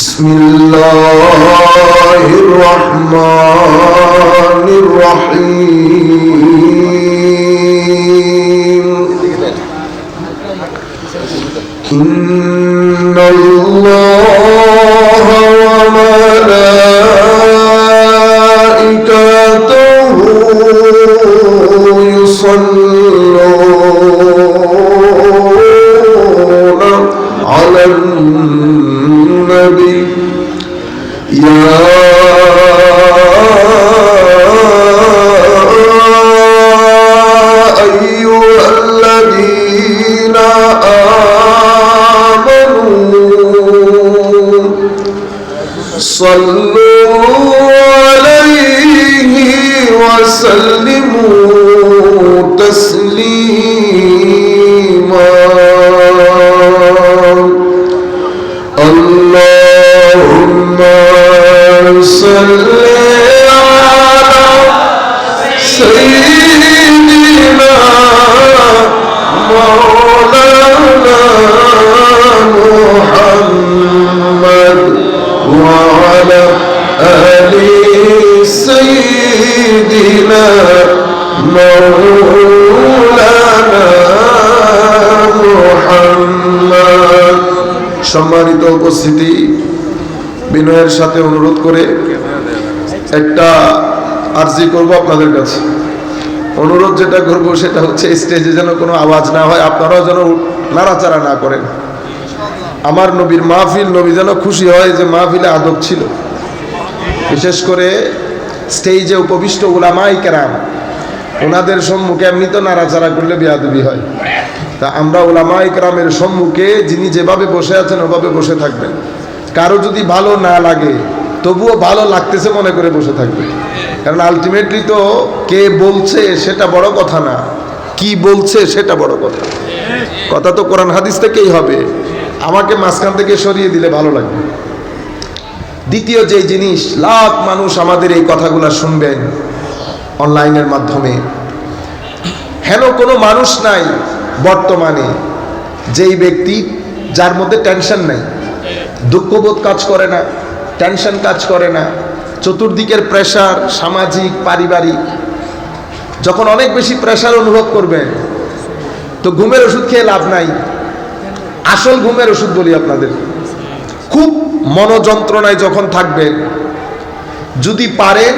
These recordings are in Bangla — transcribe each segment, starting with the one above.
বিসমিল্লাহির রহমানির রহিম। ইন্নাল্লাহা ওয়া মালাইকাতাহু ইউসাল্লুনা আলান নবী ইয়া আইয়ুহাল্লাযীনা صلوا عليه وسلموا تسليما اللهم صل على سيدنا مولانا محمد وعلى آل سيدنا مولانا محمد। সম্মানিত উপস্থিতি, বিনয়ের সাথে অনুরোধ করে একটা আরজি করব আপনাদের কাছে। অনুরোধ যেটা করব সেটা হচ্ছে স্টেজে যেন কোনো আওয়াজ না হয়, আপনারাও যেন নাড়াচাড়া না করেন। আমার নবীর মাহফিল, নবী যেন খুশি হয় যে মাহফিলে আদব ছিল। বিশেষ করে স্টেজে উপবিষ্ট উলামায়ে কেরাম, ওনাদের সম্মুখে এমনি তো নাড়াচাড়া করলে বেয়াদবি হয়। তা আমরা উলামায়ে কেরামের সম্মুখে যিনি যেভাবে বসে আছেন ওভাবে বসে থাকবেন। কারো যদি ভালো না লাগে তবুও ভালো লাগতেছে মনে করে বসে থাকবে, কারণ আলটিমেটলি তো কে বলছে সেটা বড় কথা না, কি বলছে সেটা বড় কথা। কথা তো কোরআন হাদিস থেকেই হবে, আমাকে মাঝখান থেকে সরিয়ে দিলে ভালো লাগবে। দ্বিতীয় যে জিনিস, লাখ মানুষ আমাদের এই কথাগুলো শুনবেন অনলাইনের মাধ্যমে। হেন কোনো মানুষ নাই বর্তমানে যেই ব্যক্তি যার মধ্যে টেনশন নাই, দুঃখবোধ কাজ করে না, টেনশন কাজ করে না। চতুর্দিকের প্রেশার, সামাজিক, পারিবারিক, যখন অনেক বেশি প্রেশার অনুভব করবেন তো ঘুমের ওষুধ খেয়ে লাভ নাই। আসল ঘুমের ওষুধ বলি আপনাদের, খুব মনোযন্ত্রণায় যখন থাকবেন, যদি পারেন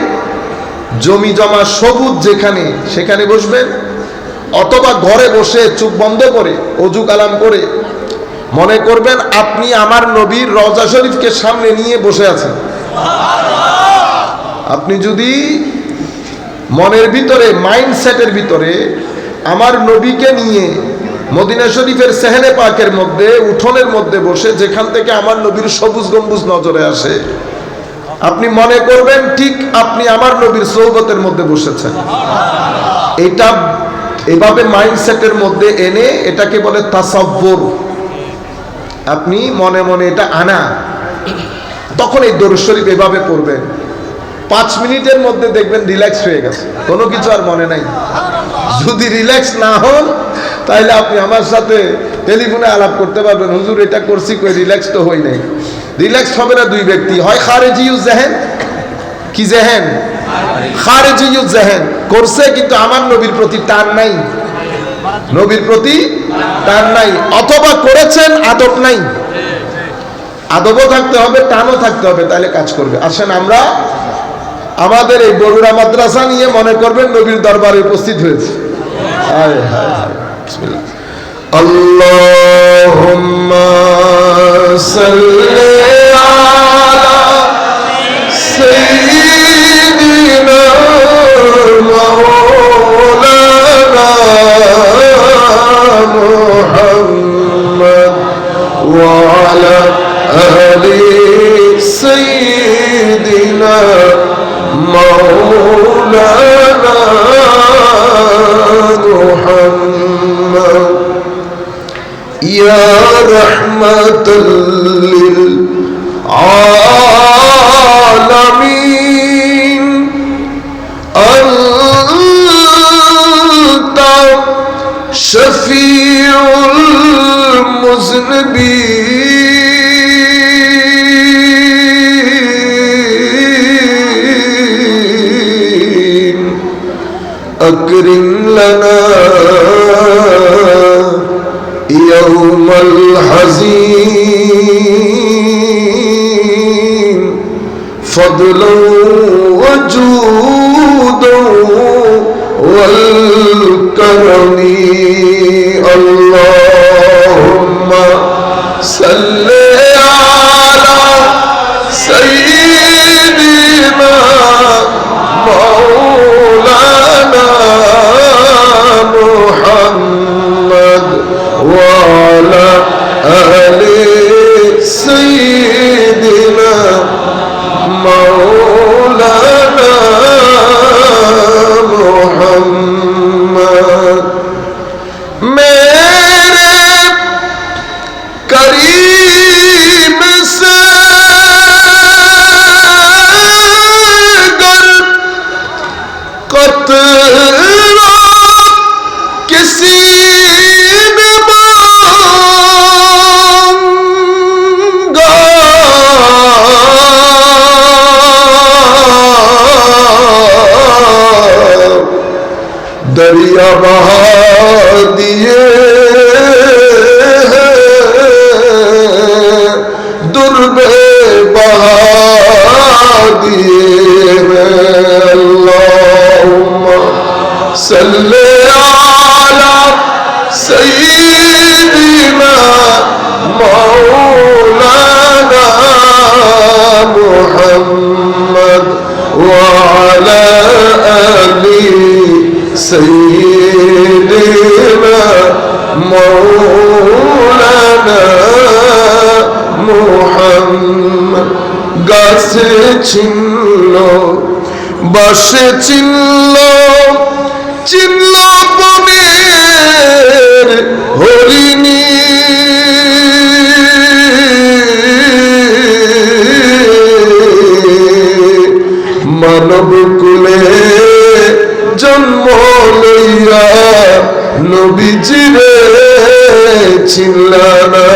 জমি জমা সবুজ যেখানে সেখানে বসবেন, অথবা ঘরে বসে চোখ বন্ধ করে অজু কালাম করে মনে করবেন আপনি আমার নবীর রওজা শরীফকে সামনে নিয়ে বসে আছেন। আপনি যদি মনের ভিতরে, মাইন্ডসেটের ভিতরে আমার নবীকে নিয়ে মদিনা শরীফের সেহেনে পাকের মধ্যে, উঠোনের মধ্যে বসে, যেখান থেকে আমার নবীর সবুজ গম্বুজ নজরে আসে, আপনি মনে করবেন ঠিক আপনি আমার নবীর সৌবতের মধ্যে বসেছেন। এটা এভাবে মাইন্ডসেটের মধ্যে এনে এটাকে বলে তাসাব্বুর। আপনি মনে মনে এটা আনা, তখন এই দরুদ শরীফ এভাবে পড়বেন। 5 মিনিটের মধ্যে দেখবেন রিল্যাক্স হয়ে গেছে, কোনো কিছু আর মনে নাই। যদি রিল্যাক্স না হন তাহলে আপনি আমার সাথে টেলিফোনে আলাপ করতে পারবেন, হুজুর এটা করছি, কই রিল্যাক্স তো হই নাই। রিল্যাক্স হবে না দুই ব্যক্তি, হয় খারেজিউ জেহেন, কি জেহেন, খারেজিউ জেহেন করছে কিন্তু আমার নবীর প্রতি টান নাই, নবীর প্রতি টান নাই, অথবা করেছেন আদব নাই। আদবও থাকতে হবে, টানও থাকতে হবে, তাহলে কাজ করবে। আসেন আমরা আমাদের এই বগুড়া মাদ্রাসা নিয়ে মনে করবেন নবীর দরবারে উপস্থিত হয়েছে। হায় হায় হায়, বিসমিল্লাহ। আল্লাহুম্মা সাল্লি আলা সাইয়্যিদিনা মাওলানা মুহাম্মদ ওয়া আলা আলি সাইয়্যিদিনা مولانا محمد يا رحمة للعالمين أنت شفيع المذنبين واكرم لنا يوم الحزين فضلا وجودا والكرم اللهم صل على سيدنا مولانا محمد وعلى آل سيدنا مولانا محمد मेरे करीम से गर कतरा किसी ने मांगा दरिया बहा दिए दुर्बे बहा दिए अल्लाहुम्मा सल्ले अला सय्यिदिना मौलाना मुहम्मद व अला आलि सय्यिदिना मौलाना मुहम्मद गाছে ছিল বাসে ছিল চিনল বনের হরিণী মানব কুলে জন্ম লইয়া নবীজিরে চিনলানা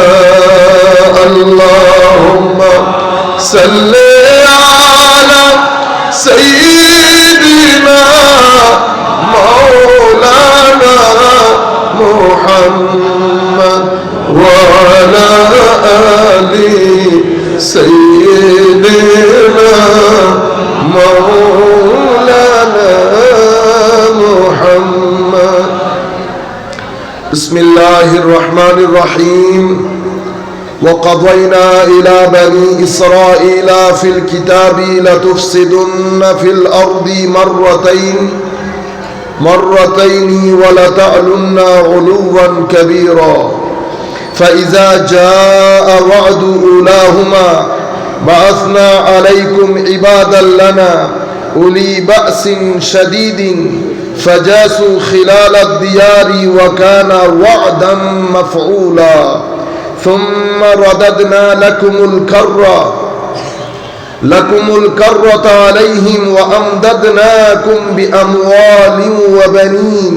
আল্লাহুম্মা সাল্লি আলা সাইয়্যিদিনা মাওলানা মুহাম্মদ ওয়া আলা আলি সাইয়্যিদিনা মাওলানা মুহাম্মদ বিসমিল্লাহির রহমানির রহিম وقضينا إلى بني إسرائيل في الكتاب لتفسدن في الأرض مرتين ولتعلن علوا كبيرا فإذا جاء وعد أولاهما بعثنا عليكم عبادا لنا أولي بأس شديد فجاسوا خلال الديار وكان وعدا مفعولا ثم رددنا لكم الكرة عليهم وأمددناكم بأموال وبنين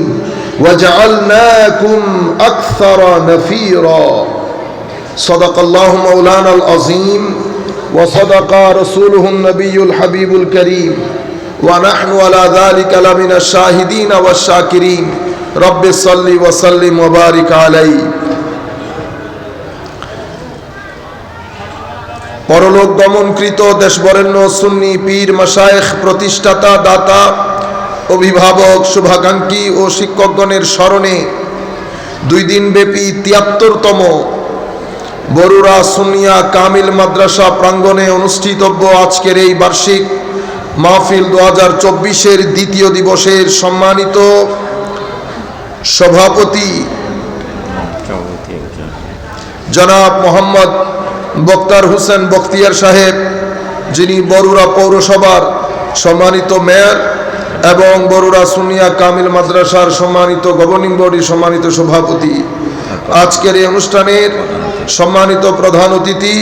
وجعلناكم أكثر نفيرا صدق الله مولانا العظيم وصدق رسوله النبي الحبيب الكريم ونحن على ذلك لمن الشاهدين والشاكرين رب صل وسلم وبارك عليه পরলোক গমনকৃত দেশবরেণ্য সুন্নি পীর মাশায়েখ প্রতিষ্ঠাতা দাতা অভিভাবক শুভাকাঙ্ক্ষী ও শিক্ষকগণের স্মরণে 2 দিন ব্যাপী 73তম বরুড়া সুন্নিয়া কামিল মাদ্রাসা প্রাঙ্গণে অনুষ্ঠিতব্য আজকের এই বার্ষিক মাহফিল 2024-এর দ্বিতীয় দিবসের সম্মানিত সভাপতি জনাব মোহাম্মদ বক্তার হোসেন বখতিয়ার সাহেব, যিনি বরুড়া পৌরসভার সম্মানিত মেয়র এবং বরুড়া সুন্নিয়া কামিল মাদ্রাসার সম্মানিত গভর্নিং বডির সম্মানিত সভাপতি, আজকের এই অনুষ্ঠানের সম্মানিত প্রধান অতিথি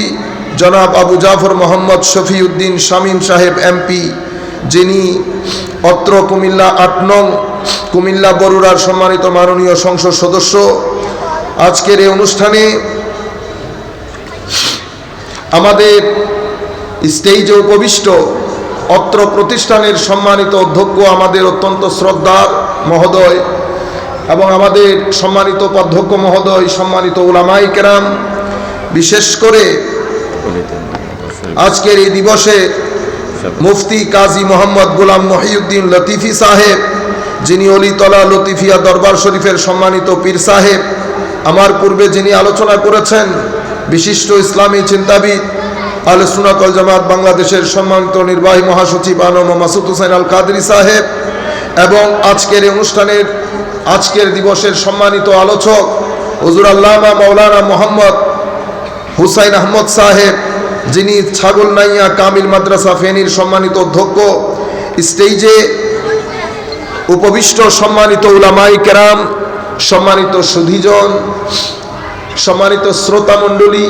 জনাব আবু জাফর মোহাম্মদ শফিউদ্দিন শামীম সাহেব এমপি, যিনি অত্র কুমিল্লা ৮ নং কুমিল্লা বরুড়ার সম্মানিত মাননীয় সংসদ সদস্য, আজকের এই অনুষ্ঠানে আমাদের স্টেজে উপবিষ্ট অত্র প্রতিষ্ঠানের সম্মানিত অধ্যক্ষ, আমাদের অত্যন্ত শ্রদ্ধার মহোদয় এবং আমাদের সম্মানিত উপাধ্যক্ষ মহোদয়, সম্মানিত উলামায়ে কেরাম, বিশেষ করে আজকের এই দিবসে মুফতি কাজী মোহাম্মদ গোলাম মহিউদ্দিন লতিফি সাহেব, যিনি অলিতলা লতিফিয়া দরবার শরীফের সম্মানিত পীর সাহেব, আমার পূর্বে যিনি আলোচনা করেছেন, বিশিষ্ট ইসলামী চিন্তাবিদ আহলে সুন্নাত ওয়াল জামাত বাংলাদেশের সম্মানিত নির্বাহী মহাসচিব আনম মাসুদ হুসাইন আল কাদরি সাহেব, এবং আজকের এই অনুষ্ঠানের আজকের দিবসের সম্মানিত আলোচক হুজুর আল্লামা মাওলানা মোহাম্মদ হুসাইন আহমদ সাহেব, যিনি ছাগলনাইয়া কামিল মাদ্রাসা ফেনীর সম্মানিত অধ্যক্ষ, স্টেজে উপবিষ্ট সম্মানিত উলামায়ে কেরাম, সম্মানিত সুধীজন, সম্মানিত শ্রোতা মণ্ডলী,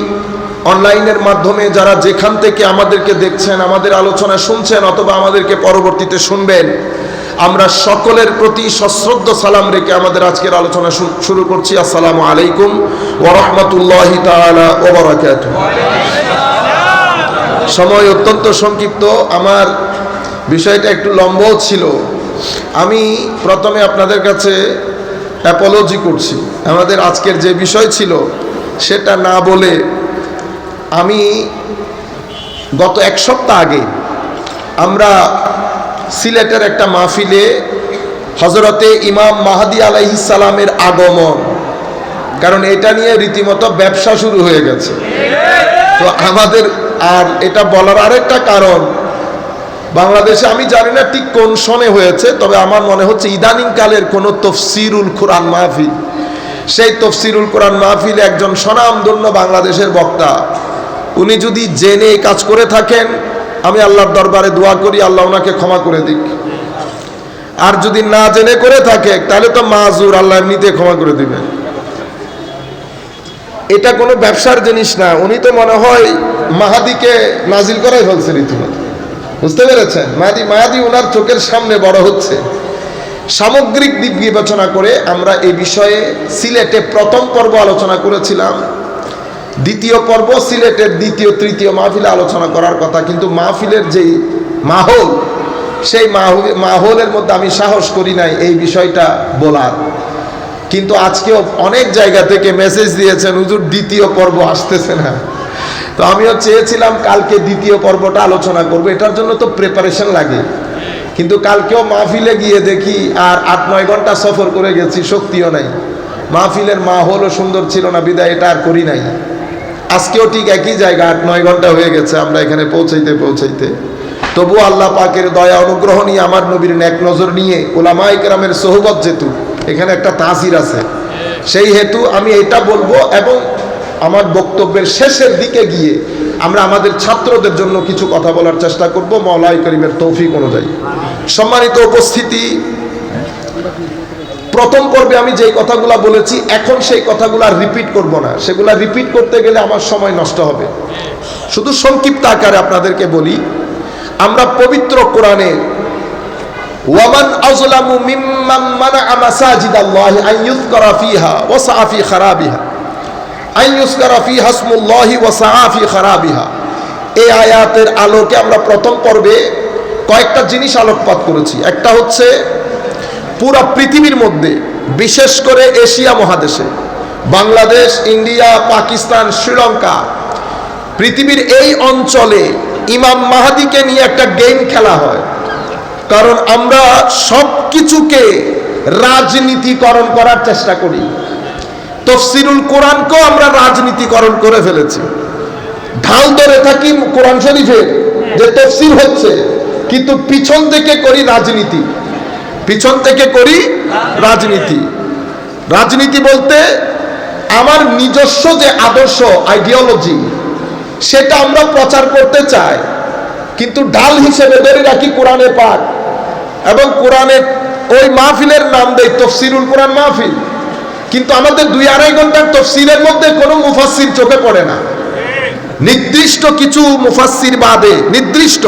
অনলাইনের মাধ্যমে যারা যেখান থেকে আমাদেরকে দেখছেন, আমাদের আলোচনা শুনছেন অথবা আমাদেরকে পরবর্তীতে শুনবেন, আমরা সকলের প্রতি সশ্রদ্ধ সালাম রেখে আমাদের আজকের আলোচনা শুরু করছি। আসসালামু আলাইকুম ওয়া রাহমাতুল্লাহি তাআলা ওয়া বারাকাতুহু। সময় অত্যন্ত সংক্ষিপ্ত, আমার বিষয়টা একটু লম্বও ছিল। আমি প্রথমে আপনাদের কাছে অ্যাপোলজি করছি, আমাদের আজকের যে বিষয় ছিল সেটা না বলে আমি গত এক সপ্তাহ আগে আমরা সিলেটের একটা মাহফিলে হযরতে ইমাম মাহদী আলাইহিস সালামের আগমন, কারণ এটা নিয়ে রীতিমতো ব্যবসা শুরু হয়ে গেছে। তো আমাদের আর এটা বলার আরেকটা কারণ, বাংলাদেশে আমি জানি না ঠিক কোন সনে হয়েছে, তবে আমার মনে হচ্ছে ইদানিং কালের কোনো তফসিরুল কোরআন মাহফিল, সেই তফসিরুল কোরআন মাহফিলে একজন স্বনামধন্য বাংলাদেশের বক্তা, উনি যদি জেনে কাজ করে থাকেন, আমি আল্লাহর দরবারে দোয়া করি আল্লাহ ওনাকে ক্ষমা করে দিক। আর যদি না জেনে করে থাকে তাহলে তো মাজুর, আল্লাহ এমনিতে ক্ষমা করে দিবেন। এটা কোনো ব্যবসার জিনিস না। উনি তো মনে হয় মাহাদিকে নাজিল করাই ফেলছে রীতিমতো, বুঝতে পেরেছেন? মাহাদি ওনার চোখের সামনে বড় হচ্ছে। সামগ্রিক দিক বিবেচনা করে আমরা এই বিষয়ে সিলেটে প্রথম পর্ব আলোচনা করেছিলাম, দ্বিতীয় পর্ব সিলেটের দ্বিতীয় তৃতীয় মাহফিলে আলোচনা করার কথা, কিন্তু মাহফিলের যেই মাহৌল, সেই মাহৌলের মধ্যে আমি সাহস করি নাই এই বিষয়টা বলার। কিন্তু আজকেও অনেক জায়গা থেকে মেসেজ দিয়েছেন, হুজুর দ্বিতীয় পর্ব আসতেছে না। তো আমিও চেয়েছিলাম কালকে দ্বিতীয় পর্বটা আলোচনা করব, এটার জন্য তো প্রিপারেশন লাগে। কিন্তু কালকেও মাহফিলে গিয়ে দেখি আর 8-9 ঘন্টা সফর করে গেছি, শক্তিও নাই, মাহফিলের মাহৌলও সুন্দর ছিল না, বিদায় এটা আর করি নাই। আজকেও ঠিক একই জায়গা, 8-9 ঘন্টা হয়ে গেছে আমরা এখানে পৌঁছাইতে। তবু আল্লাহ পাকের দয়া অনুগ্রহ নিয়ে, আমার নবীর নেক নজর নিয়ে, উলামায়ে কেরামের সোহবত যেহেতু এখানে একটা তাসির আছে, সেই হেতু আমি এটা বলবো এবং আমার বক্তব্যের শেষের দিকে গিয়ে আমরা আমাদের ছাত্রদের জন্য কিছু কথা বলার চেষ্টা করব মাওলাই করিমের তৌফিক অনুযায়ী। সম্মানিত উপস্থিতি, প্রথম পর্বে আমি যেই কথাগুলো বলেছি এখন সেই কথাগুলো আর রিপিট করব না, সেগুলো রিপিট করতে গেলে আমার সময় নষ্ট হবে। শুধু সংক্ষিপ্ত আকারে আপনাদেরকে বলি, আমরা পবিত্র কোরআনে ওয়ামান আযলামু মিম্মান মানাআ মাসাজিদাল্লাহি আন ইউযকারা ফিহা ওয়া সাআ ফি খারাবিহা আন ইউযকারা ফিহা ইসমুল্লাহি ওয়া সাআ ফি খারাবিহা, এই আয়াতের আলোকে আমরা প্রথম পর্বে কয়েকটা জিনিস আলোকপাত করেছি। একটা হচ্ছে পুরো পৃথিবীর মধ্যে, বিশেষ করে এশিয়া মহাদেশে, বাংলাদেশ, ইন্ডিয়া, পাকিস্তান, শ্রীলঙ্কা, পৃথিবীর এই অঞ্চলে ইমাম মাহাদিকে নিয়ে একটা গেম খেলা হয়। কারণ আমরা সব কিছুকে রাজনীতিকরণ করার চেষ্টা করি। তাফসীরুল কোরআনকেও আমরা রাজনীতিকরণ করে ফেলেছি। ঢাল ধরে থাকি কোরআন শরীফের যে তাফসীর হচ্ছে, কিন্তু পিছন থেকে করি রাজনীতি, পিছন থেকে করি রাজনীতি। রাজনীতি বলতে আমার নিজস্ব যে আদর্শ, আইডিওলজি, সেটা আমরা প্রচার করতে চাই, কিন্তু ঢাল হিসেবে ধরে রাখি কোরআনে পাক, এবং কোরআনের ওই মাহফিলের নাম দেয় তাফসীরুল কোরআন মাহফিল। কিন্তু আমাদের 2-2.5 ঘন্টার তাফসীরের মধ্যে কোনো মুফাসসির চোখে পড়ে না। নির্দিষ্ট কিছু মুফাসসির বাদে, নির্দিষ্ট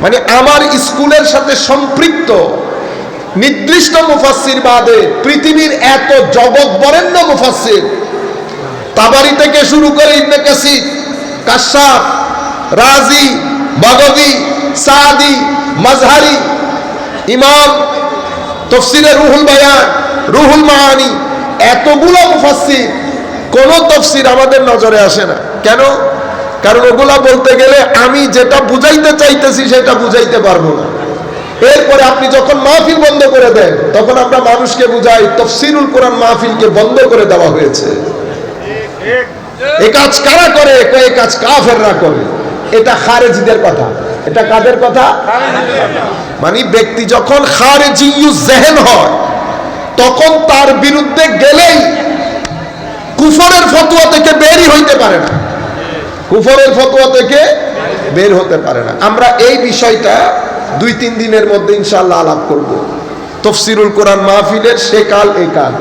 মানে আমার স্কুলের সাথে সম্পৃক্ত নির্দিষ্ট মুফাসসির বাদে পৃথিবীর এত জগৎ বরেণ্য মুফাসসির, তাবারি থেকে শুরু করে ইবনে কাসির, কাশশাফ, রাজি, বাগবী, সাদি, মাজহারি, ইমাম তাফসীরে রুহুল বায়ান, রুহুল মাআনি, এতগুলো মুফাসসির, কোন তাফসীর আমাদের নজরে আসে না। কেন? কারণ ওগুলা বলতে গেলে আমি যেটা বুঝাইতে চাইতেছি সেটা বুঝাইতে পারবো না। এরপরে আপনি যখন মাহফিল বন্ধ করে দেন, তখন আমরা মানুষকে বুঝাই তাফসীরুল কোরআন মাহফিলকে বন্ধ করে দেওয়া হয়েছে। এই কাজ কারা করে? এই কাজ কাফেররা করে। এটা খারেজিদের কথা। এটা কাদের কথা? মানে ব্যক্তি যখন খারেজিয়ুজ জেহেন হয়, তখন তার বিরুদ্ধে গেলেই কুফরের ফতোয়া থেকে বেরই হইতে পারে না, কুফরের ফতোয়া থেকে বের হতে পারে না। আমরা এই বিষয়টা 2-3 দিনের মধ্যে ইনশাআল্লাহ আলাপ করব। তাফসীরুল কোরআন মাহফিলের সে কাল এই কাল।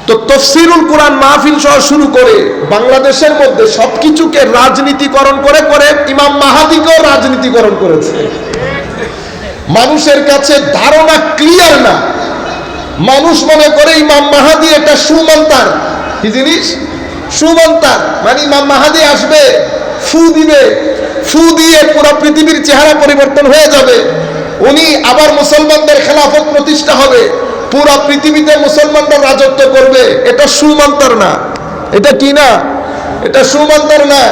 তো তাফসীরুল কোরআন মাহফিল সহ শুরু করে বাংলাদেশের মধ্যে সবকিছুকে রাজনীতিকরণ করে করে ইমাম মাহাদিকেও রাজনীতিকরণ করেছে। মানুষের কাছে ধারণা ক্লিয়ার না, মানুষ মনে করে ইমাম মাহাদি এটা সুমন্তার। কি জিনিস? সুমন্তার। মানে ইমাম মাহাদি আসবে, ফু দিবে, ফু দিয়ে পুরো পৃথিবীর চেহারা পরিবর্তন হয়ে যাবে, উনি আবার মুসলমানদের খেলাফত প্রতিষ্ঠা হবে, পুরো পৃথিবীতে মুসলমানরা রাজত্ব করবে। এটা সুমন্তার না। এটা কি না? এটা সুমন্তার না।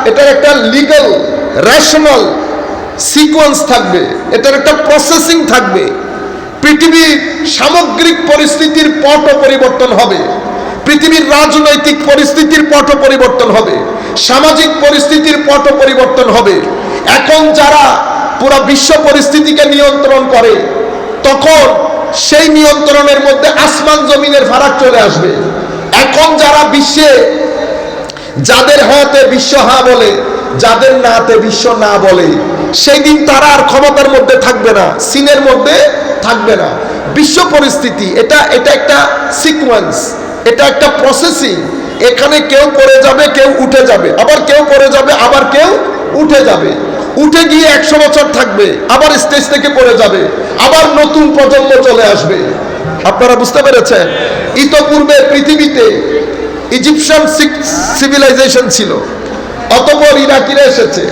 এটার একটা লিগ্যাল রেশনাল সিকোয়েন্স থাকবে, এটার একটা প্রসেসিং থাকবে। পৃথিবীর সামগ্রিক পরিস্থিতির পটও পরিবর্তন হবে, পৃথিবীর রাজনৈতিক পরিস্থিতির পটও পরিবর্তন হবে, সামাজিক পরিস্থিতির পটও পরিবর্তন হবে। এখন যারা পুরো বিশ্ব পরিস্থিতিকে নিয়ন্ত্রণ করে, তখন সেই নিয়ন্ত্রণের মধ্যে আসমান জমিনের ফারাক চলে আসবে। এখন যারা বিশ্বে, যাদের হাতে বিশ্ব হা বলে, যাদের না হাতে বিশ্ব না বলে, সেই দিন তারা আর ক্ষমতার মধ্যে থাকবে না, সিনের মধ্যে থাকবে না। বিশ্ব পরিস্থিতি এটা একটা সিকোয়েন্স, এটা একটা প্রসেসিং। এখানে কেউ পড়ে যাবে, কেউ উঠে যাবে, আবার কেউ পড়ে যাবে, আবার কেউ উঠে যাবে। উঠে গিয়ে 100 বছর থাকবে, আবার স্টেজ থেকে পড়ে যাবে, আবার নতুন প্রজন্ম চলে আসবে। আপনারা বুঝতে পেরেছেন? ইতোপূর্বে পৃথিবীতে ইজিপশিয়ান সিভিলাইজেশন ছিল, অতঃপর ইরাকিরা এসেছে।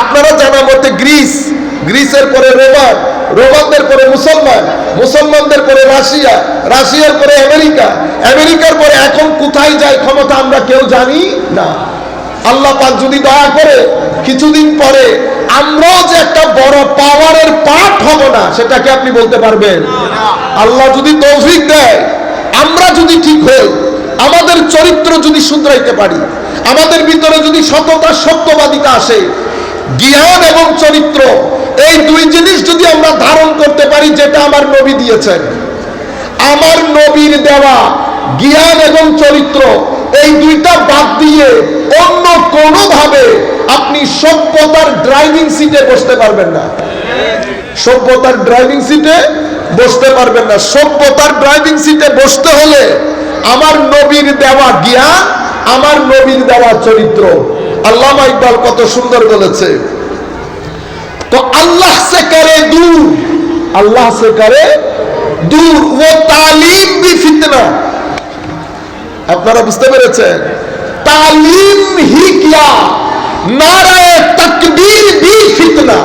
আপনারা জানা মতে গ্রিসের পরে রোমান, রোমানদের পরে মুসলমান, মুসলমানদের পরে রাশিয়া, রাশিয়ার পরে আমেরিকা, আমেরিকার পরে এখন কোথায় যায় ক্ষমতা আমরা কেউ জানি না। আল্লাহ পাক যদি দয়া করে কিছুদিন পরে আমরাও যে একটা বড় পাওয়ারের পার্ট হব না, সেটাকে আপনি বলতে পারবেন? আল্লাহ যদি তৌফিক দেয়, আমরা যদি ঠিক হই, আমাদের চরিত্র যদি শুধরাইতে পারি, আমাদের ভিতরে যদি সততা সত্যবাদিতা আসে, জ্ঞান এবং চরিত্র, এই দুই জিনিস যদি আমরা ধারণ করতে পারি, যেটা আমার নবী দিয়েছেন, আমার নবীর দেওয়া জ্ঞান এবং চরিত্র, এই দুইটা বাদ দিয়ে অন্য কোনোভাবে আপনি সভ্যতার ড্রাইভিং সিটে বসতে পারবেন না। সভ্যতার ড্রাইভিং সিটে বসতে পারবেন না। সভ্যতার ড্রাইভিং সিটে বসতে হলে আমার নবীর দেওয়া জ্ঞান, আমার নবীর দেওয়া চরিত্র। আল্লামা ইকবাল কত সুন্দর বলেছে, তো আল্লাহ সে করে দূর, আল্লাহ সে করে দূর ও তালিম ভি ফিতনা। আপনারা বুঝতে পেরেছেন? তালিম হি কিয়া, নারায়ে তাকবীর ভি ফিতনা।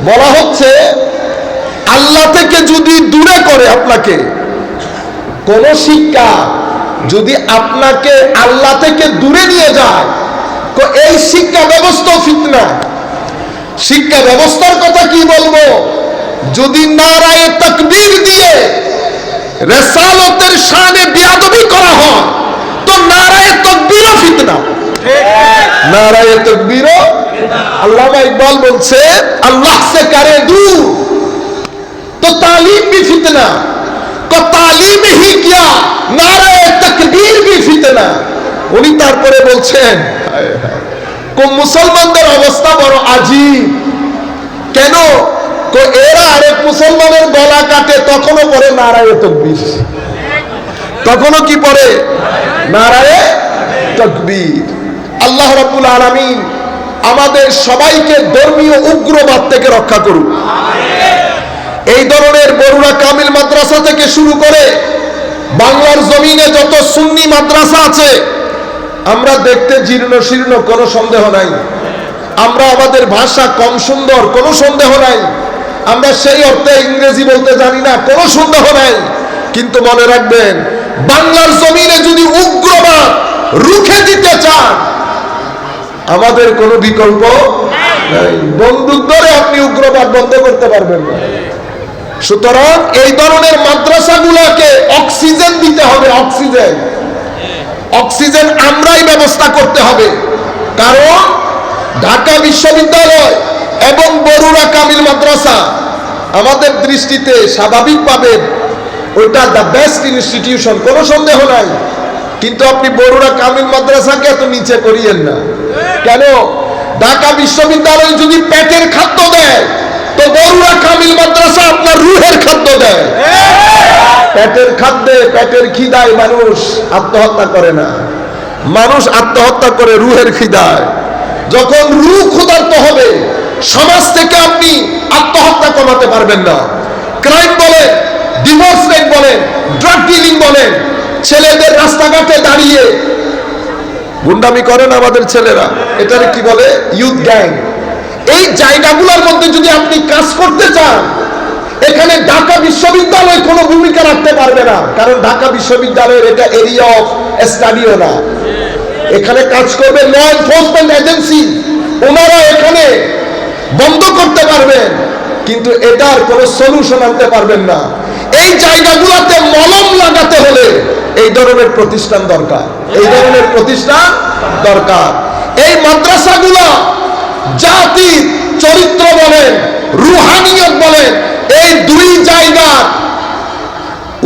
বলা হচ্ছে আল্লাহ থেকে যদি দূরে করে আপনাকে কোন শিক্ষা, যদি আপনাকে আল্লাহ থেকে দূরে নিয়ে যায়, তো এই শিক্ষা ব্যবস্থা ফিতনা। শিক্ষা ব্যবস্থার কথা কি বলবো? যদি নারায়ে তাকবীর দিয়ে রিসালাতের শানে বেয়াদবি করা হয়, তো নারায়ে তাকবীরও ফিতনা। নারায়ে তাকবীরও। আল্লামা ইকবাল বলছে আল্লাহ সে করে দূর, তো তালিম ভি ফিতনা, তো তালিম হি কিয়া, নারায়ে তাকবীর ভি ফিতনা। উনি তারপরে বলছেন কোন মুসলমানদের অবস্থা বড় আজীব। কেন? এরা আরেক মুসলমানের গলা কাটে, তখনও পড়ে নারায়ে তাকবীর। তখনও কি পড়ে? নারায়ে তাকবীর। আল্লাহ রাব্বুল আলামিন আমাদের সবাইকে ধর্মীয় উগ্রবাদ থেকে রক্ষা করুন। এই ধরনের বরুড়া কামিল মাদ্রাসা থেকে শুরু করে বাংলার জমিনে যত সুন্নি মাদ্রাসা আছে, আমরা দেখতে জীর্ণ শীর্ণ, কোনো সন্দেহ নাই। আমরা আমাদের ভাষা কম সুন্দর, কোনো সন্দেহ নাই। আমরা সেই অর্থে ইংরেজি বলতে জানি না, কোনো সন্দেহ নাই। কিন্তু মনে রাখবেন, বাংলার জমিনে যদি উগ্রবাদ রুখে দিতে চান, আমাদের কোনো বিকল্প নাই। বন্দুক ধরে আপনি উগ্রবাদ বন্ধ করতে পারবেন না। সুতরাং এই ধরনের মাদ্রাসাগুলোকে অক্সিজেন দিতে হবে, অক্সিজেন আমরাই ব্যবস্থা করতে হবে। কারণ ঢাকা বিশ্ববিদ্যালয় এবং বরুড়া কামিল মাদ্রাসা আমাদের দৃষ্টিতে স্বাভাবিকভাবে ওইটা দ্য বেস্ট ইনস্টিটিউশন, কোনো সন্দেহ নাই। কিন্তু আপনি বরুড়া কামিল মাদ্রাসাকে এত নিচে করিয়েন না। কেন? ঢাকা বিশ্ববিদ্যালয় যদি পেটের খাদ্য দেয়, তো বরুড়া কামিল মাদ্রাসা আপনার রুহের খাদ্য দেয়। পেটের খাদ্যে, পেটের খিদায় মানুষ আত্মহত্যা করে না, মানুষ আত্মহত্যা করে রুহের খিদায়। যখন রুহ ক্ষুধার্ত হবে, সমাজ থেকে আপনি আত্মহত্যা কমাতে পারবেন না। ক্রাইম বলেন, ডিভোর্স রেট বলেন, ড্রাগ ডিলিং বলেন, ছেলেদের রাস্তাঘাটে দাঁড়িয়ে গুন্ডামি করেন আমাদের ছেলেরা, এটারে কি বলে? Youth gang. এই জায়গাগুলোর মধ্যে যদি আপনি কাজ করতে চান, এখানে ঢাকা বিশ্ববিদ্যালয় কোনো ভূমিকা রাখতে পারবে না। কারণ ঢাকা বিশ্ববিদ্যালয়ের এটা এরিয়া অফ স্টাডিও না। এখানে কাজ করবে ল এনফোর্সমেন্ট এজেন্সি, ওনারা এখানে বন্ধ করতে পারবেন, কিন্তু এটার কোনো সলিউশন আনতে পারবেন না। এই জায়গাগুলোতে মলম লাগাতে হলে এই ধরনের প্রতিষ্ঠান দরকার, এই ধরনের প্রতিষ্ঠান দরকার। এই মাদ্রাসাগুলো জাতির চরিত্র বলেন, রুহানিয়ত বলেন, এই দুই জায়গার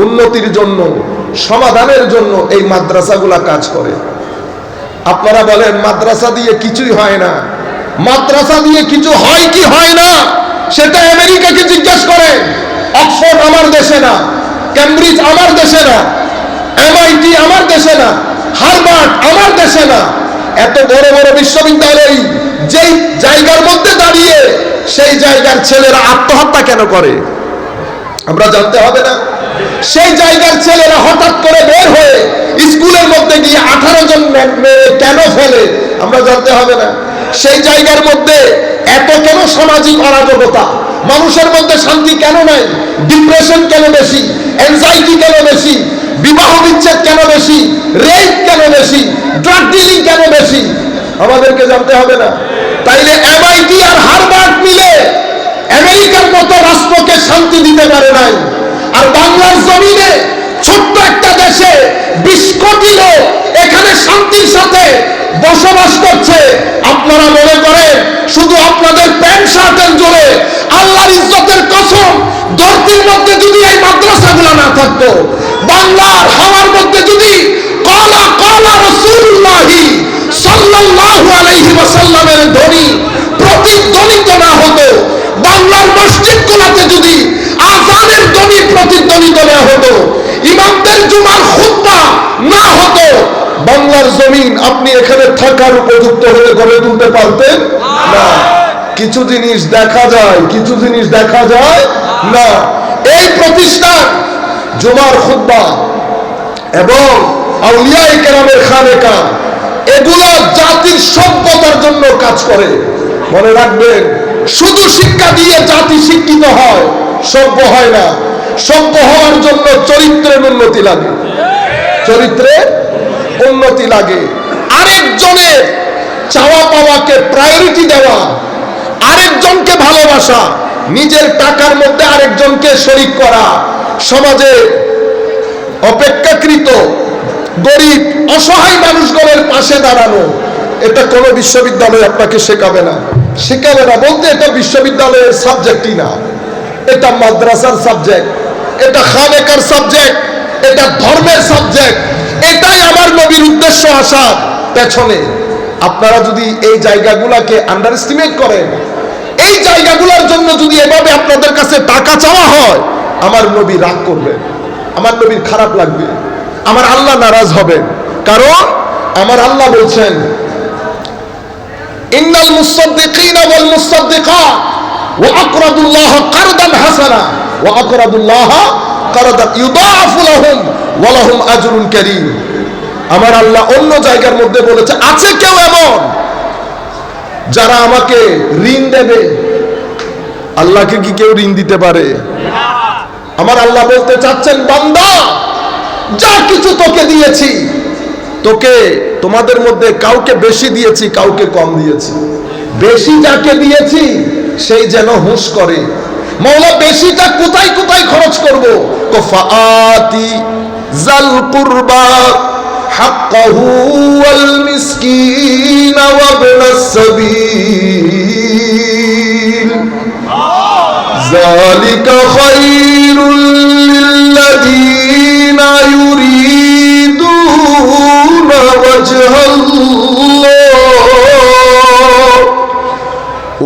উন্নতির জন্য, সমাধানের জন্য এই মাদ্রাসাগুলা কাজ করে। আপনারা বলেন মাদ্রাসা দিয়ে কিছুই হয় না, মাদ্রাসা দিয়ে কিছু হয় কি হয় না সেটা আমেরিকাকে জিজ্ঞেস করেন। অক্সফোর্ড আমার দেশে না, ক্যামব্রিজ আমার দেশে না, MIT আমার দেশে না, হার্ভার্ড আমার দেশে না। এত বড় বড় বিশ্ববিদ্যালয় যেই জায়গার মধ্যে দাঁড়িয়ে সেই জায়গার ছেলেরা আত্মহত্যা কেন করে আমরা জানতে হবে না? সেই জায়গার ছেলেরা হঠাৎ করে বের হয়ে স্কুলের মধ্যে গিয়ে 18 জন মেয়ে কেন ফেলে আমরা জানতে হবে না? সেই জায়গার মধ্যে এত কেন সামাজিক অরাজকতা, মানুষের মধ্যে শান্তি কেন নাই, ডিপ্রেশন কেন বেশি, অ্যাংজাইটি কেন বেশি, বিবাহ বিচ্ছেদ কেন বেশি, রেপ কেন বেশি, ড্রাগ ডিলিং কেন বেশি আমাদেরকে জানতে হবে না? তাইলে MIT আর হার্ভার্ড মিলে আমেরিকার মতো রাষ্ট্রকে শান্তি দিতে পারে নাই, আর বাংলার জমিনে ছোট্ট একটা দেশে 20 কোটি লোক এখানে শান্তির সাথে বসবাস করছে। আপনারা মনে করেন শুধু আপনাদের প্যান্ট শার্টের জোরে আল্লাহর ইজ্জতের কসম, ধরতির মধ্যে যদি এই মাদ্রাসাগুলো না থাকতো, বাংলার হাওয়ার মধ্যে যদি ক্বালা রাসূলুল্লাহি সাল্লাল্লাহু আলাইহি ওয়াসাল্লামের ধ্বনি প্রতিধ্বনিত না হতো, বাংলার মসজিদগুলোতে যদি আযানের ধ্বনি প্রতিধ্বনিত না হতো, ইমামদের জুমার খুতবা না হতো, বাংলার জমিন আপনি এখানে থাকার উপযুক্ত হয়ে গড়ে তুলতে পারতেন না। কিছু জিনিস দেখা যায়, কিছু জিনিস দেখা যায় না। এই প্রতিষ্ঠান জুমার খুতবা এবং আউলিয়ায়ে কেরামের খানেকা, এগুলো জাতির সভ্যতার জন্য কাজ করে। মনে রাখবেন, শুধু শিক্ষা দিয়ে জাতি শিক্ষিত হয়, সভ্য হয় না। সভ্য হওয়ার জন্য চরিত্রের উন্নতি লাগে, চরিত্রের উন্নতি লাগে। আরেকজনের চাওয়া পাওয়াকে প্রায়োরিটি দেওয়া, আরেকজনকে ভালোবাসা, নিজের টাকার মধ্যে আরেকজনকে শরিক করা, সমাজে অপেক্ষাকৃত গরিব অসহায় মানুষগুলোর পাশে দাঁড়ানো, এটা কোনো বিশ্ববিদ্যালয় আপনাকে শেখাবে না। শেখাবে না বলতে এটা বিশ্ববিদ্যালয়ের সাবজেক্টই না, এটা মাদ্রাসার সাবজেক্ট, এটা খানেকার সাবজেক্ট, এটা ধর্মের সাবজেক্ট। এটাই আমার নবীর উদ্দেশ্য আসার পেছনে। আপনারা যদি এই জায়গাগুলোকে আন্ডার এস্টিমেট করেন, এই জায়গাগুলোর জন্য যদি এভাবে আপনাদের কাছে টাকা চাওয়া হয়, আমার নবী রাগ করবেন, আমার নবীর খারাপ লাগবে, আমার আল্লাহ নারাজ হবেন। কারণ আমার আল্লাহ বলছেন, ইন্নাল মুসাদ্দিকিনা ওয়াল মুসাদ্দিকাত ওয়া আকরাদুল্লাহ কারদান হাসানা ওয়া আকরাদুল্লাহ কারদান ইউদাআফু লাহুম ওয়া লাহুম আজরুন কারীম। আমার আল্লাহ অন্য জায়গার মধ্যে বলেছে, আছে কেউ এমন যারা আমাকে ঋণ দেবে, আল্লাহকে কি কেউ ঋণ দিতে পারে? আমার আল্লাহ বলতে চাচ্ছেন, বান্দা যা কিছু তোকে দিয়েছি, তোকে তোমাদের মধ্যে কাউকে বেশি দিয়েছি, কাউকে কম দিয়েছি। বেশি যাকে দিয়েছি সেই যেন হুঁশ করে, মওলা বেশিটা কোথায় কোথায় খরচ করব। ফাআতি যাল কুরবা হাক্কাহু ওয়াল মিসকিন ওয়া ইবনাস সাবিল যালিকা খায়রুল লিল্লাযীনা ইউরিদুনা ওয়াজহাল্লাহ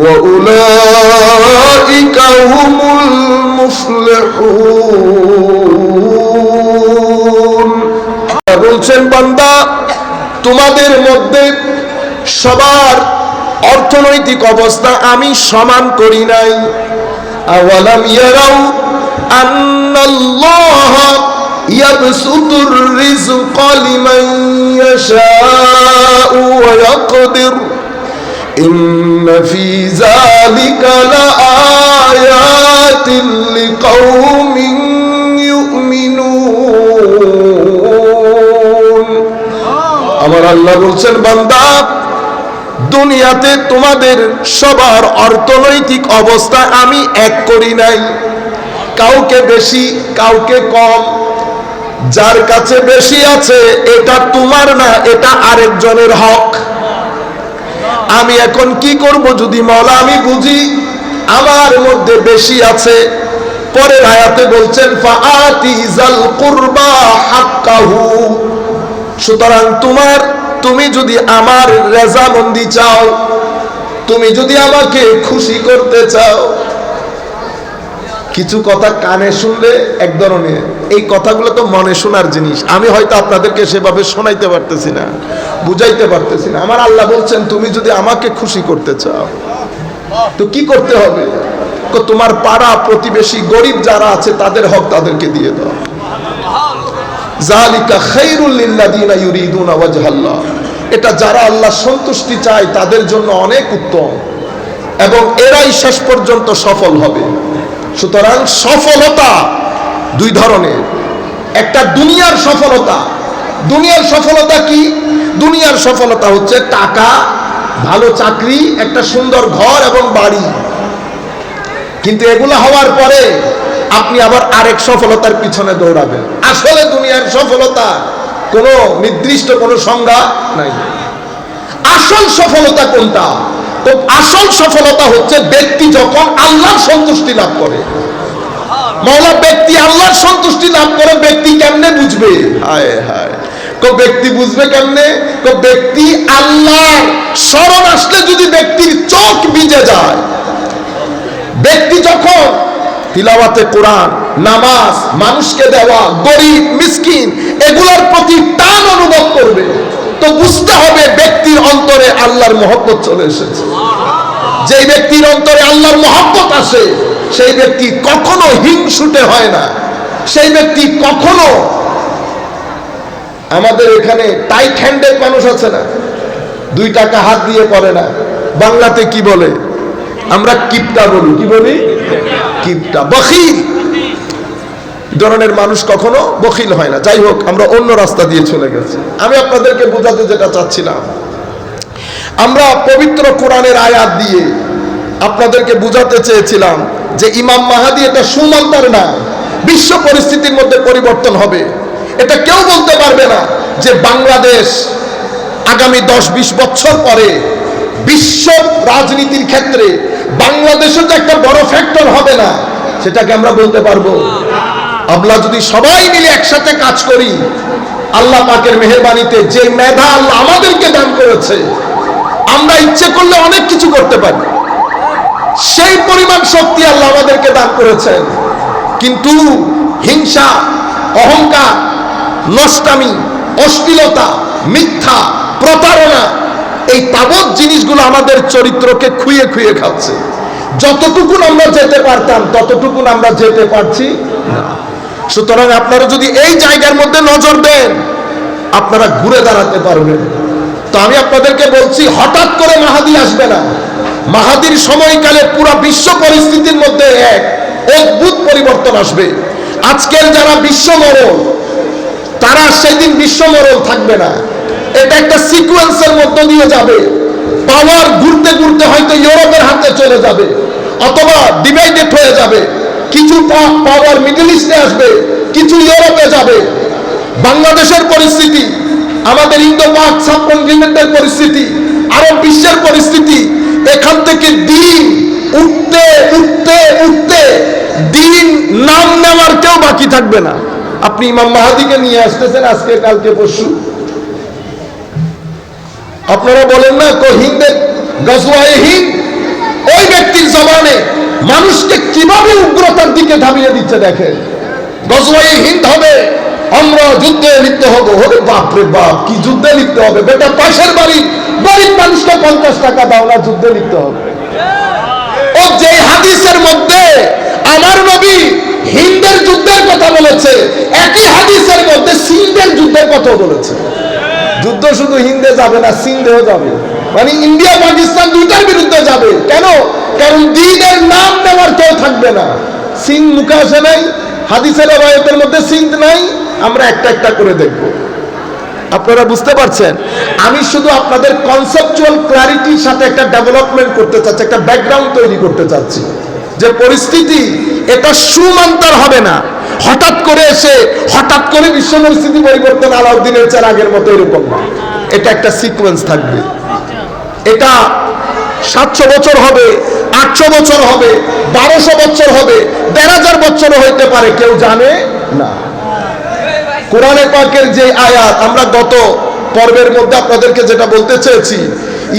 ওয়া উলাইকা হুমুল মুফলিহুন। বলছেন, বান্দা তোমাদের মধ্যে সবার অর্থনৈতিক অবস্থা আমি সমান করি নাই। আওয়ালাম ইয়ারাউ আন্নাল্লাহ ইয়াবসুতুর রিজকা লিমান ইয়াশাউ ওয়া ইয়াকদির ইন্না ফি যালিকা লাআয়াতিন লিকাউমিন ইউমিনুন। আমার আল্লাহ বলছেন, বান্দা দুনিয়াতে তোমাদের সবার অর্থনৈতিক অবস্থা আমি এক করি নাই, কাউকে বেশি কাউকে কম। যার কাছে বেশি আছে এটা তোমার না, এটা আরেকজনের হক। আমি এখন কি করব যদি মওলা আমি বুঝি আমার মধ্যে বেশি আছে? পরের আয়াতে বলছেন, ফাআতি যাল কুরবা হাক্কাহু। সুতরাং তুমি যদি আমার রেজামন্দি চাও, তুমি যদি আমাকে খুশি করতে চাও, কিছু কথা কানে শুনলে এক ধরনের, এই কথাগুলো তো মনে শোনার জিনিস। আমি হয়তো আপনাদেরকে সেভাবে শোনাইতে পারতেছি না, বুঝাইতে পারতেছি না। আমার আল্লাহ বলছেন, তুমি যদি আমাকে খুশি করতে চাও তো কি করতে হবে? তোমার পাড়া প্রতিবেশী গরিব যারা আছে তাদের হক তাদেরকে দিয়ে দাও। যালিকা খায়রুল লিল্লাযীনা ইউরিদুনা ওয়াজহাল্লাহ। এটা যারা আল্লাহ সন্তুষ্টি চায় তাদের জন্য অনেক উত্তম, এবং এরাই শেষ পর্যন্ত সফল হবে। সুতরাং সফলতা দুই ধরনের। একটা দুনিয়ার সফলতা। দুনিয়ার সফলতা কি? দুনিয়ার সফলতা হচ্ছে টাকা, ভালো চাকরি, একটা সুন্দর ঘর এবং বাড়ি। কিন্তু এগুলো হওয়ার পরে আপনি আবার আরেক সফলতার পিছনে দৌড়াবেন। আসলে দুনিয়ার সফলতা কোনো নির্দিষ্ট কোনো সংজ্ঞা নাই। আসল সফলতা কোনটা? তো আসল সফলতা হচ্ছে ব্যক্তি যখন আল্লাহর সন্তুষ্টি লাভ করে। মওলা ব্যক্তি আল্লাহর সন্তুষ্টি লাভ করে, ব্যক্তি কেমনে বুঝবে? হায় হায়, ব্যক্তি বুঝবে কেমনে? ব্যক্তি আল্লাহর স্মরণ আসলে যদি ব্যক্তির চোখ ভিজে যায়, ব্যক্তি যখন তিলাওয়াতে কোরআন, নামাজ, মানুষকে দেওয়া, গরিব মিসকিন এগুলোর প্রতি টান অনুভব করবে, তো বুঝতে হবে ব্যক্তির অন্তরে আল্লাহর মহব্বত চলে এসেছে। যেই ব্যক্তির অন্তরে আল্লাহর মহব্বত আসে সেই ব্যক্তি কখনো হিংসুটে হয় না। সেই ব্যক্তি কখনো, আমাদের এখানে টাইট হ্যান্ডেড মানুষ আছে না, 2 টাকা হাত দিয়ে পড়ে না, বাংলাতে কি বলে? আমরা কিপটা বলি। কি বলি? কিপটা, বখিল। ধরনের মানুষ কখনো বখিল হয় না। যাই হোক, আমরা অন্য রাস্তা দিয়ে চলে গেছি। আমি আপনাদেরকে বোঝাতে যেটা চাচ্ছিলাম, আমরা পবিত্র কোরআনের আয়াত দিয়ে আপনাদেরকে বোঝাতে চেয়েছিলাম যে ইমাম মাহাদি এটা সুমন্তর না, বিশ্ব পরিস্থিতির মধ্যে পরিবর্তন হবে। এটা কেউ বলতে পারবে না যে বাংলাদেশ আগামী 10-20 বছর পরে বিশ্ব রাজনীতির ক্ষেত্রে বাংলাদেশের যে একটা বড় ফ্যাক্টর হবে না, সেটাকে আমরা বলতে পারবো? আমরা যদি সবাই মিলে একসাথে কাজ করি, আল্লাহ পাকের মেহেরবানিতে যে মেধা আল্লাহ আমাদেরকে দান করেছে, আমরা ইচ্ছে করলে অনেক কিছু করতে পারি। সেই পরিমাণ শক্তি আল্লাহ আমাদেরকে দান করেছেন। কিন্তু হিংসা, অহংকার, নষ্টামি, অশ্লীলতা, মিথ্যা, প্রতারণা, এই তাবৎ জিনিসগুলো আমাদের চরিত্রকে খুইয়ে খুইয়ে খাচ্ছে। যতটুকু আমরা যেতে পারতাম ততটুকু আমরা যেতে পারছি না। সুতরাং আপনারা যদি এই জায়গার মধ্যে নজর দেন, আপনারা ঘুরে দাঁড়াতে পারবেন। তো আমি আপনাদেরকে বলছি, হঠাৎ করে মাহাদি আসবে না। মাহাদির সময়কালে পুরো বিশ্ব পরিস্থিতির মধ্যে এক অদ্ভুত পরিবর্তন আসবে। আজকের যারা বিশ্বমরণ, তারা সেদিন বিশ্বমরণ থাকবে না। এটা একটা সিকোয়েন্সের মধ্য দিয়ে যাবে। পাওয়ার ঘুরতে ঘুরতে হয়তো ইউরোপের হাতে চলে যাবে, অথবা ডিভাইডেড হয়ে যাবে। কিছু পাওয়ার মিডল ইস্টে আসবে, কিছু ইউরোপে যাবে। বাংলাদেশের পরিস্থিতি, আমাদের ইন্দো পাক সাবকন্টিনেন্টের পরিস্থিতি, আরব বিশ্বের পরিস্থিতি, এখান থেকে দিন উঠতে উঠতে উঠতে দিন নাম নেওয়ার কেউ বাকি থাকবে না। আপনি ইমাম মাহাদিকে নিয়ে আসতেছেন আজকে, কালকে, পরশু। আপনারা বলেন না হিন্দের গজওয়ায়ে হিন্দ, ওই ব্যক্তির জবানে মানুষকে কিভাবে উগ্রতার দিকে ধাবিয়ে দিচ্ছে দেখেন। গজওয়ায়ে হিন্দ হবে, আমরা যুদ্ধে লিপ্ত হব। ওরে বাপ রে বাপ, কি যুদ্ধে লিপ্ত হবে? বেটা পাশের বাড়ি গরিব মানুষকে 50 টাকা দাও না, যুদ্ধে লিপ্ত হবে। ও যে হাদিসের মধ্যে আমার নবী হিন্দের যুদ্ধের কথা বলেছে, একই হাদিসের মধ্যে সিন্ধের যুদ্ধের কথা বলেছে। যুদ্ধ শুধু হিন্দে যাবে না, সিন্ধেও যাবে, মানে ইন্ডিয়া পাকিস্তান দুইটার বিরুদ্ধে যাবে। কেন? কারণ দ্বীনের নাম নেওয়ার কেউ থাকবে না। সিন্ধ মুখে আসে নাই, হাদিসের রওয়ায়াতের মধ্যে সিন্ধ নাই। আমরা একটা একটা করে দেখব। আপনারা বুঝতে পারছেন? আমি শুধু আপনাদের কনসেপচুয়াল ক্লারিটির সাথে একটা ডেভেলপমেন্ট করতে চাচ্ছি, একটা ব্যাকগ্রাউন্ড তৈরি করতে চাচ্ছি, যে পরিস্থিতি এটা সুমান্তার হবে না। হঠাৎ করে এসে হঠাৎ করে বিশ্ব পরিস্থিতি পরিবর্তন আলাউদ্দিনের চেরাগের মতো এরকম না। এটা একটা সিকোয়েন্স থাকবে। এটা 700 বছর হবে, 800 বছর হবে, 1200 বছর হবে, 1500 বছরও হইতে পারে, কেউ জানে না। কোরআনে পাকের যে আয়াত, আমরা গত পর্বের মধ্যে আপনাদেরকে যেটা বলতে চেয়েছি,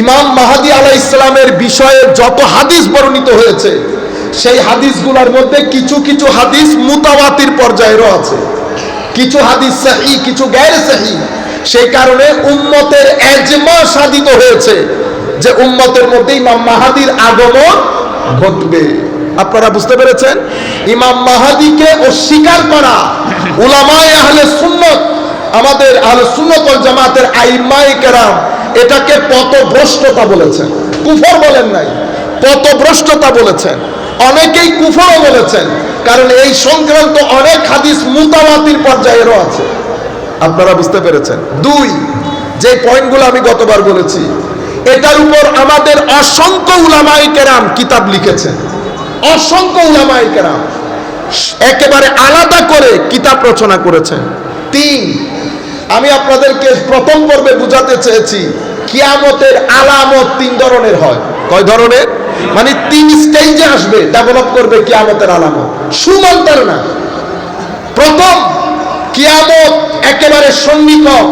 ইমাম মাহাদি আলাইহিস সালামের বিষয়ে যত হাদিস বর্ণিত হয়েছে, সেই হাদিসগুলোর মধ্যে কিছু কিছু হাদিস মুতাওয়াতির পর্যায়েরও আছে, কিছু হাদিস সহিহ, কিছু গায়র সহিহ। সেই কারণে উম্মতের ইজমা সাধিত হয়েছে যে উম্মতের মধ্যে ইমাম মাহাদির আগমন ঘটবে। আপনারা বুঝতে পেরেছেন? ইমাম মাহাদিকে অস্বীকার করা উলামায়ে আহলে সুন্নাত, আমাদের আহলে সুন্নাত ওয়াল জামাতের আইম্মায়ে কেরাম এটাকে পথভ্রষ্টতা বলেছেন। কুফর বলেন নাই, পথভ্রষ্টতা বলেছেন। অনেকেই কুফরও বলেছেন, কারণ এই সংক্রান্ত অনেক হাদিস মুতাওয়াতির পর্যায়েরও আছে। আপনারা বুঝতে পেরেছেন? 2, যে পয়েন্টগুলো আমি গতবার বলেছি, এটার উপর আমাদের অসংখ্য উলামায়ে কেরাম কিতাব লিখেছেন। অসংখ্য উলামায়ে কেরাম একেবারে আলাদা করে কিতাব রচনা করেছেন। 3, আমি আপনাদেরকে প্রথম পর্বে বুঝাতে চেয়েছি কিয়ামতের আলামত 3 ধরনের হয়। কয় ধরনের? মানে 3 স্টেজে আসবে, ডেভেলপ করবে কিয়ামতের আলামত, সুমান্তার না। প্রথম, কিয়ামত একেবারে সন্নিকট।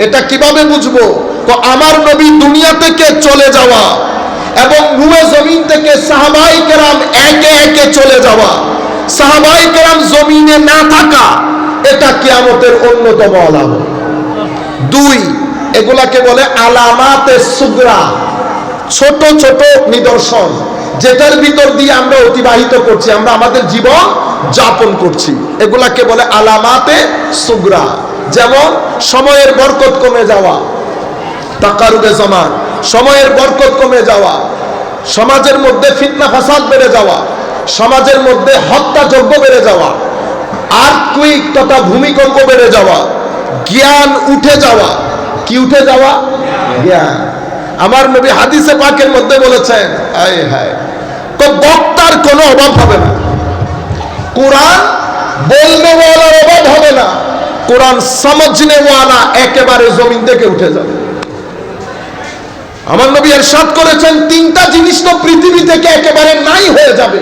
এটা কিভাবে বুঝবো? আমার নবী দুনিয়া থেকে চলে যাওয়া এবং রুয়ে জমিন থেকে সাহাবায়ে কেরাম একে একে চলে যাওয়া, সাহাবায়ে কেরাম জমিনে না থাকা, এটা কিয়ামতের অন্যতম আলামত। 2, এগুলাকে বলে আলামাতে সুগরা, ছোট ছোট নিদর্শন, যেটার ভিতর দিয়ে আমরা অতিবাহিত করছি, আমরা আমাদের জীবন যাপন করছি, এগুলাকে বলে আলামাতে সুগরা। যেমন সময়ের বরকত কমে যাওয়া, তাকারুবে জামান, সময়ের বরকত কমে যাওয়া, সমাজের মধ্যে ফিতনা ফাসাদ বেড়ে যাওয়া, সমাজের মধ্যে হত্যাযজ্ঞ বেড়ে যাওয়া, আর্থকুইক তথা ভূমিকম্প বেড়ে যাওয়া, জ্ঞান উঠে যাওয়া। কি উঠে যাওয়া? জ্ঞান। আমার নবী হাদিসে পাকের মধ্যে বলেছেন, আয় হায়, তো বক্তার কোনো অভাব হবে না, কোরআন বলনে ওয়ালার অভাব হবে না, কোরআন সমঝনে ওয়ালা একেবারে জমিন থেকে উঠে যাবে। আমার নবী ইরশাদ করেছেন, 3টা জিনিস তো পৃথিবী থেকে একেবারে নাই হয়ে যাবে।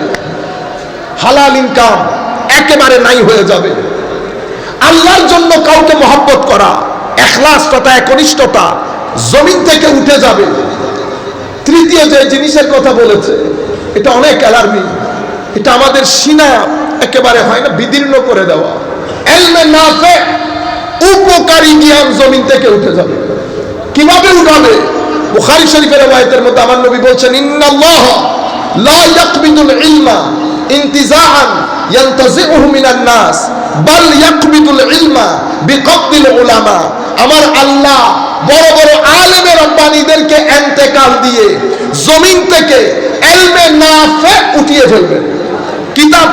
হালাল ইনকাম একেবারে নাই হয়ে যাবে। আল্লাহর জন্য কাউকে মহব্বত করা, ইখলাস তথা একনিষ্ঠতা জমিন থেকে উঠে যাবে। তৃতীয় যে জিনিসের কথা বলেছে, এটা অনেক অ্যালার্মিং, এটা আমাদের সিনা একেবারে হয় না বিদীর্ণ করে দেওয়া। ইলমে নাফে, উপকারী জ্ঞান জমিন থেকে উঠে যাবে। কিভাবে উঠাবে? বুখারী শরীফের রওয়ায়াতের মধ্যে আমার নবী বলছেন, ইন্নাল্লাহ লা ইয়াকবিদুল ইলমা ইনতিজাআন ইয়ানতাজিউহু মিনান নাস বাল ইয়াকবিদুল ইলমা বিকবদিল উলামা। আমার আল্লাহ বড় বড় আলেমে রব্বানীদেরকে ইন্তেকাল দিয়ে জমিন থেকে ইলমে নাফে উঠিয়ে ফেলবেন।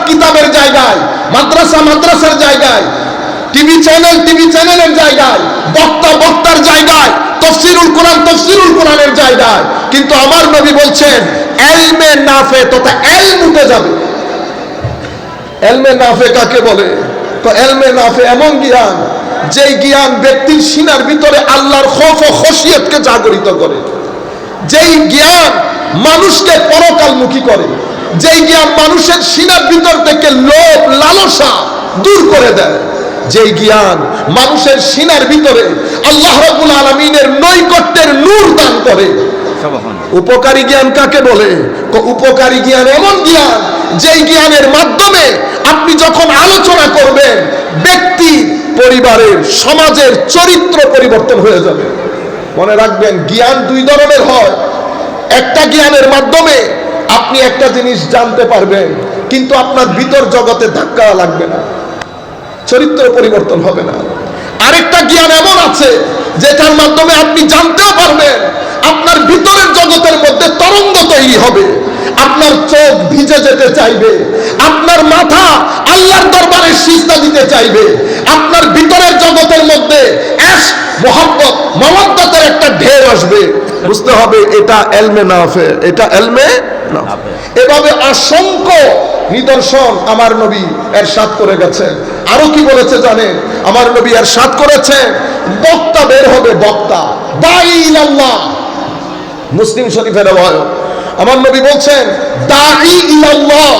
কিতাবের জায়গায়, মাদ্রাসার জায়গায়, টিভি চ্যানেলের জায়গায়, বক্তার জায়গায়, তাফসীরুল কোরআনের জায়গায়। কিন্তু আমার নবী বলছেন ইলমে নাফে তথা ইলম উঠে যাবে। ইলমে নাফে কাকে বলে? তো ইলমে নাফে এমন জ্ঞান, যেই জ্ঞান ব্যক্তির সিনার ভিতরে আল্লাহর খৌফ ও খশিয়তকে জাগরিত করে, যেই জ্ঞান মানুষকে পরকালমুখী করে, যেই জ্ঞান মানুষের সিনার ভিতর থেকে লোভ লালসা দূর করে দেয়, যেই জ্ঞান মানুষের সিনার ভিতরে আল্লাহ রাব্বুল আলামিনের নৈকট্যের নূর দান করে। উপকারী জ্ঞান কাকে বলে? উপকারী জ্ঞান এমন জ্ঞান, যেই জ্ঞানের মাধ্যমে আপনি যখন আলোচনা করবেন ব্যক্তি, পরিবারের, সমাজের চরিত্র পরিবর্তন হয়ে যাবে। মনে রাখবেন, জ্ঞান দুই ধরনের হয়। একটা জ্ঞানের মাধ্যমে আপনি একটা জিনিস জানতে পারবেন, কিন্তু আপনার ভিতর জগতে ধাক্কা লাগবে না, চরিত্র পরিবর্তন হবে না। আরেকটা জ্ঞান এমন আছে যেটার মাধ্যমে আপনি জানতেও পারবেন, আপনার ভিতরের জগতের মধ্যে তরঙ্গ তৈরি হবে, আপনার চোখ ভিজে যেতে চাইবে, আপনার মাথা আল্লাহর দরবারে সিজদা দিতে চাইবে, আপনার ভিতরের জগতের মধ্যে ইশক, মুহাব্বত, মাওয়াদ্দাতের একটা ঢেউ আসবে। বুঝতে হবে এটা ইলমে নাফে, এটা ইলমে নাফে। এভাবে অসংখ্য নিদর্শন আমার নবী ইরশাদ করে গেছেন। আরো কি বলেছে জানেন? আমার নবী ইরশাদ করেছেন বক্তা বের হবে, বক্তা, দাঈ ইলাল্লাহ। মুসলিম শরীফের রওয়ায়াত আমার নবী বলছেন দাঈ ইলাল্লাহ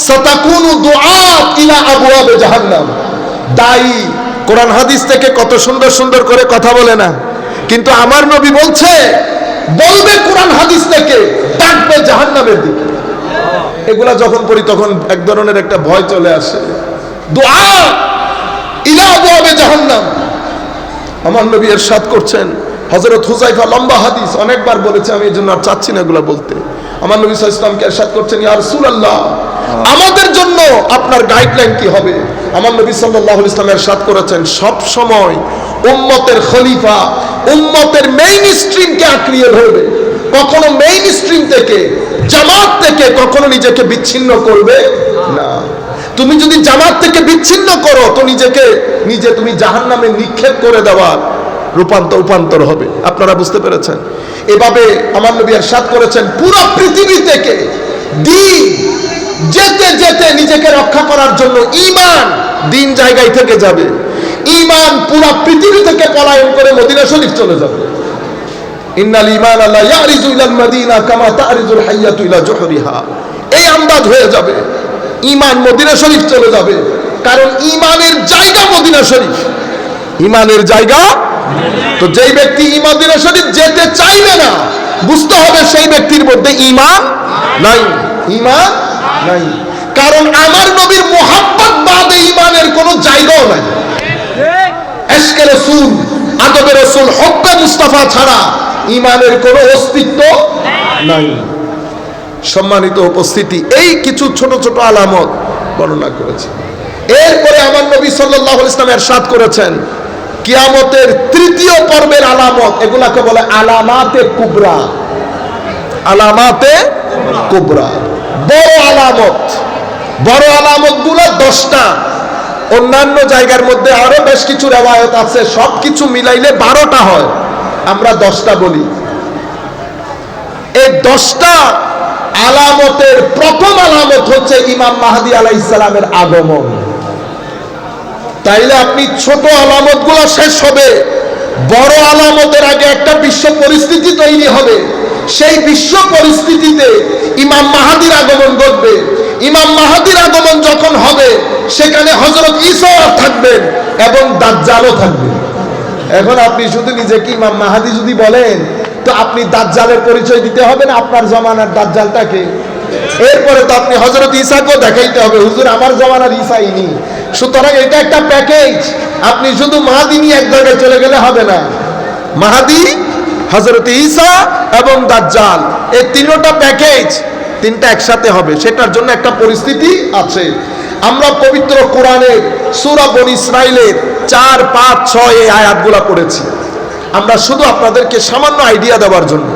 সাতাকুনু দুআত ইলা আবওয়াবে জাহান্নাম। দাঈ কোরআন হাদিস থেকে কত সুন্দর সুন্দর করে কথা বলে না, কিন্তু আমার নবী বলছে বলবে কোরআন হাদিস থেকে, ডাকবে জাহান্নামের দিকে। এগুলা যখন পড়ি তখন এক ধরনের একটা ভয় চলে আসে। দুআত ইলা আবওয়াবে জাহান্নাম। আমার নবী ইরশাদ করছেন, হযরত হুযায়ফা লম্বা হাদিস অনেকবার বলেছে, আমি এজন্য আর চাচ্ছি না এগুলা বলতে। আমার নবী সাল্লাল্লাহু আলাইহি ওয়াসাল্লামকে ইরশাদ করছেন, ইয়া রাসূলুল্লাহ, আমাদের জন্য আপনার গাইডলাইন কি হবে? আমার নবী সাল্লাল্লাহু আলাইহি ওয়াসাল্লাম ইরশাদ করেছেন, সব সময় উম্মতের খলিফা উম্মতের মেইন স্ট্রিমকে আঁকড়িয়ে ধরবে, কখনো মেইন স্ট্রিম থেকে, জামাত থেকে কখনো নিজেকে বিচ্ছিন্ন করবে না। তুমি যদি জামাত থেকে বিচ্ছিন্ন করো তো নিজে তুমি জাহান্নামে নিক্ষেপ করে দেওয়ার রূপান্তর হবে। আপনারা বুঝতে পেরেছেন? এভাবে আমার নবী ইরশাদ করেছেন পুরো পৃথিবী থেকে দ্বীন যেতে যেতে নিজেকে রক্ষা করার জন্য ঈমান দ্বীন জায়গায় থেকে যাবে, ঈমান পুরো পৃথিবী থেকে পলায়ন করে মদিনা শরীফ চলে যাবে। ইন্নাল ঈমান লা ইয়ারিজু ইলাল মাদিনা কামা তারিজুল হাইয়াতু ইলা জুহরিহা। এই আন্দাজ হয়ে যাবে, ঈমান মদিনা শরীফ চলে যাবে, কারণ ঈমানের জায়গা মদিনা শরীফ, ঈমানের জায়গা। তো যেই ব্যক্তি মদিনা শরীফ যেতে চাইবে না, বুঝতে হবে সেই ব্যক্তির মধ্যে ঈমান নাই, ঈমান নাই। কারণ আমার নবীর মুহাব্বত বাদে ঈমানের কোনো জায়গাও নাই। ইশকে রাসূল, আদবে রাসূল, হক্কে মুস্তাফা ছাড়া ঈমানের কোনো অস্তিত্ব নাই। সম্মানিত উপস্থিতি, এই কিছু ছোট ছোট আলামত বর্ণনা করেছে। এরপরে আমার নবী সাল্লাল্লাহু আলাইহি ওয়াসাল্লাম ইরশাদ করেছেন কিয়ামতের তৃতীয় পর্বের আলামত, এগুলাকে বলে আলামাতে কুবরা। আলামাতে কুবরা, বড় আলামতগুলো 10টা। অন্যান্য জায়গার মধ্যে আরো বেশ কিছু রিওয়ায়াত আছে, সবকিছু মিলাইলে 12টা হয়, আমরা 10টা বলি। এই 10টা আলামতের প্রথম আলামত হচ্ছে ইমাম মাহদী আলাইহিস সালামের আগমন। তাইলে আপনি ছোট আলামতগুলো শেষ হবে, বড় আলামতের আগে একটা বিশ্ব পরিস্থিতি তৈরি হবে। সেই বিশ্ব পরিস্থিতিতে ইমাম মাহদীর আগমন ঘটবে। ইমাম মাহদীর আগমন যখন হবে, সেখানে হযরত ঈসা থাকবেন এবং দাজ্জালও থাকবে। এখন আপনি শুধু নিজেকে ইমাম মাহদী যদি বলেন, তো আপনি দাজ্জালের পরিচয় দিতে হবে না আপনার জমানার দাজ্জালটাকে। এরপরে তো আপনি হযরত ঈসাকেও দেখাইতে হবে, হুজুর আমার জমানার ঈসা ইনি। সুতরাং এটা একটা প্যাকেজ, আপনি শুধু মাহদী নিয়ে এক জায়গায় চলে গেলে হবে না। মাহদী, হযরত ঈসা এবং দাজ্জাল, এই তিনটা প্যাকেজ, তিনটা একসাথে হবে, সেটার জন্য একটা পরিস্থিতি আছে। আমরা পবিত্র কোরআনের সূরা বনী ইসরাইলের 4, 5, 6 এই আয়াতগুলো পড়েছি। আমরা শুধু আপনাদেরকে সামান্য আইডিয়া দেওয়ার জন্য।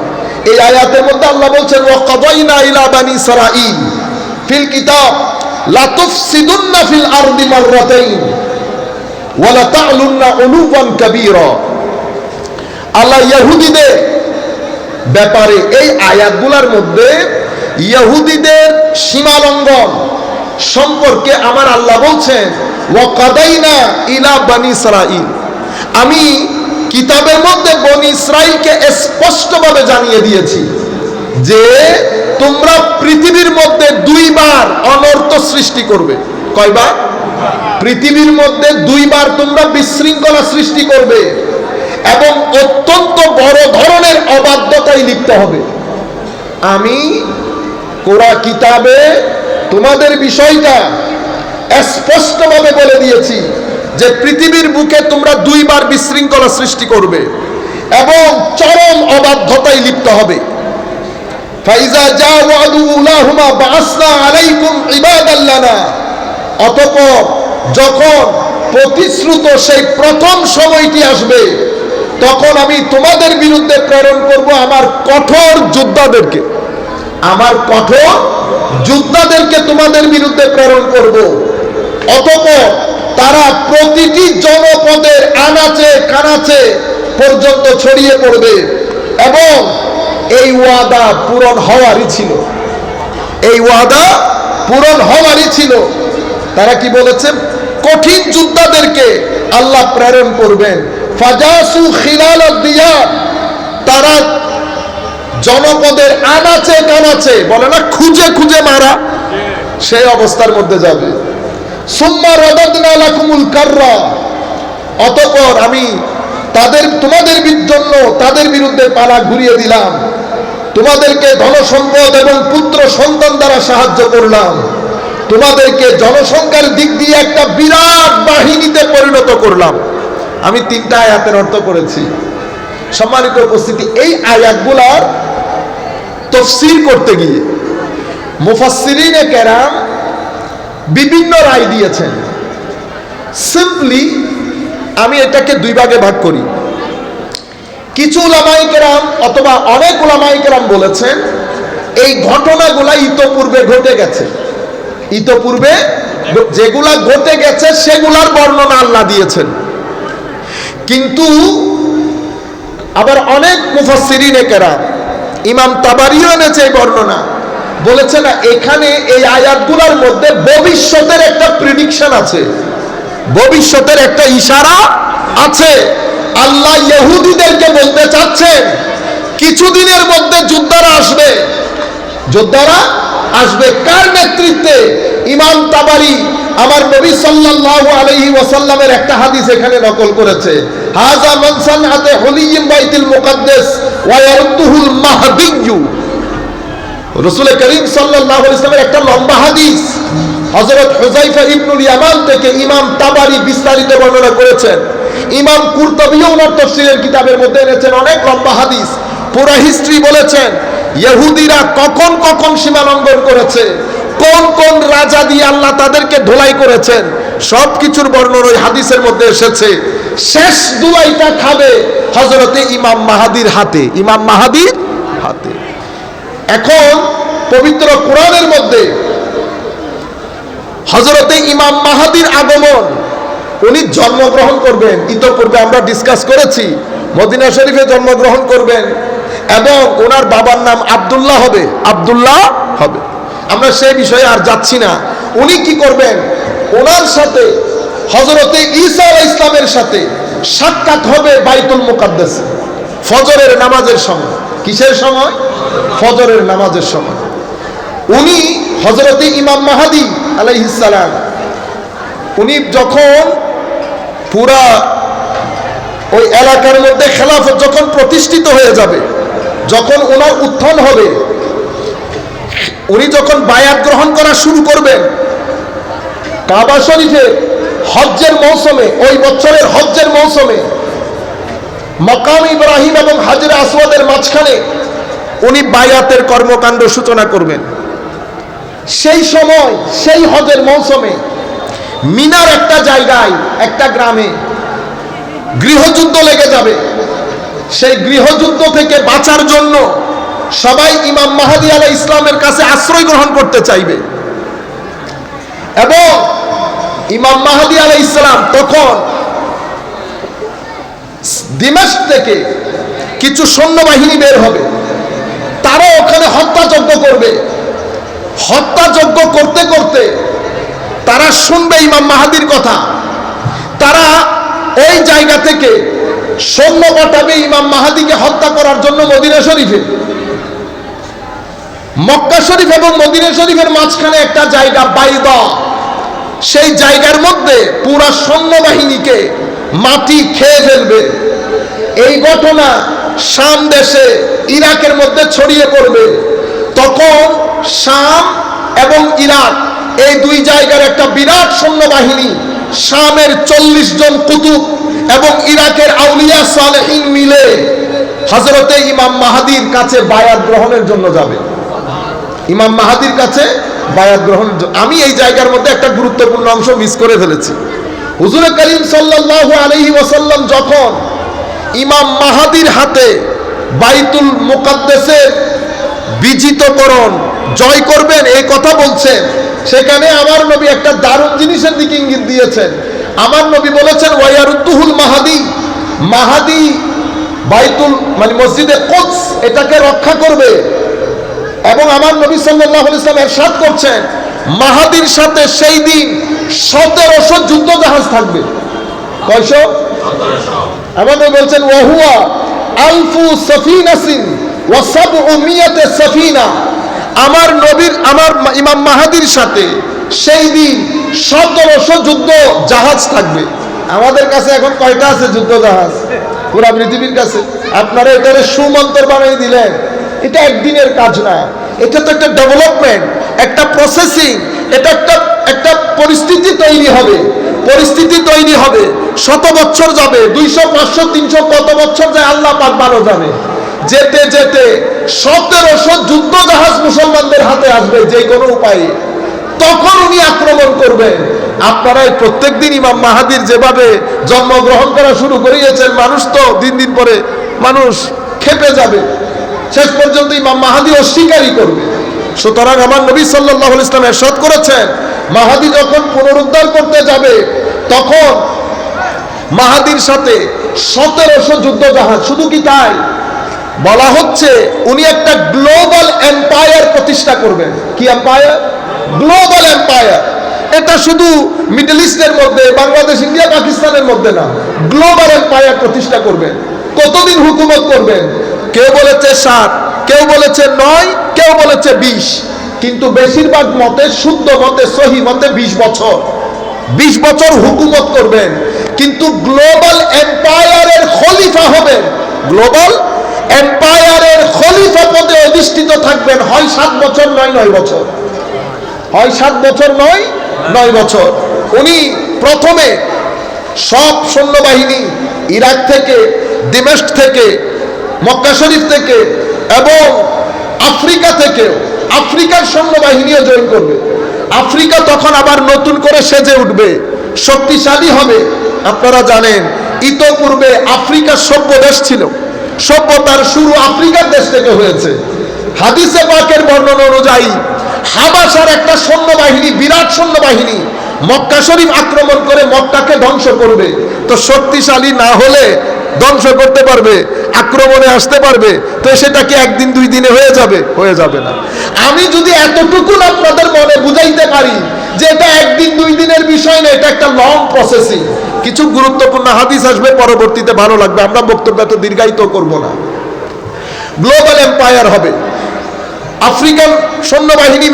এই আয়াতের মধ্যে আল্লাহ বলছেন ওয়াকাদাইনা ইলা বানি ইসরাঈল ফিল কিতাব লা তুফসিদুন্না ফিল আরদি মাররাতাইন ওয়া লা তা'লুন্না উলুওয়ান কাবীরা। আল্লাহ ইহুদিদের ব্যাপারে এই আয়াতগুলোর মধ্যে ইহুদিদের সীমালঙ্ঘন সম্পর্কে আমার আল্লাহ বলছেন ওয়াকাদাইনা ইলা বানি ইসরাঈল, আমি কিতাবের মধ্যে বনি ইসরাইলকে স্পষ্টভাবে জানিয়ে দিয়েছি যে তোমরা পৃথিবীর মধ্যে দুইবার অনর্থ সৃষ্টি করবে। কয়বার? পৃথিবীর মধ্যে দুইবার তোমরা বিশৃঙ্খলা সৃষ্টি করবে এবং অত্যন্ত বড় ধরনের অবাধ্যতায় লিপ্ত হবে। আমি কোরআন কিতাবে তোমাদের বিষয়টা স্পষ্টভাবে বলে দিয়েছি যে পৃথিবীর বুকে তোমরা দুইবার বিশৃঙ্খলা সৃষ্টি করবে এবং চরম অবাধ্যতায় লিপ্ত হবে। ফাইজা জা ওয়াদু উলাহুমা বাসনা আলাইকুম ইবাদাল লানা, অতঃপর যখন প্রতিশ্রুত সেই প্রথম সময়টি আসবে তখন আমি তোমাদের বিরুদ্ধে প্রেরণ করব আমার কঠোর যোদ্ধাদেরকে। আমার কঠোর যোদ্ধাদেরকে তোমাদের বিরুদ্ধে প্রেরণ করব। অতঃপর তারা প্রতিটি জনপদের আনাচে কানাচে পর্যন্ত ছড়িয়ে পড়বে এবং এই ওয়াদা পূরণ হওয়ারই ছিল। এই ওয়াদা পূরণ হওয়ারই ছিল। তারা কি বলেছে? কঠিন যোদ্ধাদেরকে আল্লাহ প্রেরণ করবেন। ফাজাসু খিলালাদ দিয়ার, তারা জনপদের আনাচে কানাচে, বলে না খুঁজে খুঁজে মারা, সেই অবস্থার মধ্যে যাবে। সুম্মা রাদাদনা লাকুমুল কাররা, অতঃপর আমি তোমাদের জন্য তাদের বিরুদ্ধে পালা ঘুরিয়ে দিলাম, তোমাদেরকে ধনসম্পদ এবং পুত্র সন্তান দ্বারা সাহায্য করলাম, তোমাদেরকে জনসংখ্যার দিক দিয়ে একটা বিরাট বাহিনীতে পরিণত করলাম। আমি তিনটা আয়াতের অর্থ করেছি। সম্মানিত উপস্থিতি, এই আয়াতগুলার তাফসীর করতে গিয়ে মুফাসসিরিনে কেরাম বিভিন্ন রায় দিয়েছেন। সিম্পলি আমি এটাকে দুই ভাগে ভাগ করি। কিছু উলামায়ে কেরাম অথবা অনেক উলামায়ে কেরাম বলেছেন এই ঘটনাগুলা ইতোপূর্বে ঘটে গেছে। ইতোপূর্বে যেগুলা ঘটে গেছে সেগুলার বর্ণনা আল্লাহ দিয়েছেন। কিন্তু আবার অনেক মুফাসসিরিনে কেরাম, ইমাম তাবারিও এনেছে এই বর্ণনা, বলেছে না এখানে এই আয়াতগুলোর মধ্যে ভবিষ্যতের একটা প্রেডিকশন আছে, ভবিষ্যতের একটা ইশারা আছে। আল্লাহ ইহুদিদেরকে বলতে চাচ্ছেন কিছুদিনের মধ্যে যোদ্ধারা আসবে। যোদ্ধারা আসবে কার নেতৃত্বে? ইমাম তাবারি আমার নবী সাল্লাল্লাহু আলাইহি ওয়াসাল্লামের একটা হাদিস এখানে নকল করেছে। হাযা মান সানআতে হুলিয়্যিম বাইতুল মুকাদ্দাস ওয়া ইয়ারুদ্দুহুল মাহদিয়্যু। রাসূল করিম সাল্লাল্লাহু আলাইহি ওয়াসাল্লামের একটা লম্বা হাদিস হযরত হুযায়ফা ইবনুল ইয়ামান থেকে ইমাম তাবারি বিস্তারিত বর্ণনা করেছেন। ইমাম কুরতুবীও ওনার তাফসীরের কিতাবের মধ্যে এনেছেন অনেক লম্বা হাদিস। পুরো হিস্ট্রি বলেছেন ইহুদিরা কখন কখন সীমা লঙ্ঘন করেছে, কোন কোন রাজা দিয়ে আল্লাহ তাদেরকে ধোলাই করেছেন, সব কিছুর বর্ণনা ওই হাদিসের মধ্যে এসেছে। শেষ ধুলাইটা খাবে হযরতে ইমাম মাহদীর হাতে, ইমাম মাহদীর হাতে। এখন পবিত্র কোরআনের মধ্যে হযরতে ইমাম মাহদীর আগমন, উনি জন্মগ্রহণ করবেন। ইতোপূর্বে আমরা ডিসকাস করেছি মদিনা শরীফে জন্মগ্রহণ করবেন এবং ওনার বাবার নাম আব্দুল্লাহ হবে, আব্দুল্লাহ হবে। আমরা সেই বিষয়ে আর যাচ্ছি না। উনি কি করবেন? ওনার সাথে হযরতে ঈসা আলাইহিস সালামের সাথে সাক্ষাৎ হবে বাইতুল মুকাদ্দাসে ফজরের নামাজের সময়। কিসের সময়? ফজরের নামাজের সময়। উনি হযরতে ইমাম মাহদী আলাইহিস সালাম, উনি যখন পুরা ওই এলাকার মধ্যে খেলাফত যখন প্রতিষ্ঠিত হয়ে যাবে, যখন ওনার উত্থান হবে, উনি যখন বায়াত গ্রহণ করা শুরু করবেন, কাবা শরীফে হজ্জের মৌসুমে, ওই বছরের হজ্জের মৌসুমে মাকাম ইব্রাহিম এবং হাজরে আসওয়াদের মাঝখানে উনি বায়াতের কর্মকাণ্ড সূচনা করবেন। সেই সময় সেই হজের মৌসুমে মিনার একটা জায়গায়, একটা গ্রামে গৃহযুদ্ধ লেগে যাবে। সেই গৃহযুদ্ধ থেকে বাঁচার জন্য সবাই ইমাম মাহদী আলাইহিস ইসলামের কাছে আশ্রয় গ্রহণ করতে চাইবে। এবং ইমাম মাহদী আলাইহিস সালাম তখন দিমাশক থেকে কিছু সৈন্যবাহিনী বের হবে, তারা ওখানে হত্যাযজ্ঞ করবে। হত্যাযজ্ঞ করতে করতে তারা শুনবে ইমাম মাহদীর কথা, তারা ওই জায়গা থেকে সৈন্য পাঠাবে ইমাম মাহদীকে হত্যা করার জন্য মদিনা শরীফে। মক্কা শরীফ এবং মদিনা শরীফের মাঝখানে একটা জায়গা বাইদা, সেই জায়গার মধ্যে পুরা সৈন্যবাহিনীকে মাটি খেয়ে ফেলবে। এই ঘটনা শাম দেশে ইরাকের মধ্যে ছড়িয়ে পড়বে। তখন শাম এবং ইরাক এই দুই জায়গার একটা বিরাট সৈন্যবাহিনী, শামের 40 জন কুতুব এবং ইরাকের আউলিয়া সালেহিন মিলে হযরতে ইমাম মাহদীর কাছে বায়াত গ্রহণের জন্য যাবে। ইমাম মাহদীর কাছে বায়াত গ্রহণ। আমি এই জায়গার মধ্যে একটা গুরুত্বপূর্ণ অংশ মিস করে ফেলেছি। হুজুর করিম সাল্লাল্লাহু আলাইহি ওয়াসাল্লাম যখন ইমাম মাহদীর হাতে বাইতুল মুকাদ্দাসের বিজিতকরণ জয় করবেন এই কথা বলছেন, সেখানে আমার নবী একটা দারুণ জিনিসের দিকে ইঙ্গিত দিয়েছেন। আমার নবী বলেছেন ওয়ায়ারুদ্দুহুল মাহদী, মাহদী বাইতুল মানে মসজিদে কুদস এটাকে রক্ষা করবে। এবং আমার নবী সাল্লাল্লাহু আলাইহি ওয়াসাল্লাম ইরশাদ করছেন মাহদীর সাথে সেই দিন 1700 যুদ্ধ জাহাজ থাকবে। কয়শো? আমাদের বলছেন ওয়াহুয়া আলফু সাফিনাসিন ওয়া সাবউমিয়াতে সাফিনা। আমার নবীর আমার ইমাম মাহদীর সাথে সেই দিন 1700 যুদ্ধ জাহাজ থাকবে। আমাদের কাছে এখন কয়টা আছে যুদ্ধ জাহাজ? পুরা পৃথিবীর কাছে। আপনারা এটারে সুমন্তর বানিয়ে দিলেন। এটা একদিনের কাজ না, এটা তো একটা ডেভেলপমেন্ট, একটা প্রসেসিং, এটা একটা পরিস্থিতি তৈরি হবে। পরিস্থিতি তৈরি হবে, 100 বছর যাবে, 200, 500, 300 কত বছর যায় আল্লাহ পাক ভালো জানে। যেতে যেতে 1700 যুদ্ধ জাহাজ মুসলমানদের হাতে আসবে যে কোনো উপায়ে। তখন উনি আক্রমণ করবেন। আপনারা প্রত্যেকদিন ইমাম মাহদীর যেভাবে জন্মগ্রহণ করা শুরু করিয়েছেন, মানুষ তো দিন দিন পরে মানুষ খেপে যাবে, শেষ পর্যন্ত ইমাম মাহদী অস্বীকারই করবে। সুতরাং আমার নবী সাল্লাল্লাহু আলাইহি ওয়াসাল্লাম ইরশাদ করেছেন মাহদী যখন পুনরুদ্ধার করতে যাবে তখন মাহদীর সাথে 1700 যুদ্ধ জাহাজ। শুধু কি তাই, বলা হচ্ছে উনি একটা গ্লোবাল এম্পায়ার প্রতিষ্ঠা করবেন। কি এম্পায়ার? Global empire. এটা শুধু মিডল ইস্টের মধ্যে, বাংলাদেশ, ইন্ডিয়া, পাকিস্তানের মধ্যে না, গ্লোবাল এম্পায়ার প্রতিষ্ঠা করবেন। কতদিন হুকুমত করবেন? কেউ বলেছে 7, কেউ বলেছে 9, কেউ বলেছে 20, কিন্তু বেশিরভাগ মতে, শুদ্ধ মতে, সহি মতে 20 বছর। 20 বছর হুকুমত করবেন, কিন্তু গ্লোবাল এম্পায়ারের খলিফা হবেন। গ্লোবাল এম্পায়ারের খলিফা পদে অধিষ্ঠিত থাকবেন। হয় 7 বছর, নয় 9 বছর। হয় 7 বছর, নয় 9 বছর। উনি প্রথমে সব সৈন্যবাহিনী ইরাক থেকে, দিমাশক থেকে, মক্কা শরীফ থেকে এবং আফ্রিকা থেকেও, আফ্রিকার সৈন্যবাহিনীও জয়েন করবে। আফ্রিকা তখন আবার নতুন করে সেজে উঠবে, শক্তিশালী হবে। আপনারা জানেন ইতোপূর্বে আফ্রিকা সভ্য দেশ ছিল, সভ্যতার শুরু আফ্রিকার দেশ থেকে হয়েছে। হাদিসে পাকের বর্ণনা অনুযায়ী হাবাসার একটা সৈন্যবাহিনী, বিরাট সৈন্যবাহিনী মক্কা শরীফ আক্রমণ করে মক্কাকে ধ্বংস করবে। তো শক্তিশালী না হলে ধ্বংস করতে পারবে, আক্রমণে আসতে পারবে, তো সেটা কি একদিন 2 দিনে হয়ে যাবে? হয়ে যাবে না। আমি যদি এতটুকু আপনাদের মনে বুঝাইতে পারি যে এটা একদিন 2 দিনের বিষয় না, এটা একটা লং প্রসেসিং। কিছু গুরুত্বপূর্ণ হাদিস আসবে পরবর্তীতে, ভালো লাগবে। আমরা বক্তব্য এত দীর্ঘায়িত করব না। গ্লোবাল এম্পায়ার হবে। আফ্রিকান সৈন্যবাহিনী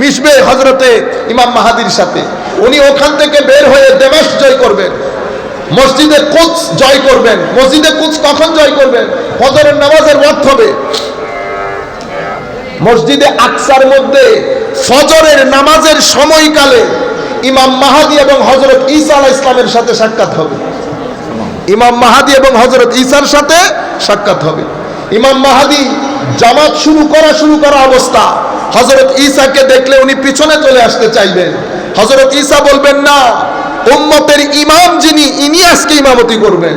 মিশবে হযরতে ইমাম মাহদীর সাথে। উনি ওখান থেকে বের হয়ে দিমাশক জয় করবেন, মসজিদে কুদস জয় করবেন। মসজিদে কুদস কখন জয় করবেন? ফজরের নামাজের ওয়াক্ত হবে। মসজিদে আকসার মধ্যে ফজরের নামাজের সময়কালে ইমাম মাহদী এবং হযরত ঈসা আলাইহিস সালামের সাথে সাক্ষাৎ হবে। ইমাম মাহদী এবং হযরত ঈসার সাথে সাক্ষাৎ হবে। ইমাম মাহদী জামাত শুরু করা অবস্থা, হযরত ঈসাকে দেখলে উনি পিছনে চলে আসতে চাইবেন। হযরত ঈসা বলবেন না, উম্মতের ইমাম যিনি, ইনি আজকে ইমামতি করবেন।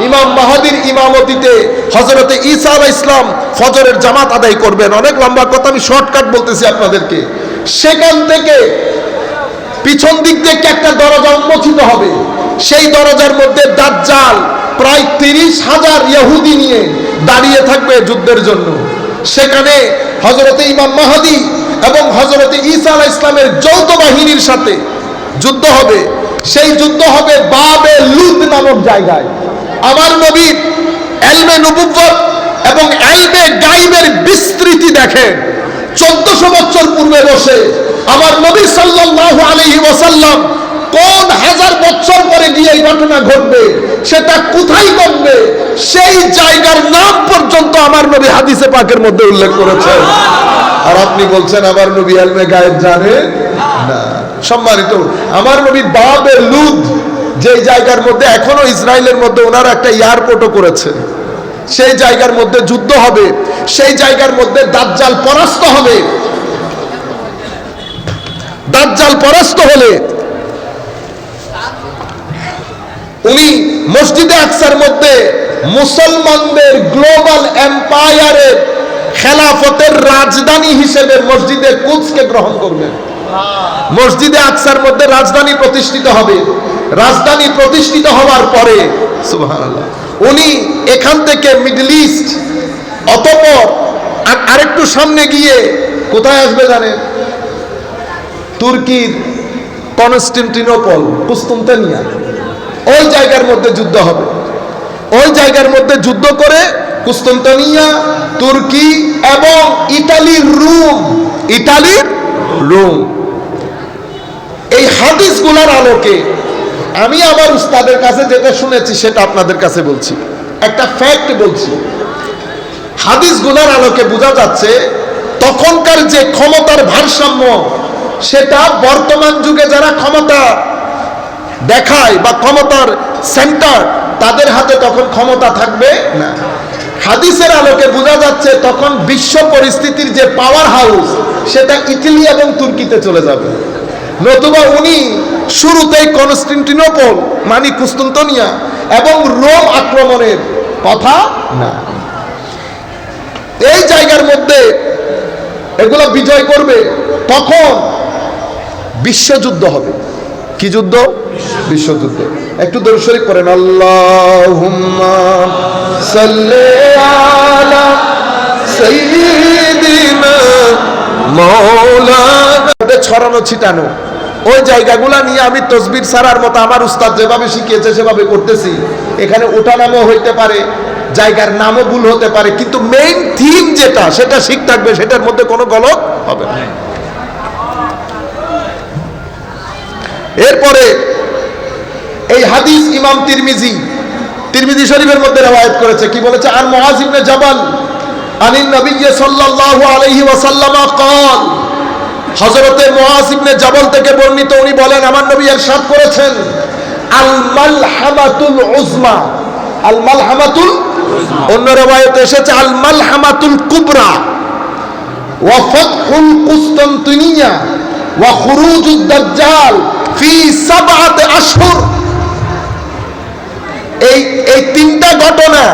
ইমাম মাহাদির ইমামতিতে হযরতে ঈসা আলাইহিস সালাম ফজরের জামাত আদায় করবেন। অনেক লম্বা কথা, আমি শর্টকাট বলতেছি আপনাদেরকে। সেখান থেকে পিছন দিক থেকে একটা দরজা উন্মোচিত হবে, সেই দরজার মধ্যে দাজ্জাল প্রায় 30,000 ইহুদি নিয়ে দাঁড়িয়ে থাকবে যুদ্ধের জন্য। সেখানে হযরতে ইমাম মাহদী এবং হযরতে ঈসা আলাইহিস সালামের যৌথ বাহিনীর সাথে যুদ্ধ হবে। সেই যুদ্ধ হবে বাবে লুদ নামক জায়গায়। আমার নবীর ইলমে নবুওয়ত এবং ইলমে গায়বের বিস্তৃতি দেখেন। 1400 বছর পূর্বে বসে আমার নবী সাল্লাল্লাহু আলাইহি ওয়াসাল্লাম কোন হাজার বছর পরে গিয়ে এই ঘটনা ঘটবে, সেটা কোথায় ঘটবে, সেই জায়গার নাম পর্যন্ত আমার নবী হাদিসে পাকের মধ্যে উল্লেখ করেছেন। আর আপনি বলছেন আমার নবী ইলমে গায়েব জানে না। সম্মানিত, আমার নবী বাবে লুদ, যে জায়গার মধ্যে এখনো ইসরায়েলের মধ্যে ওনারা একটা এয়ারপোর্টও করেছে, সেই জায়গার মধ্যে যুদ্ধ হবে। সেই জায়গার মধ্যে দাজ্জাল পরাস্ত হবে। দাজ্জাল পরাস্ত হলে উনি মসজিদে আকসার মধ্যে মুসলমানদের গ্লোবাল এম্পায়ারের খেলাফতের রাজধানী হিসেবে মসজিদে কুদসকে গ্রহণ করবেন। মসজিদে আকসার মধ্যে রাজধানী প্রতিষ্ঠিত হবে। রাজধানী প্রতিষ্ঠিত হওয়ার পরে সুবহানাল্লাহ উনি এখান থেকে মিডল ইস্ট, অতঃপর আরেকটু সামনে গিয়ে কোথায় আসবে জানেন? তুর্কির কনস্টান্টিনোপল, কুস্তুনতানিয়া, ওই জায়গার মধ্যে যুদ্ধ হবে। ওই জায়গার মধ্যে যুদ্ধ করে কুস্তুনতানিয়া, তুর্কি এবং ইতালির রোম, এই হাদিসগুলোর আলোকে আমি আমার উস্তাদের কাছে যেটা শুনেছি সেটা আপনাদের কাছে বলছি। একটা ফ্যাক্ট বলছি। হাদিসগুলোর আলোকে বোঝা যাচ্ছে তখনকার যে ক্ষমতার ভারসাম্য, সেটা বর্তমান যুগে যারা ক্ষমতা দেখায় বা ক্ষমতার সেন্টার, তাদের হাতে তখন ক্ষমতা থাকবে না। হাদিসের আলোকে বোঝা যাচ্ছে তখন বিশ্ব পরিস্থিতির যে পাওয়ার হাউস, সেটা ইতালি এবং তুর্কিতে চলে যাবে। নতুবা উনি শুরুতেই কনস্টান্টিনোপল মানে কুস্তুনতানিয়া এবং রোম আক্রমণের কথা না। এই জায়গার মধ্যে এগুলো বিজয় করবে, তখন বিশ্বযুদ্ধ হবে। কি যুদ্ধ? বিশ্বযুদ্ধ। একটু দরুদ শরীফ পড়েন, আল্লাহুম্মা সাল্লি আলা সাইয়্যিদিনা মাওলানা। ছড়ানো ছিটানো ওই জায়গাগুলা নিয়ে আমি তসবির সারার মতো আমার উস্তাদ যেভাবে শিখিয়েছে সেভাবে করতেছি। এখানে ওঠানামও হইতে পারে, জায়গার নামও ভুল হতে পারে, কিন্তু মেইন থিম যেটা, সেটা ঠিক থাকবে, সেটার মধ্যে কোনো গলত হবে না। এরপরে এই হাদিস ইমাম তিরমিজি শরীফের মধ্যে রওয়ায়াত করেছে। কি বলেছে? আর মুআয ইবনে জাবাল আনিন নবী সাল্লাল্লাহু আলাইহি ওয়াসাল্লাম قال, হযরতে মুআয ইবনে জাবাল থেকে বর্ণিত, উনি বলেন আমার নবী ইরশাদ করেছেন, আল মালহামাতুল উজমা, আল মালহামাতুল, অন্য রওয়ায়াতে এসেছে আল মালহামাতুল কুবরা ওয়া ফাতহুল কুস্তান্তিনিয়া ওয়া খুরুজুদ দাজ্জাল ফি 7 আশহুর। এই তিনটা ঘটনা,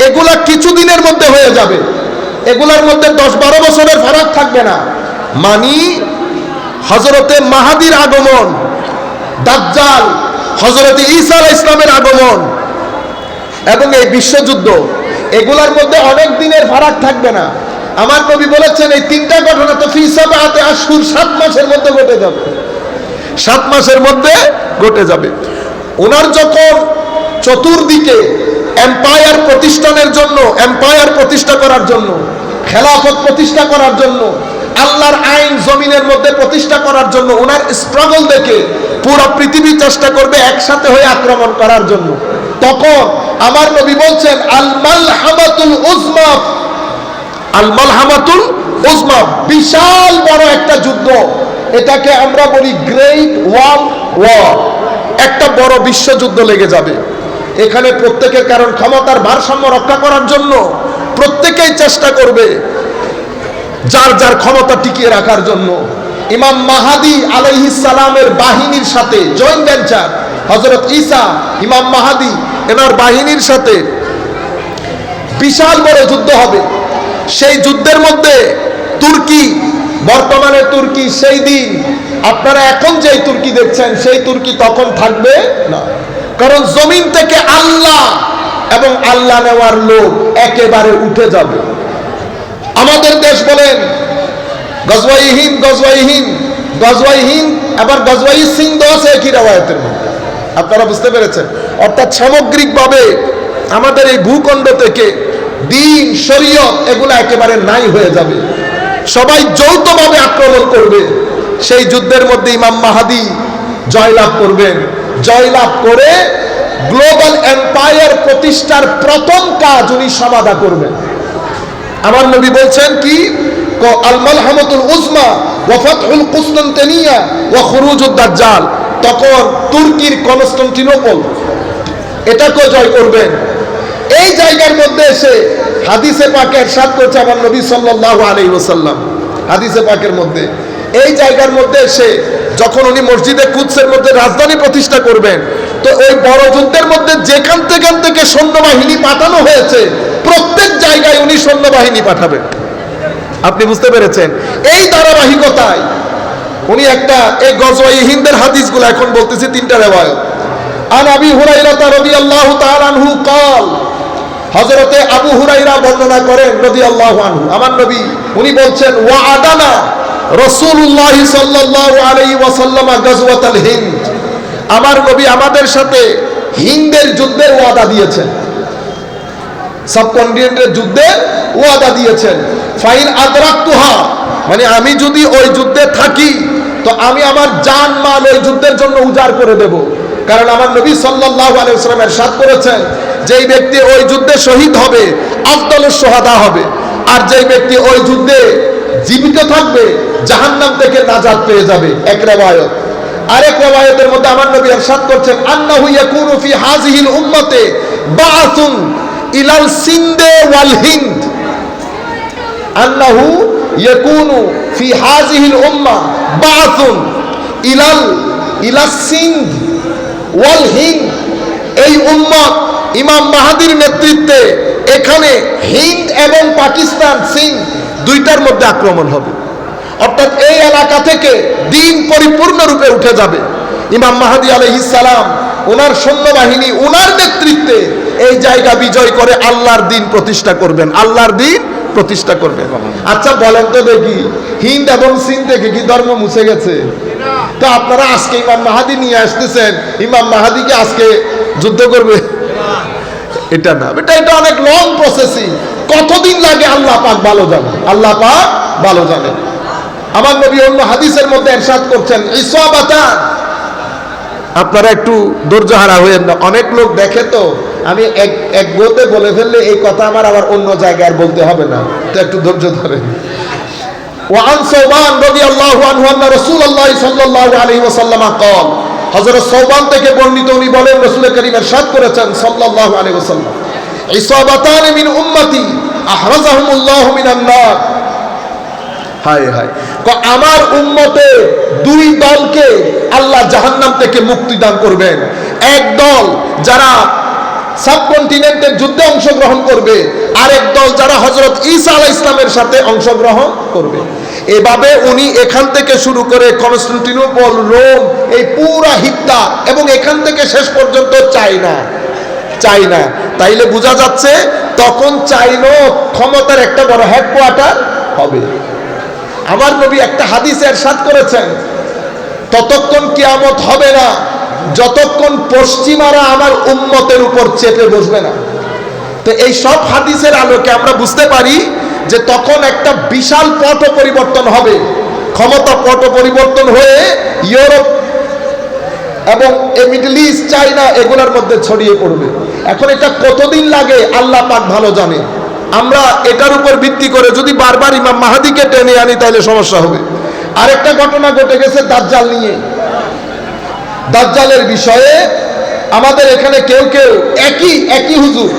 এগুলা কিছুদিনের মধ্যে হয়ে যাবে। এগুলার মধ্যে 10-12 বছরের ফারাক থাকবে না। মানি হযরতে মাহাদির আগমন, দাজ্জাল, হযরতে ঈসা আলাইহিস সালামের আগমন এবং এই বিশ্বযুদ্ধ, এগুলার মধ্যে অনেক দিনের ফারাক থাকবে না। আমার নবী বলেছেন এই তিনটা ঘটনা তো ফি 7 আশহুর, 7 মাসের মধ্যে ঘটে যাবে। 7 মাসের মধ্যে ঘটে যাবে। ওনার যখন চতুর্দিকে এম্পায়ার প্রতিষ্ঠানের জন্য, এম্পায়ার প্রতিষ্ঠা করার জন্য, খেলাফত প্রতিষ্ঠা করার জন্য, আল্লাহর আইন জমিনের মধ্যে প্রতিষ্ঠা করার জন্য ওনার স্ট্রাগল দেখে পুরো পৃথিবী চেষ্টা করবে একসাথে হয়ে আক্রমণ করার জন্য। তখন আমার নবী বলছেন আল মালহামাতুল উজমা, আল মালহামাতুল উজমা, বিশাল বড় একটা যুদ্ধ। এটাকে আমরা বলি গ্রেট ওয়ার। একটা বড় বিশ্বযুদ্ধ লেগে যাবে। এখানে প্রত্যেকের, কারণ ক্ষমতার ভারসাম্য রক্ষা করার জন্য প্রত্যেকেই চেষ্টা করবে যার যার ক্ষমতা টিকিয়ে রাখার জন্য। ইমাম মাহাদি আলাইহিস সালামের বাহিনীর সাথে জয়েন্ট ভেঞ্চার, হযরত ঈসা, ইমাম মাহাদি এনার বাহিনীর সাথে বিশাল বড় যুদ্ধ হবে। সেই যুদ্ধের মধ্যে তুর্কি, বর্তমানে তুর্কি, সেই দিন আপনারা এখন যেই তুর্কি দেখছেন সেই তুর্কি তখন থাকবে না। কারণ জমিন থেকে আল্লাহ এবং আল্লাহ নেওয়ার লোক একেবারে উঠে যাবে। আমাদের দেশ বলেন গজওয়াই হিন্দ, গজওয়াই হিন্দ, গজওয়াই হিন্দ, আবার গজওয়াই সিন্ধ আছে একই রাওয়ায়াতের মধ্যে। আপনারা বুঝতে পেরেছেন? অর্থাৎ সামগ্রিকভাবে আমাদের এই ভূখণ্ড থেকে দ্বীন, শরীয়ত এগুলো একেবারে নাই হয়ে যাবে। সবাই যৌথভাবে আক্রমণ করবে। সেই যুদ্ধের মধ্যে ইমাম মাহাদি জয়লাভ করবেন। জয়লাভ করে গ্লোবাল এম্পায়ার প্রতিষ্ঠার প্রথম কাজ উনি সমাধা করবেন। আমার নবী বলছেন কি, আল মালহামাতুল উজমা ওয়া ফাতহুল কুসতানতিনিয়া ওয়া খুরুজুদ দাজ্জাল। তখন তুর্কির কনস্টান্টিনোপল এটাকে জয় করবেন। এই জায়গার মধ্যে এসে হাদিসে পাকে ইরশাদ করছে আমার নবী সাল্লাল্লাহু আলাইহি ওয়াসাল্লাম, হাদিসে পাকের মধ্যে এই জায়গার মধ্যে এসে যখন উনি মসজিদে কুদসের মধ্যে রাজধানী প্রতিষ্ঠা করবেন, তো ওই বড় যুদ্ধের মধ্যে যেখান থেকে সৈন্যবাহিনী পাঠানো হয়েছে প্রত্যেক জায়গায় উনি সৈন্যবাহিনী পাঠাবেন। আপনি বুঝতে পেরেছেন? এই ধারাবাহিকতায় উনি একটা এই গজওয়াই হিন্দের হাদিসগুলো এখন বলতেছি, তিনটা রিওয়ায়াত। আন আবি হুরায়রা রাদিয়াল্লাহু তাআলা আনহু قال, হযরতে আবু হুরায়রা বর্ণনা করেন রাদিয়াল্লাহু আনহু, আমার নবী উনি বলছেন ওয়া'আদানা রাসূলুল্লাহ সাল্লাল্লাহু আলাইহি ওয়াসাল্লাম গাজওয়াতুল হিন্দ, আমার নবী আমাদের সাথে হিন্দের যুদ্ধের ওয়াদা দিয়েছেন, সাবকন্টিনেন্টের যুদ্ধের ওয়াদা দিয়েছেন। ফাইন আদরাকতুহা, মানে আমি যদি ওই যুদ্ধে থাকি তো আমি আমার জান মাল ওই যুদ্ধের জন্য উজাড় করে দেব। কারণ আমার নবী সাল্লাল্লাহু আলাইহি ওয়াসাল্লাম ইরশাদ করেছেন, যেই ব্যক্তি ওই যুদ্ধে শহীদ হবে আফদালুস শুহাদা হবে, আর যেই ব্যক্তি ওই যুদ্ধে জীবিত থাকবে জাহান্নাম থেকে নাজাত পেয়ে যাবে। এক রিওয়ায়াত। আরেক রিওয়ায়াতের মধ্যে আমার নবী ইরশাদ করছেন আন্নাহু ইয়াকুনু ফি হাযিহিল উম্মতে বাআসুন ইলাল সিন্দে ওয়াল হিন্দ, আন্নাহু ইয়াকুনু ফি হাযিহিল উম্মাহ বাআসুন ইলাস সিন্দ ওয়াল হিন্দ। এই উম্মত ইমাম মাহাদির নেতৃত্বে এখানে হিন্দ এবং পাকিস্তান, সিন্ধ দুইটার মধ্যে আক্রমণ হবে। অর্থাৎ এই এলাকা থেকে দ্বীন পরিপূর্ণরূপে উঠে যাবে। ইমাম মাহাদি আলাইহিস সালাম ওনার সৈন্যবাহিনী ওনার নেতৃত্বে এই জায়গা বিজয় করে আল্লাহর দ্বীন প্রতিষ্ঠা করবেন, আল্লাহর দ্বীন প্রতিষ্ঠা করবেন। আচ্ছা বলেন তো দেখি, হিন্দ এবং সিন্ধ থেকে কি ধর্ম মুছে গেছে? তো আপনারা আজকে ইমাম মাহাদি নিয়ে আসতেছেন, ইমাম মাহাদিকে আজকে যুদ্ধ করবে? এটা না, এটা অনেক লং প্রসেসিং। কতদিন লাগে আল্লাহ পাক ভালো জানেন, আল্লাহ পাক ভালো জানেন। আমার নবী অন্য হাদিসের মধ্যে ইরশাদ করছেন ইসাবাতান, আপনারা একটু ধৈর্য হারা হয়েন না। অনেক লোক দেখে তো আমি এক গোতে বলে ফেললে এই কথা আমার আবার অন্য জায়গায় বলতে হবে না, তো একটু ধৈর্য ধরেন। ওয়ান সাওবান রাদিয়াল্লাহু আনহু আন্না রাসূলুল্লাহ সাল্লাল্লাহু আলাইহি ওয়াসাল্লাম قال, হযরত সাওবান থেকে বর্ণিত উনি বলেন রাসূল করিম ইরশাদ করেছেন সাল্লাল্লাহু আলাইহি ওয়াসাল্লাম ইসাবাতান মিন উম্মতি আহরাজাহুমুল্লাহু মিনান নার। হায় হায়, আমার উম্মতে দুই দলকে আল্লাহ জাহান্নাম থেকে মুক্তি দান করবেন। এক দল যারা সাবকন্টিনেন্টের যুদ্ধে অংশগ্রহণ করবে, আরেক দল যারা হযরত ঈসা আলাইহিস সালামের সাথে অংশগ্রহণ করবে। এভাবে উনি এখান থেকে শুরু করে কনস্টান্টিনোপল, রোম, এই পুরা হিপ্তা এবং এখান থেকে শেষ পর্যন্ত চায়না। তাইলে বোঝা যাচ্ছে তখন চাইনা ক্ষমতার একটা বড় হেডকোয়ার্টার হবে। আমার নবী একটা হাদিসে ইরশাদ করেছেন ততক্ষণ কিয়ামত হবে না যতক্ষণ পশ্চিমারা আমার উম্মতের উপর চেপে বসবে না। তো এই সব হাদিসের আলোকে আমরা বুঝতে পারি যে তখন একটা বিশাল পট পরিবর্তন হবে, ক্ষমতা পট পরিবর্তন হয়ে ইউরোপ এবং মিডল ইস্ট, চায়না এগুলোর মধ্যে ছড়িয়ে পড়বে। এখন এটা কতদিন লাগে আল্লাহ পাক ভালো জানে। আমরা এটার উপর ভিত্তি করে যদি বারবার ইমাম মাহাদিকে টেনে আনি তাহলে সমস্যা হবে। আরেকটা ঘটনা ঘটে গেছে দাজ্জাল নিয়ে। দাজ্জালের বিষয়ে আমাদের এখানে কেউ একই হুজুর,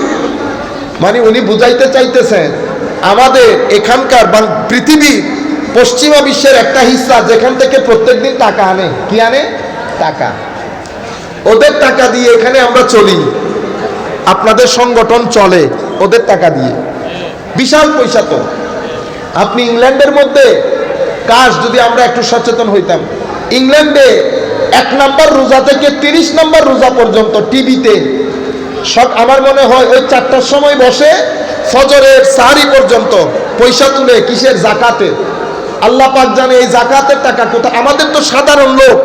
মানে উনি বুঝাইতে চাইতেছেন আমাদের এখানকার পৃথিবীর পশ্চিমা বিশ্বের একটা হিস্সা যেখান থেকে প্রত্যেকদিন টাকা আনে, কি আনে? টাকা। ওদের টাকা দিয়ে এখানে আমরা চলি। আপনাদের সংগঠন চলে ওদের টাকা দিয়ে, বিশাল পয়সা তো। আপনি ইংল্যান্ডের মধ্যে কাজ, যদি আমরা একটু সচেতন হইতাম, ইংল্যান্ডে 1 নম্বর রোজা থেকে 30 নম্বর রোজা পর্যন্ত টিভিতে আমার মনে হয় ওই 4টার সময় বসে ফজরের সাহারি পর্যন্ত পয়সা তুলে, কিসের? জাকাতে। আল্লাহ পাক জানে এই জাকাতের টাকা কোথায়। আমাদের তো সাধারণ লোক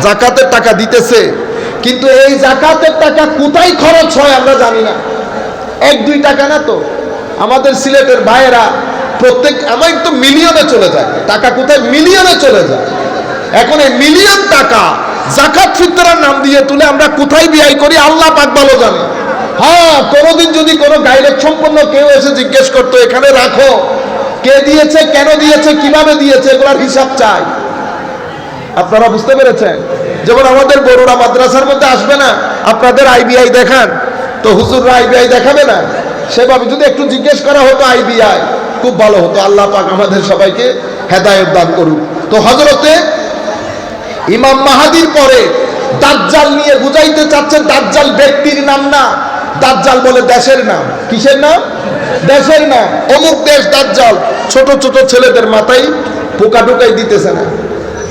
জাকাতের টাকা দিতেছে, কিন্তু এই জাকাতের টাকা কোথায় খরচ হয় আমরা জানি না। 1-2 টাকা না তো। আমাদের সিলেটের ভাইয়েরা প্রত্যেক আমার তো মিলিয়নে চলে যায় টাকা, কোথায়? মিলিয়নে চলে যায়। এখন এই মিলিয়ন টাকা জাকাত ফিতরার নাম দিয়ে তুলে আমরা কোথায় ব্যয় করি আল্লাহ পাক ভালো জানে। হ্যাঁ, কোনোদিন যদি কোনো গাইডেড সম্পন্ন কেউ এসে জিজ্ঞেস করতো এখানে রাখো, কে দিয়েছে, কেন দিয়েছে, কিভাবে দিয়েছে, এগুলোর হিসাব চাই। আপনারা বুঝতে পেরেছেন? যেমন আমাদের বড়ুরা মাদ্রাসার মধ্যে আসবে না, আপনাদের আইবিআই দেখান, তো হুজুররা আইবিআই দেখাবে না? সেভাবে যদি একটু জিজ্ঞেস করা হতো আইবিআই, খুব ভালো হতো। আল্লাহ পাক আমাদের সবাইকে হেদায়েত দান করুক। তো হযরতে ইমাম মাহাদির পরে দাজ্জাল নিয়ে বুঝাইতে চাচ্ছেন, দাজ্জাল ব্যক্তির নাম না, দাজ্জাল বলে দেশের নাম। কিসের নাম? দেশের নাম। অমুক দেশ দাজ্জাল। ছোট ছোট ছেলেদের মাথায় পোকা ঢুকাই দিতেছে না।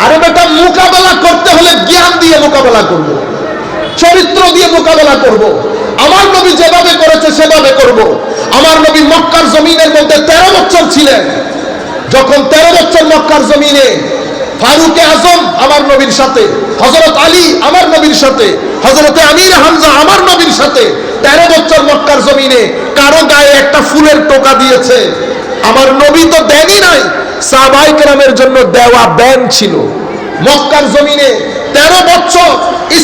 আরে বেটা, মোকাবেলা করতে হলে জ্ঞান দিয়ে মোকাবেলা করব, চরিত্র দিয়ে মোকাবেলা করব। আমার নবী যেভাবে করেছে সেভাবে করব। আমার নবী মক্কার জমিনের মধ্যে 13 বছর ছিলেন। যখন 13 বছর মক্কার জমিনে ফারুক আজম আমার নবীর সাথে, হযরত আলী আমার নবীর সাথে, হযরতে আমির হামজা আমার নবীর সাথে 13 বছর মক্কার জমিনে কারো গায়ে একটা ফুলের টোকা দিয়েছে? আমার নবী তো দেনই নাই, সাহাবায়ে কেরামের জন্য দেওয়া ব্যান ছিল। মক্কার জমিনে 13 বছর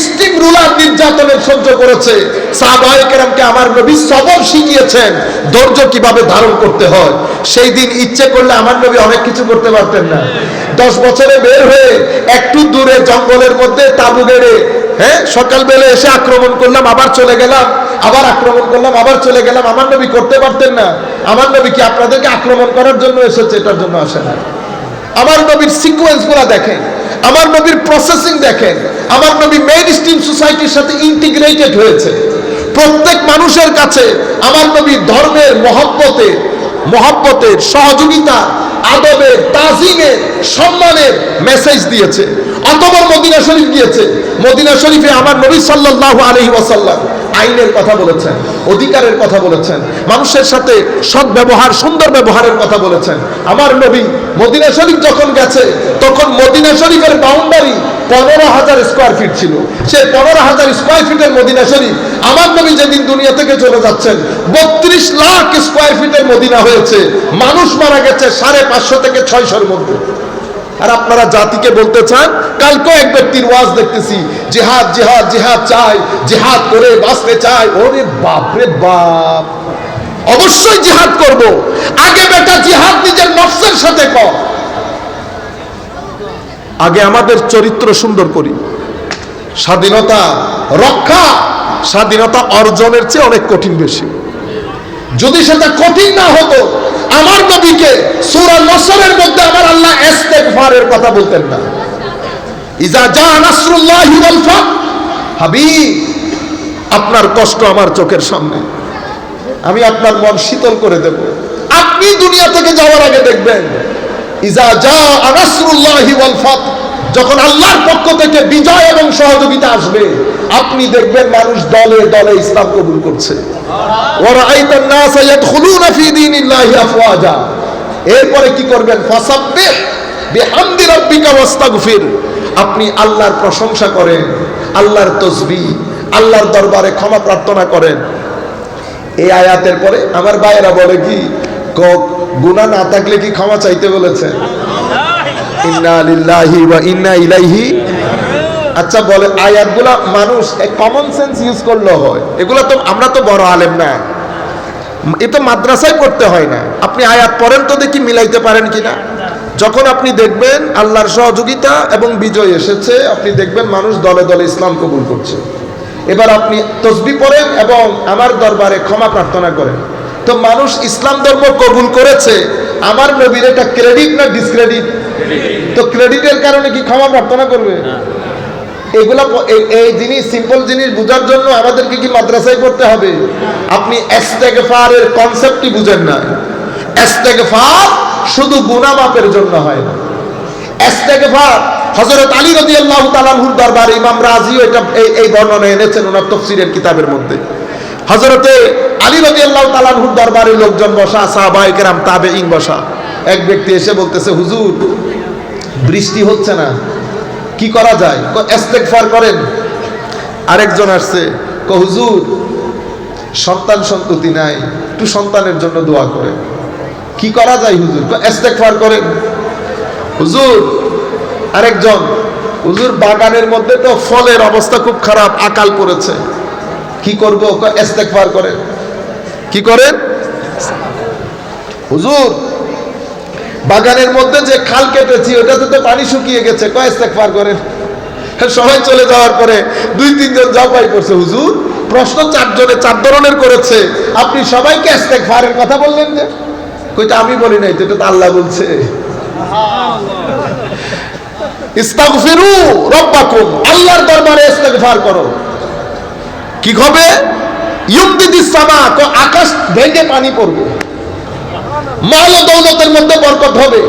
স্টিম রুলার নির্যাতনের সহ্য করেছে। সাহাবায়ে কেরামকে আমার নবী সবর শিখিয়েছেন ধৈর্য কিভাবে ধারণ করতে হয়। সেই দিন ইচ্ছে করলে আমার নবী অনেক কিছু করতে পারতেন না। 10 বছরে বের হয়ে একটু দূরে জঙ্গলের মধ্যে তাবু গেড়ে, হ্যাঁ, সকালবেলা এসে আক্রমণ করলাম, আবার চলে গেলাম, আবার আক্রমণ করলাম, আবার চলে গেলাম। আমার নবী করতে পারতেন না? আমার নবী কি আপনাদেরকে আক্রমণ করার জন্য এসেছে? এটার জন্য আসে না। আমার নবীর সিকোয়েন্স গুলা দেখেন, আমার নবীর প্রসেসিং দেখেন। আমার নবী মেইন স্ট্রিম সোসাইটির সাথে ইন্টিগ্রেটেড হয়েছে। প্রত্যেক মানুষের কাছে আমার নবী ধর্মের মহব্বতের সহযোগিতা, আদবের, তাজিমের, সম্মানের মেসেজ দিয়েছে। অতঃপর মদিনা শরীফ গিয়েছে। মদিনা শরীফে আমার নবী সাল্লাল্লাহু আলাইহি ওয়াসাল্লাম আইনের কথা বলেছেন, অধিকারের কথা বলেছেন, মানুষের সাথে সৎ ব্যবহার, সুন্দর ব্যবহারের কথা বলেছেন। আমার নবী মদিনা শরীফ যখন গেছে, তখন মদিনা শরীফের বাউন্ডারি 15,000 স্কয়ার ফিট ছিল। সেই 15,000 স্কয়ার ফিটের মদিনা শরীফ আমার নবী যেদিন দুনিয়া থেকে চলে যাচ্ছেন 32 লাখ স্কয়ার ফিটের মদিনা হয়েছে। মানুষ মারা গেছে 550 থেকে 600-র মধ্যে। আর আপনারা জাতিকে বলতে চান, কালকে এক ব্যক্তির ওয়াজ দেখতেছি, জিহাদ জিহাদ জিহাদ চাই, জিহাদ করে বাঁচতে চাই। ওরে বাপ রে বাপ, অবশ্যই জিহাদ করব। আগে বেটা জিহাদ নিজের নফসের সাথে কর। আগে আমাদের চরিত্র সুন্দর করি। স্বাধীনতা রক্ষা স্বাধীনতা অর্জনের চেয়ে অনেক কঠিন বেশি। যদি সেটা কঠিন না হতো, আমার নবীকে সূরা নসরের মধ্যে আমার আল্লাহ ইস্তেগফারের কথা বলতেন না। ইজা জা নাসরুল্লাহি ওয়াল ফাত। হাবিব, আপনার কষ্ট আমার চোখের সামনে, আমি আপনার মন শীতল করে দেব। আপনি দুনিয়া থেকে যাওয়ার আগে দেখবেন, ইজা জা নাসরুল্লাহি ওয়াল ফাত, যখন আল্লাহর পক্ষ থেকে বিজয় এবং সহযোগিতা আসবে, আপনি দেখবেন মানুষ দলে দলে ইসলাম কবুল করছে। ওয়ারাআইতান নাস ইয়াদখুলুনা ফি দীনিল্লাহি আফওয়াজা। এরপরে কি করবেন? ফাসাব্বিহ বিহামদি রাব্বিকা ওয়াস্তাগফির। আপনি আল্লাহর প্রশংসা করেন, আল্লাহর তাসবিহ, আল্লাহর দরবারে ক্ষমা প্রার্থনা করেন। এই আয়াতের পরে আমার ভাইয়েরা বলে কি, গুনাহ না থাকলে কি ক্ষমা চাইতে বলেছেন? ইন্না লিল্লাহি ওয়া ইন্না ইলাইহি। আচ্ছা বলে, আয়াতগুলা মানুষ কমন সেন্স ইউজ করলেও হয়? এগুলা তো আমরা তো বড় আলেম না, এ তো মাদ্রাসায় পড়তে হয় না। আপনি আয়াত পড়েন তো দেখি মিলাইতে পারেন কিনা। যখন আপনি দেখবেন আল্লাহর সহযোগিতা এবং বিজয় এসেছে, আপনি দেখবেন মানুষ দলে দলে ইসলাম কবুল করছে। এবার আপনি তাসবিহ পড়েন এবং আমার দরবারে ক্ষমা প্রার্থনা করেন। তো মানুষ ইসলাম ধর্ম কবুল করেছে, আমার নবীর এটা ক্রেডিট না ডিসক্রেডিট? তো ক্রেডিটের কারণে কি ক্ষমা প্রার্থনা করবে? এগুলা এই জিনিস, সিম্পল জিনিস বোঝার জন্য আমাদেরকে কি মাদ্রাসায় পড়তে হবে? আপনি ইস্তেগফারের কনসেপ্টই বুঝেন না। ইস্তেগফার শুধু গুনাহ মাফের জন্য হয় না। ইস্তেগফার হযরত আলী রাদিয়াল্লাহু তাআলা আনহুর দরবারে ইমাম রাজিও এটা এই বর্ণনা এনেছেন ওনার তাফসীরের কিতাবের মধ্যে। হযরতে আলী রাদিয়াল্লাহু তাআলা আনহুর দরবারে লোকজন বসা, সাহাবায়ে কেরাম, তাবেঈন বসা। এক ব্যক্তি এসে বলতেছে, হুজুর বৃষ্টি হচ্ছে না, কি করা যায়? ইস্তেগফার করেন। আরেকজন আসছে, হুজুর সন্তান সন্ততি নাই, একটু সন্তানের জন্য দোয়া করেন। কি করা যায় হুজুর? ইস্তেগফার করেন। হুজুর আরেকজন, হুজুর বাগানের মধ্যে তো ফলের অবস্থা খুব খারাপ, আকাল পড়েছে, কি করব? ইস্তেগফার করেন। কি করেন? হুজুর বাগানের মধ্যে যে খাল কেটেছি ওটাতে তো পানি শুকিয়ে গেছে, ইস্তেগফার করেন। সবাই চলে যাওয়ার পরে 2-3 জন ঝাঁপাই করছে, হুজুর প্রশ্ন 4 জনে 4 ধরনের করেছে, আপনি সবাইকে ইস্তেগফারের কথা বললেন যে? কইটা আমি বলি নাই, তো এটা তো আল্লাহ বলছে। ইস্তাগফিরু রাব্বাকুম, আল্লাহর দরবারে ইস্তেগফার করো। কি হবে? ইউমদিদিস সামা, আকাশ ভেঙে পানি পড়বে, মাল ও দৌলতের মধ্যে বরকত হবে।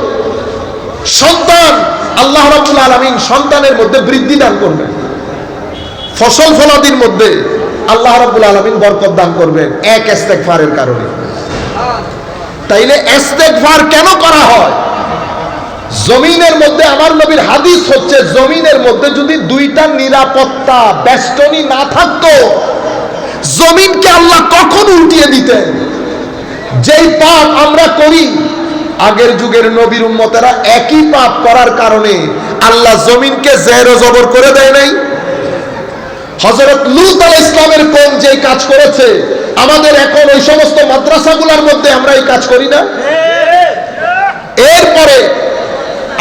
সন্তান, আল্লাহ রাব্বুল আলামিন সন্তানের মধ্যে বৃদ্ধি দান করবেন। ফসল ফলাদির মধ্যে আল্লাহ রাব্বুল আলামিন বরকত দান করবেন এক ইস্তেগফারের কারণে। তাইলে ইস্তেগফার কেন করা হয়? জমিনের মধ্যে আমার নবীর হাদিস হচ্ছে, জমিনের মধ্যে যদি 2টা নিরাপত্তা বেষ্টনী না থাকতো, জমিনকে আল্লাহ কখন উল্টিয়ে দিতেন। যেই পাপ আমরা করি, আগের যুগের নবীর উম্মতেরা একই পাপ করার কারণে আল্লাহ জমিনকে জের ও জবর করে দেয় নাই। হযরত লূত আলাইহিস সালামের কওম যেই কাজ করেছে, আমাদের এখন ওই সমস্ত মাদ্রাসাগুলোর মধ্যে আমরা এই কাজ করি না। এরপরে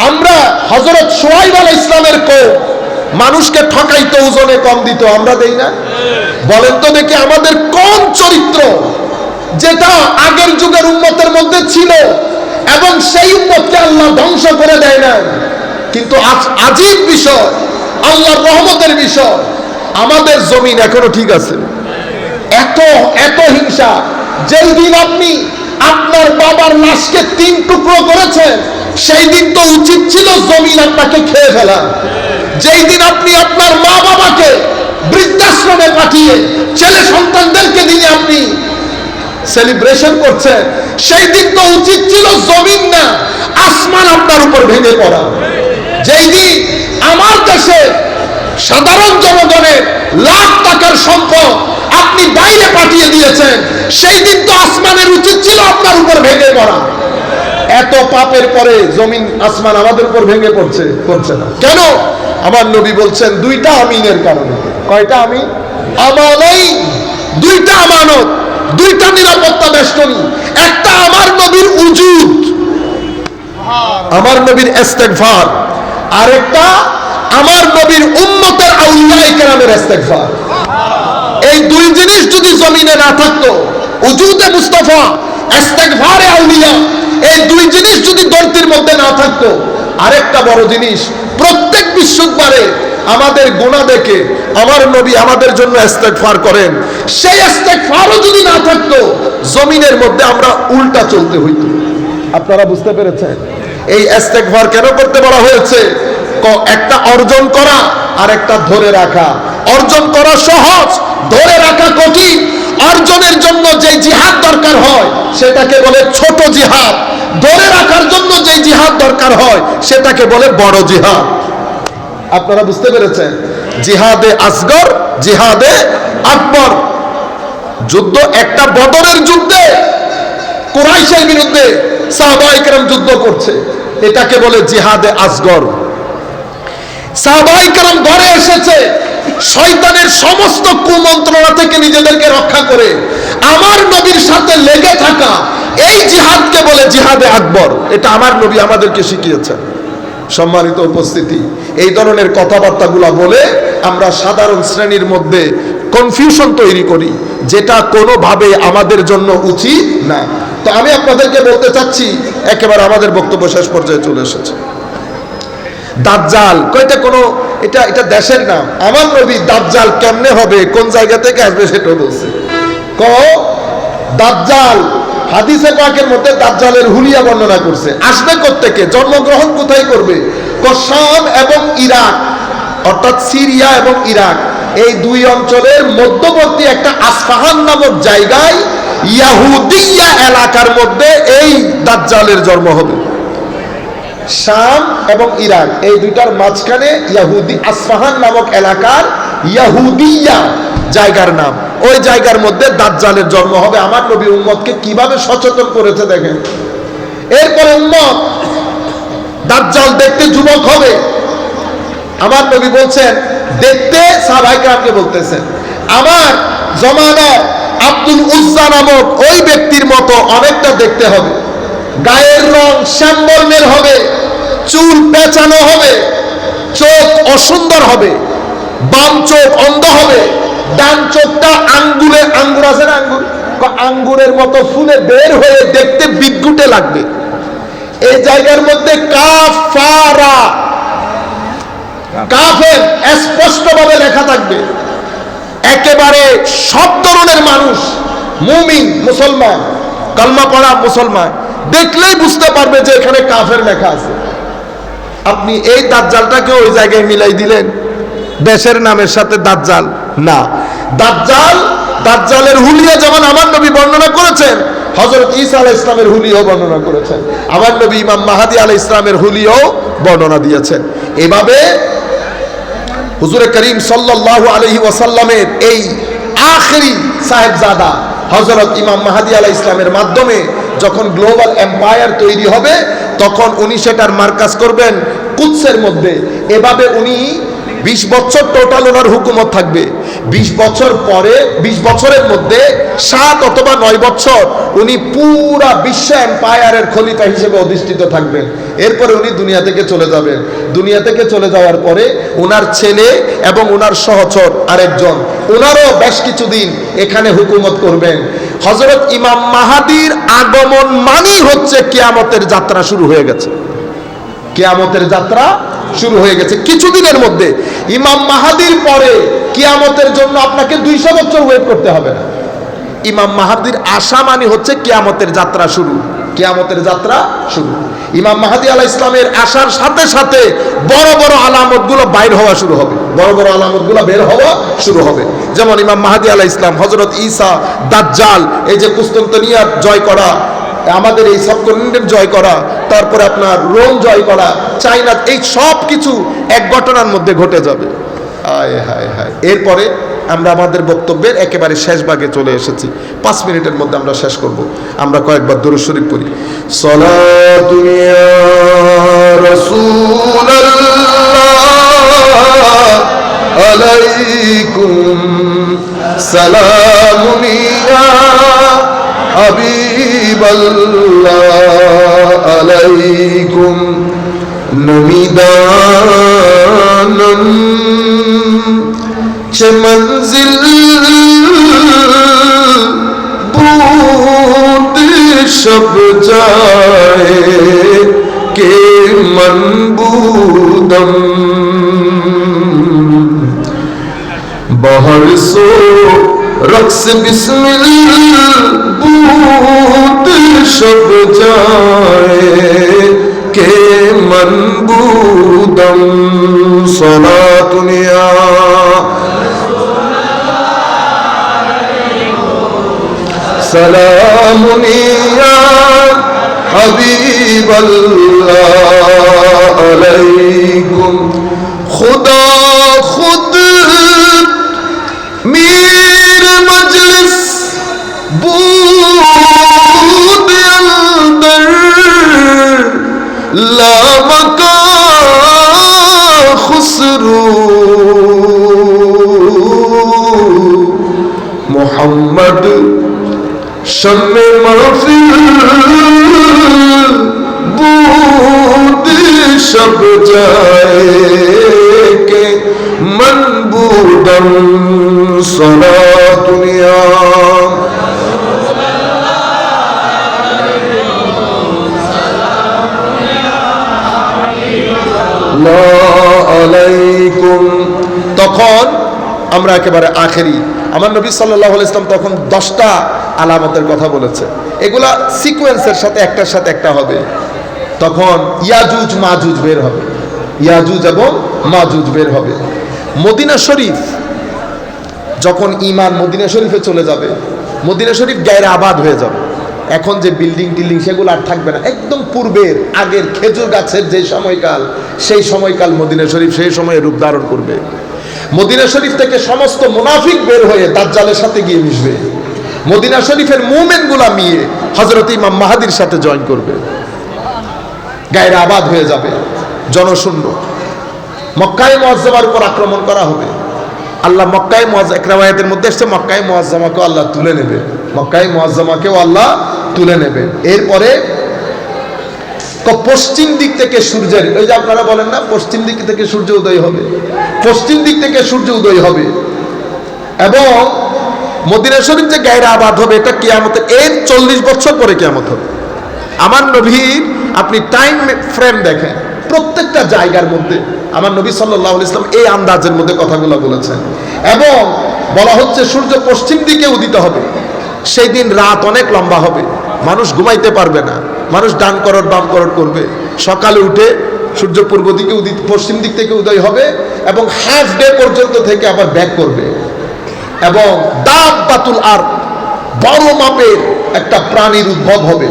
আমরা হযরত শুআয়ব আলাইহিস সালামের কওম মানুষকে ঠকাইতো, ওজনে কম দিত, আমরা দেই না? বলেন তো দেখি, আমাদের কোন চরিত্র যেটা আগের যুগের উম্মতের মধ্যে ছিল এবং সেই উম্মতকে আল্লাহ ধ্বংস করে দেয় না? কিন্তু আজীব বিষয়, আল্লাহর রহমতের বিষয়, আমাদের জমিন এখনো ঠিক আছে। এত এত হিংসা, যেই দিন আপনি আপনার বাবার লাশকে 3 টুকরো করেছেন, সেই দিন তো উচিত ছিল জমিন আপনাকে খেয়ে ফেলা। যেই দিন আপনি আপনার মা বাবাকে বৃদ্ধাশ্রমে পাঠিয়ে ছেলে সন্তানদেরকে দিয়ে আপনি সেলিব্রেশন করছেন, সেই দিন তো উচিত ছিল জমিন না আসমান আপনার উপর ভেঙে পড়া। যেই দিন আমার দেশে সাধারণ জনগণের লাখ টাকার সম্পদ আপনি বাইরে পাঠিয়ে দিয়েছেন, সেই দিন তো আসমানের উচিত ছিল আপনার উপর ভেঙে পড়া। এত পাপের পরে জমিন আসমান আমাদের উপর ভেঙে পড়ছে না কেন? আমার নবী বলছেন 2টা আমিনের কারণে। কয়টা আমিন? আমানাইন, 2টা আমানত, 2টা নিরাপত্তা বেষ্টনী। একটা আমার নবীর উজুদ, আমার নবীর ইস্তেগফার, আরেকটা আমার নবীর উম্মতের আউলিয়ায়ে কেরামের ইস্তেগফার। এই 2 জিনিস যদি জমিনে না থাকতো, উজুদে মুস্তাফা, ইস্তেগফারে আউলিয়া, এই 2 জিনিস যদি ধরতির মধ্যে না থাকতো, আরেকটা বড় জিনিস, প্রত্যেক বৃহস্পতিবারে আমাদের গুনাহ দেখে আমার নবী আমাদের জন্য ইস্তেগফার করেন, সেই ইস্তেগফারও যদি না থাকতো, জমিনের মধ্যে আমরা উল্টা চলতে হইতো। আপনারা বুঝতে পেরেছেন? এই ইস্তেগফার কেন করতে বলা হয়েছে? একটা অর্জন করা আর একটা ধরে রাখা। অর্জন করা সহজ, ধরে রাখা কঠিন। অর্জনের জন্য যে জিহাদ দরকার হয় সেটাকে বলে ছোট জিহাদ, ধরে রাখার জন্য যে জিহাদ দরকার হয় সেটাকে বলে বড় জিহাদ। আপনারা বুঝতে পেরেছেন? জিহাদে আসগর, জিহাদে আকবর। যুদ্ধ, একটা বদরের যুদ্ধে কুরাইশের বিরুদ্ধে সাহাবায়ে কেরাম যুদ্ধ করছে, এটাকে বলে জিহাদে আসগর। সাহাবায়ে কেরাম ঘরে এসেছে শয়তানের সমস্ত কুমন্ত্রণা থেকে নিজেদেরকে রক্ষা করে আমার নবীর সাথে লেগে থাকা, এই জিহাদকে বলে জিহাদে আকবর। এটা আমার নবী আমাদেরকে শিখিয়েছেন। সম্মানিত উপস্থিতি, এই ধরনের কথাবার্তাগুলো বলে আমরা সাধারণ শ্রেণীর মধ্যে কনফিউশন তৈরি করি, যেটা কোনোভাবে আমাদের জন্য উচিত না। তো আমি আপনাদেরকে বলতে চাচ্ছি, একেবারে আমাদের বক্তব্য শেষ পর্যায়ে চলে এসেছে। দাজ্জাল কয়টা কোনো এটা এটা দেশের নাম। আমার নবী দাজ্জাল কেমনে হবে, কোন জায়গা থেকে আসবে সেটা বলছে। দাজ্জাল হাদিসে পাকের মধ্যে দাজ্জালের হুলিয়া বর্ণনা করছে। আসবে কোত্থেকে, জন্মগ্রহণ কোথায় করবে? শাম এবং ইরাক, অর্থাৎ সিরিয়া এবং ইরাক, এই দুই অঞ্চলের মধ্যবর্তী একটা আসফাহান নামক জায়গায় ইয়াহুদিয়া এলাকার মধ্যে এই দাজ্জালের জন্ম হবে। শাম এবং ইরাক এই দুইটার মাঝখানে ইয়াহুদি আসফাহান নামক এলাকার ইয়াহুদিয়া জায়গার নাম, ওই জায়গার মধ্যে দাজ্জালের জন্ম হবে। আমার নবী উম্মতকে কিভাবে সচেতন করেছে দেখেন। এরপরে উম্মত দাজ্জাল দেখতে যুবক হবে। আমার নবী বলছেন দেখতে, সাহাবায়ে কেরামকে বলতেছেন আমার জমানার আব্দুল উজ্জা নামক ওই ব্যক্তির মতো অনেকটা দেখতে হবে। গায়ের রং শ্যামবর্ণের হবে, চুল পেঁচানো হবে, চোখ অসুন্দর হবে, বাম চোখ অন্ধ হবে, ডান চোখটা আঙ্গুরের, আঙ্গুর আছে না, আঙ্গুরের মতো ফুলে বের হয়ে দেখতে বিদ্যুটে লাগবে। এই জায়গার মধ্যে কাফারা, কাফের স্পষ্টভাবে লেখা থাকবে। একেবারে সব ধরনের মানুষ, মুমিন মুসলমান, কালমা পড়া মুসলমান দেখলেই বুঝতে পারবে যে এখানে কাফের লেখা আছে। আপনি এই দাজ্জালটাকে ওই জায়গায় মিলাই দিলেন, দেশের নামের সাথে দাজ্জাল না। দাজ্জালের হুলিয়া যেমন আমার নবী বর্ণনা করেছেন, হযরত ঈসা আলাইহিস ইসলামের হুলিয়াও বর্ণনা করেছেন। আমার নবী ইমাম মাহদী আলাইহিস ইসলামের হুলিয়াও বর্ণনা দিয়েছেন। এভাবে হুজুরে করিম সাল্লাল্লাহু আলাইহি ওয়াসাল্লামের এই আখেরি সাহেবজাদা হযরত ইমাম মাহদী আলাইহিস ইসলামের মাধ্যমে যখন গ্লোবাল এম্পায়ার তৈরি হবে, তখন উনি সেটার মার্কাজ করবেন কুদসের মধ্যে। এভাবে উনি 20 বছর টোটাল ওনার হুকুমত থাকবে। 20 বছর পরে, 20 বছরের মধ্যে 7 অথবা 9 বছর উনি পুরা বিশ্ব এম্পায়ারের খলিফা হিসেবে অধিষ্ঠিত থাকবেন। এরপরে উনি দুনিয়া থেকে চলে যাবেন। দুনিয়া থেকে চলে যাওয়ার পরে ওনার ছেলে এবং ওনার সহচর আরেকজন, ওনারও বেশ কিছুদিন এখানে হুকুমত করবেন। হযরত ইমাম মাহদীর আগমন মানেই হচ্ছে কিয়ামতের যাত্রা শুরু হয়ে গেছে। কিয়ামতের যাত্রা শুরু হয়ে গেছে কিছুদিনের মধ্যে। ইমাম মাহদীর পরে কিয়ামতের জন্য আপনাকে 200 বছর ওয়েট করতে হবে না। ইমাম মাহদীর আসা মানে হচ্ছে কিয়ামতের যাত্রা শুরু। কিয়ামতের যাত্রা শুরু। ইমাম মাহদী আলাইহিস সালামের আসার সাথে সাথে বড় বড় আলামতগুলো বাইর হওয়া শুরু হবে। বড় বড় আলামতগুলো বের হওয়া শুরু হবে। যেমন ইমাম মাহদী আলাইহিস সালাম, হযরত ঈসা, দাজ্জাল, এই যে কুস্তান্তনিয়া জয় করা, আমাদের এই সাবকন্টিনেন্ট জয় করা, তারপরে আপনার রোম জয় করা, চাইনা, এই সব কিছু এক ঘটনার মধ্যে ঘটে যাবে। আয় হায় হায়। এরপরে আমরা আমাদের বক্তব্যের একেবারে শেষ ভাগে চলে এসেছি। 5 মিনিটের মধ্যে আমরা শেষ করব। আমরা কয়েকবার দরুদ শরীফ পড়ি। সালাতু ইয়া রাসূলুল্লাহ আলাইকুম, সালামুন ইয়া হাবিবাল্লাহ আলাইকুম, নমিদানম चे मंजिल बूत शब जाए के मनबूदम, बहर सो रक्स बिस्मिल बूत शब जाए के मनबूदम, सलातुनिया सलामुन या हबीबल्लाह अलैकुम, खुदा खुद मीर मजलिस बूद अंदर लामका खुसरू मोहम्मद शम्मे महफिल बूद शब जाए के मनबूदम, सलातुन या अलैकुम তখন আমরা একেবারে আখেরি। আমার নবী সাল্লাল্লাহু আলাইহি ওয়াসাল্লাম তখন 10টা আলামতের কথা বলেছে, এগুলা সিকোয়েন্সের সাথে একটার সাথে একটা হবে। তখন ইয়াজুজ মাজুজ বের হবে, ইয়াজুজ এবং মাজুজ বের হবে। মদিনা শরীফ যখন ঈমান মদিনা শরীফে চলে যাবে, মদিনা শরীফ গায়রে আবাদ হয়ে যাবে। এখন যে বিল্ডিং টিল্ডিং সেগুলো আর থাকবে না, একদম পূর্বের আগের খেজুর গাছের যে সময়কাল, সেই সময়কাল মদিনা শরীফ সেই সময়ে রূপ ধারণ করবে। মদিনা শরীফ থেকে সমস্ত মুনাফিক বের হয়ে দাজ্জালের সাথে গিয়ে মিশবে। মদিনা শরীফের মুমিনগুলা মিয়ে হযরত ইমাম মাহদীর সাথে জয়েন করবে। গায়রে আবাদ হয়ে যাবে, জনশূন্য। মক্কায়ে মুআজ্জামার উপর আক্রমণ করা হবে। আল্লাহ মক্কায়ে মুআজ্জামা, এক riwayat-এর মধ্যে এসেছে মক্কায়ে মুআজ্জামাকেও আল্লাহ তুলে নেবে, মক্কায়ে মুআজ্জামাকেও আল্লাহ তুলে নেবে। এরপরে পশ্চিম দিক থেকে সূর্যের, ওই যে আপনারা বলেন না পশ্চিম দিক থেকে সূর্য উদয় হবে, পশ্চিম দিক থেকে সূর্য উদয় হবে। এবং মদিনা শরীফ যে গায়রে আবাদ হবে, এটা কিয়ামতের এর 40 বছর পরে কিয়ামত হবে। আমার নবীর আপনি টাইম ফ্রেম দেখেন, প্রত্যেকটা জায়গার মধ্যে আমার নবী সাল্লাল্লাহু আলাইহি ওয়াসাল্লাম এই আন্দাজের মধ্যে কথাগুলো বলেছেন। এবং বলা হচ্ছে সূর্য পশ্চিম দিকে উদিত হবে, সেই দিন রাত অনেক লম্বা হবে, মানুষ ঘুমাইতে পারবে না, মানুষ ডান করর বাম করর করবে। সকালে উঠে সূর্য পূর্ব দিকে পশ্চিম দিক থেকে উদয় হবে এবং হাফ ডে পর্যন্ত থেকে আবার ব্যাক করবে। এবং দাব্বাতুল আরদ, বড় মাপের একটা প্রাণীর উদ্ভব হবে,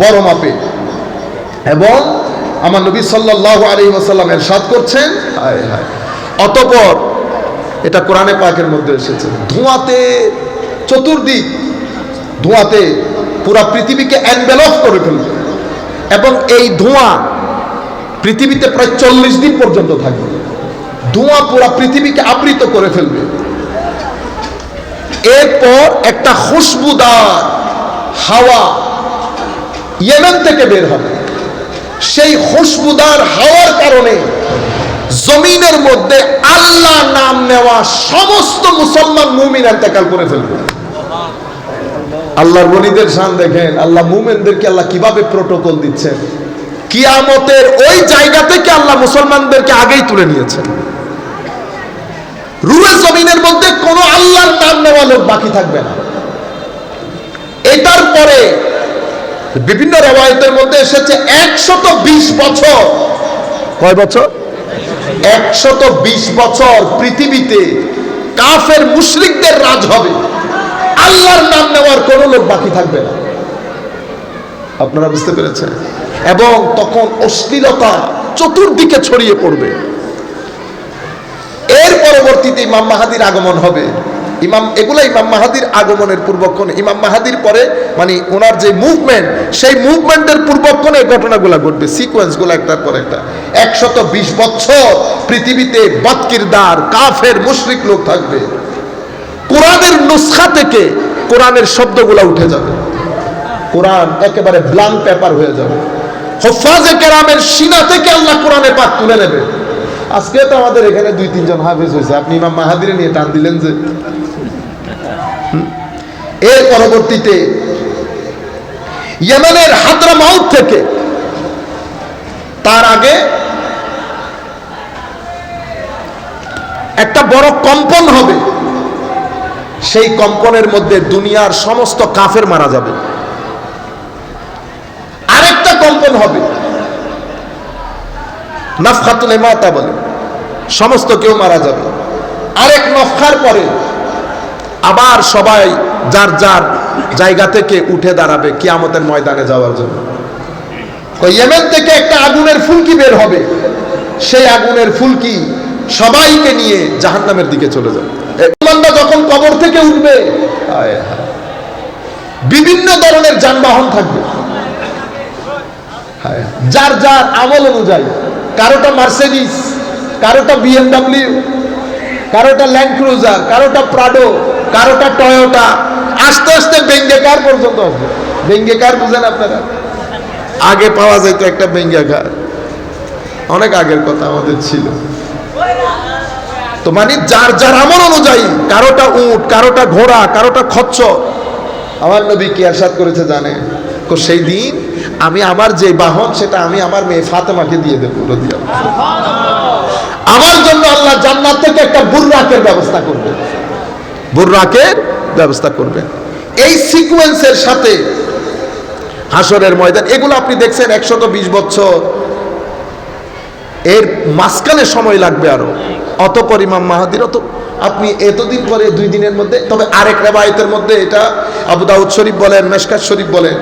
বড় মাপে। এবং আমার নবী সাল্লাল্লাহু আলাইহি ওয়াসাল্লাম ইরশাদ করছেন, হায় হায়, অতঃপর এটা কোরআনে পাকের মধ্যে এসেছে, ধোঁয়াতে চতুর্দিক, ধোঁয়াতে পুরা পৃথিবীকে এনভেলপ করে ফেলবে। এবং এই ধোঁয়া পৃথিবীতে প্রায় 40 দিন পর্যন্ত থাকবে। ধোঁয়া পুরা পৃথিবীকে আবৃত করে ফেলবে। এরপর একটা খুশবুদার হাওয়া ইয়েমেন থেকে বের হবে। সেই খুশবুদার হাওয়ার কারণে জমিনের মধ্যে আল্লাহ নাম নেওয়া সমস্ত মুসলমান মুমিন ইন্তেকাল করে ফেলবে। আল্লাহর ওলিদের শান দেখেন, আল্লাহ মুমিনদেরকে আল্লাহ কিভাবে প্রোটোকল দিচ্ছেন। কিয়ামতের ওই জায়গা থেকে আল্লাহ মুসলমানদেরকে আগেই তুলে নিয়েছেন। রুহে জমিনের মধ্যে কোনো আল্লাহর নাম নেওয়া লোক বাকি থাকবে না। এটার পরে বিভিন্ন রিওয়ায়াতের মধ্যে এসেছে 120 বছর, কয় বছর? 120 বছর পৃথিবীতে কাফের মুশরিকদের রাজ হবে, আল্লাহর নাম নেওয়ার কোনো লোক বাকি থাকবে না। আপনারা বুঝতে পেরেছেন? এবং তখন অশ্লীলতা চতুর্দিকে ছড়িয়ে পড়বে। এর পরবর্তীতে ইমাম মাহাদির আগমন হবে। ইমাম মাহাদির আগমনের পূর্বক্ষণ, ইমাম মাহাদির পরে মানে ওনার যে মুভমেন্ট, সেই মুভমেন্টের পূর্বক্ষণে এই ঘটনাগুলো ঘটবে, সিকোয়েন্সগুলো একটার পর একটা। 120 বছর পৃথিবীতে বদকিরদার কাফের মুশরিক লোক থাকবে। কোরআনের নুসখা থেকে কোরআনের শব্দগুলো উঠে যাবে, কোরআন একেবারে ব্ল্যাঙ্ক পেপার হয়ে যাবে। হুফাজে কেরামের সিনা থেকে আল্লাহ কোরআনে পাক তুলে নেবে। আজকে তো আমাদের এখানে 2-3 জন হাফেজ হয়েছে, আপনি ইমাম মাহাদিরে নিয়ে টান দিলেন যে। এর পরবর্তীতে ইয়েমেনের হাদরামাউত থেকে, তার আগে একটা বড় কম্পন হবে। সেই কম্পনের মধ্যে দুনিয়ার সমস্ত কাফের মারা যাবে। আরেকটা কম্পন হবে, নাফখাতুল ইমাতা বলে, সমস্ত কেউ মারা যাবে। আরেক নফখার পরে আবার সবাই যার যার জায়গা থেকে উঠে দাঁড়াবে কিয়ামতের ময়দানে যাওয়ার জন্য। ইয়েমেন থেকে একটা আগুনের ফুলকি বের হবে, সেই আগুনের ফুলকি সবাইকে নিয়ে জাহান্নামের দিকে চলে যাবে। মুসলমানরা যখন কবর থেকে উঠবে, বিভিন্ন ধরনের যানবাহন থাকবে, যার যার আমল অনুযায়ী, কারোটা মার্সেডিস, কারোটা BMW, কারোটা ল্যান্ড ক্রুজার, কারোটা প্রাডো, কারোটা টয়োটা, আস্তে আস্তে বেঙ্গে কার পর্যন্ত আসবে। বেঙ্গে কার বুঝেন আপনারা? আগে পাওয়া যেত একটা বেঙ্গে কার, অনেক আগের কথা আমাদের ছিল। তো মানে যার যার আমল অনুযায়ী, কারোটা উট, কারোটা ঘোড়া, কারোটা খচ্চর। আমার নবী কি ইরশাদ করেছে জানে? সেই দিন আমি আমার যে বাহন সেটা আমি আমার মেয়ে ফাতেমাকে দিয়ে দেবো। আমার জন্য আল্লাহ জান্নাত থেকে একটা বুররাকের ব্যবস্থা করবেন, বুররাকের ব্যবস্থা করবেন। এই সিকোয়েন্সের সাথে হাসরের ময়দান, এগুলো আপনি দেখছেন 120 বছর, এর মাঝখানে সময় লাগবে আরো, অতঃপর ইমাম মাহাদির, অত আপনি এতদিন পরে 2 দিনের মধ্যে। তবে আরেক রিওয়ায়াতের মধ্যে, এটা আবু দাউদ শরীফ বলেন, মেশকাত শরীফ বলেন,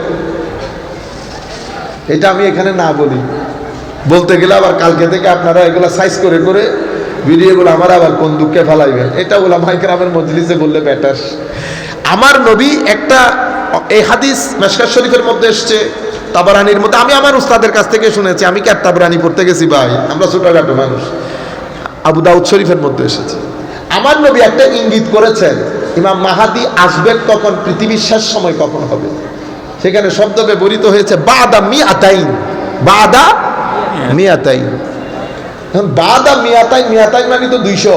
এটা আমি এখানে না বলি, বলতে গেলে আবার কালকে থেকে আপনারা এগুলা সাইজ করে করে ভিডিওগুলো আমার আবার কোন দুঃখে ফেলাইবেন। এটা উলামায়ে কেরামের মজলিসে বললে বেটার। আমার নবী একটা, এই হাদিস মেশকাত শরীফের মধ্যে এসছে, তাবারানির মধ্যে, আমি আমার উস্তাদের কাছ থেকে শুনেছি, আমি কি আর তাবারানি পড়তে গেছি ভাই, আমরা ছোটখাটো মানুষ। আবু দাউদ শরীফের মধ্যে এসেছে, আমার নবী একটা ইঙ্গিত করেছেন, ইমাম মাহাদি আসবেন তখন পৃথিবীর শেষ সময় কখন হবে। সেখানে শব্দ ব্যবহৃত হয়েছে বাদা মিয়াতাইন, বাদা মিয়াতাইন। বাদা মিয়াতাইন, মিয়াতাইন মানে তো 200।